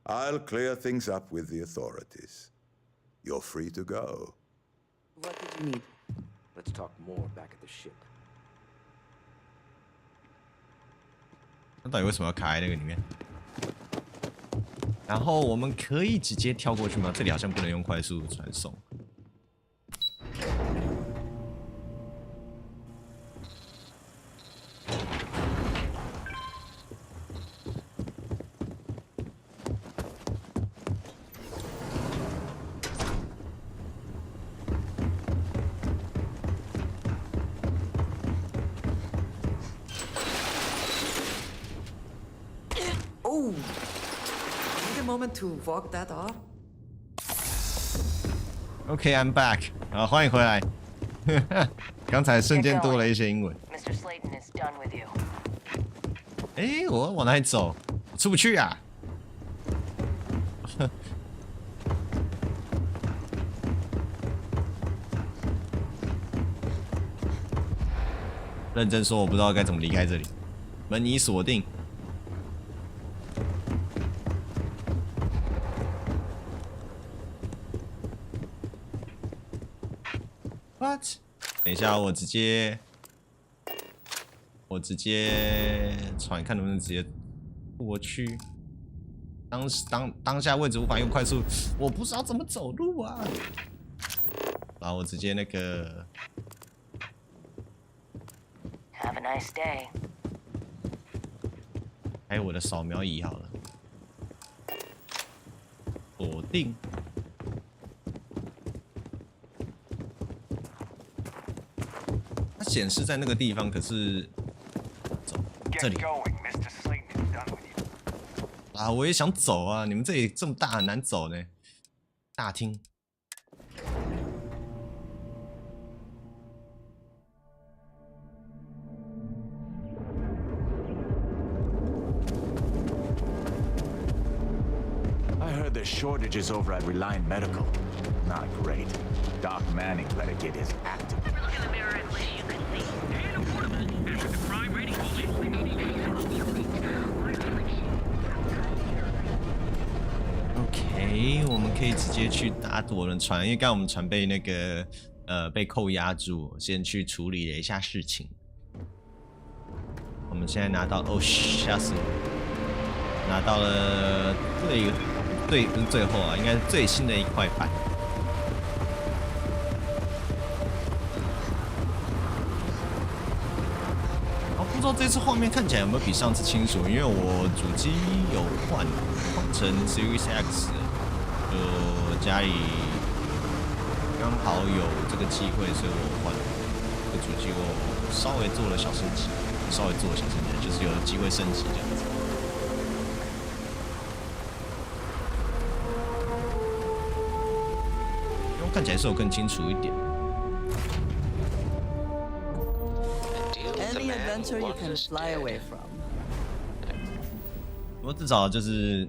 I'll clear things up with the authorities. You're free to go. What did you need? Let's talk more back at the ship. 那到底为什么要卡在那个里面？然后我们可以直接跳过去吗？这里好像不能用快速传送。Oh! Need a moment to walk that off? Okay, I'm back. 好，欢迎回来。刚才瞬间多了一些英文。 Mr. Slayton is done with you. 哎，我往哪里走？我出不去啊！认真说，我不知道该怎么离开这里。门已锁定。What？ 等一下，我直接传，看能不能直接过去。当下位置无法用快速，我不知道怎么走路啊。然后我直接那个。 Have a nice day. 还有我的扫描仪好了，锁定。它显示在那个地方，可是走这里。啊，我也想走啊！你们这里这么大，很难走呢。大厅。 There's shortages over at Reliant Medical. Not great. Doc Manning better get his act together. Look in the mirror and wish you could see. After the crime rating OK， 我们可以直接去搭多人船，因为刚刚我们船被那个被扣押住，先去处理了一下事情。我们现在拿到哦，吓死我！拿到了不是最后啊，应该是最新的一块板。不知道这次画面看起来有没有比上次清楚？因为我主机有换成 Series X， 就家里刚好有这个机会，所以我换了这个主机，我稍微做了小升级，就是有机会升级这样子。因为看起来是有更清楚一点。Any adventure you can fly away from. 不过至少就是，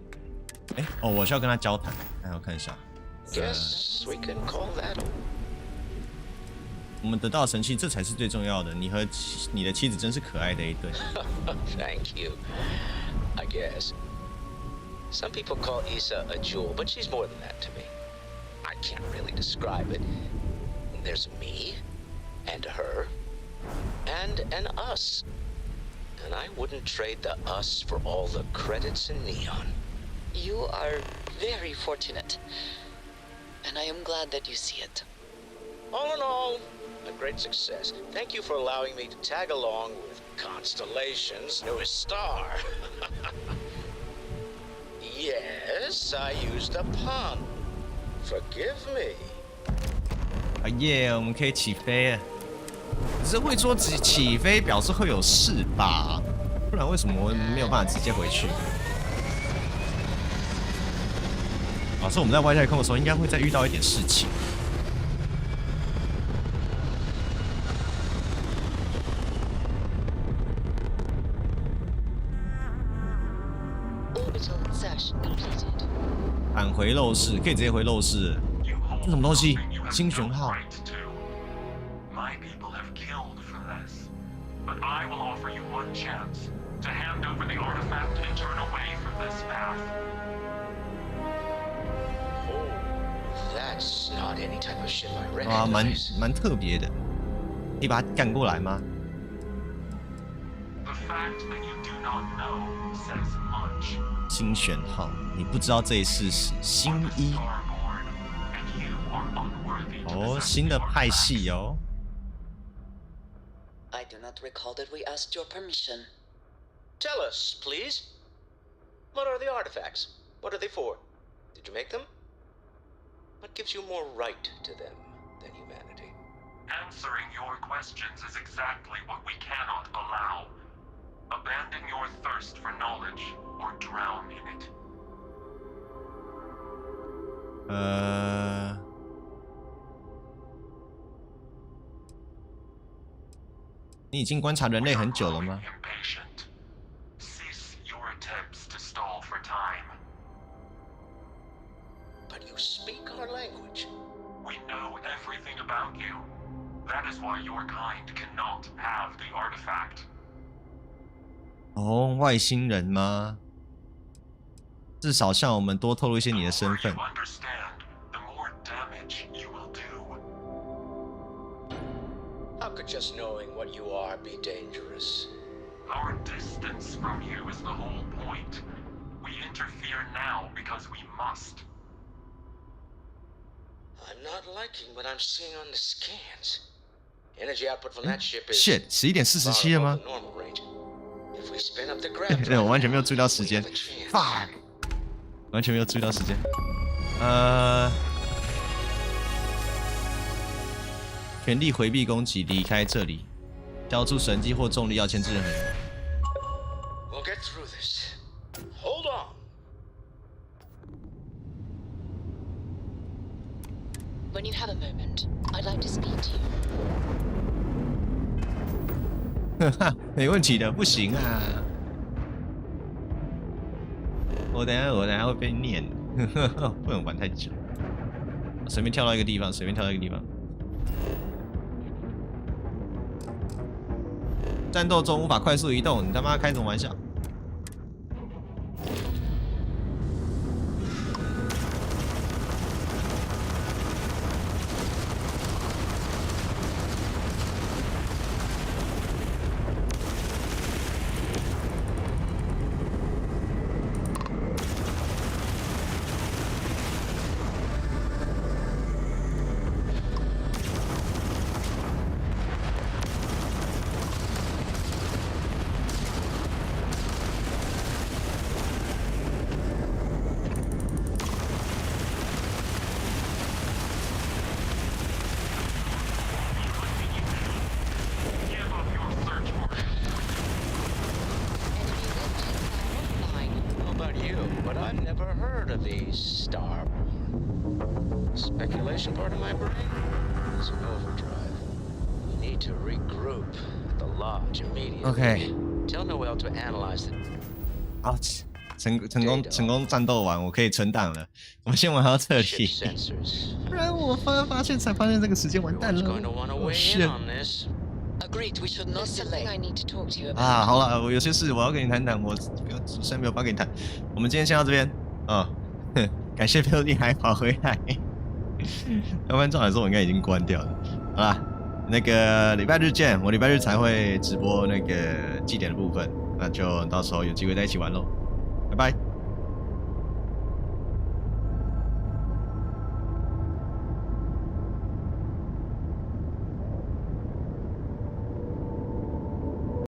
我需要跟他交谈，我看一下。Guess we can call that. 我们得到神器，这才是最重要的。你和你的妻子真是可爱的一对。Thank you. I guess. Some people call Issa a jewel, but she's more than that to me. I can't really describe it. There's me, and her, and an us. And I wouldn't trade the us for all the credits in Neon. You are very fortunate. And I am glad that you see it. All in all, a great success. Thank you for allowing me to tag along with Constellation's newest star. Yes, I used a pun. Forgive me. 耶，我们可以起飞了。只是会说起飞表示会有事吧？不然为什么我没有办法直接回去？所以我们在外太空的时候，应该会再遇到一点事情。返回漏室，可以直接回漏室。这什么东西？星旋号。哇，蛮特别的。可以把它赶过来吗？星旋号，你不知道这一世是新一。新的派系哦。I do not recall that we asked your permission. Tell us, please. What are the artifacts? What are they for? Did you make them? What gives you more right to them than humanity? Answering your questions is exactly what we cannot allow. Abandon your thirst for knowledge or drown in it. 你已经观察人类很久了吗？ Cease your attempts to stall for time. But you speak our language. We know everything about you. That is why your kind cannot have the artifact. 外星人吗？至少向我们多透露一些你的身份。How could just knowing what you are be dangerous? Our distance from you is the whole point. We interfere now because we must. I'm not liking what I'm seeing on the scans. Energy output from that ship is shit 11:47了吗？ If we spin up the gravity, 对，我完全没有注意到时间。fuck， 完全没有注意到时间。全力回避攻击，离开这里。交出神迹或重力要牵制任何人。We'll get through this. Hold on. When you have a moment, I'd like to speak to you. 哈哈，没问题的，不行啊！我等下会被念，不能玩太久。随便跳到一个地方，战斗中无法快速移动，你他妈开什么玩笑？ you, but I've never heard of the Starborn. Speculation part of my brain is in overdrive. You need to regroup at the lodge immediately. Okay. Tell Noel to analyze it. 好，成功战斗完，我可以存档了。我们先玩到这里，不然我发现这个时间完蛋了。Oh shit. Agreed, we should not delay. I need to talk to you about. 啊，好了，我有些事我要跟你谈谈，我主持人没有办法跟你谈。我们今天先到这边啊，感谢标弟还跑回来，要不然照理说我应该已经关掉了。好啦，那个礼拜日见，我礼拜日才会直播那个祭典的部分，那就到时候有机会再一起玩喽，拜拜。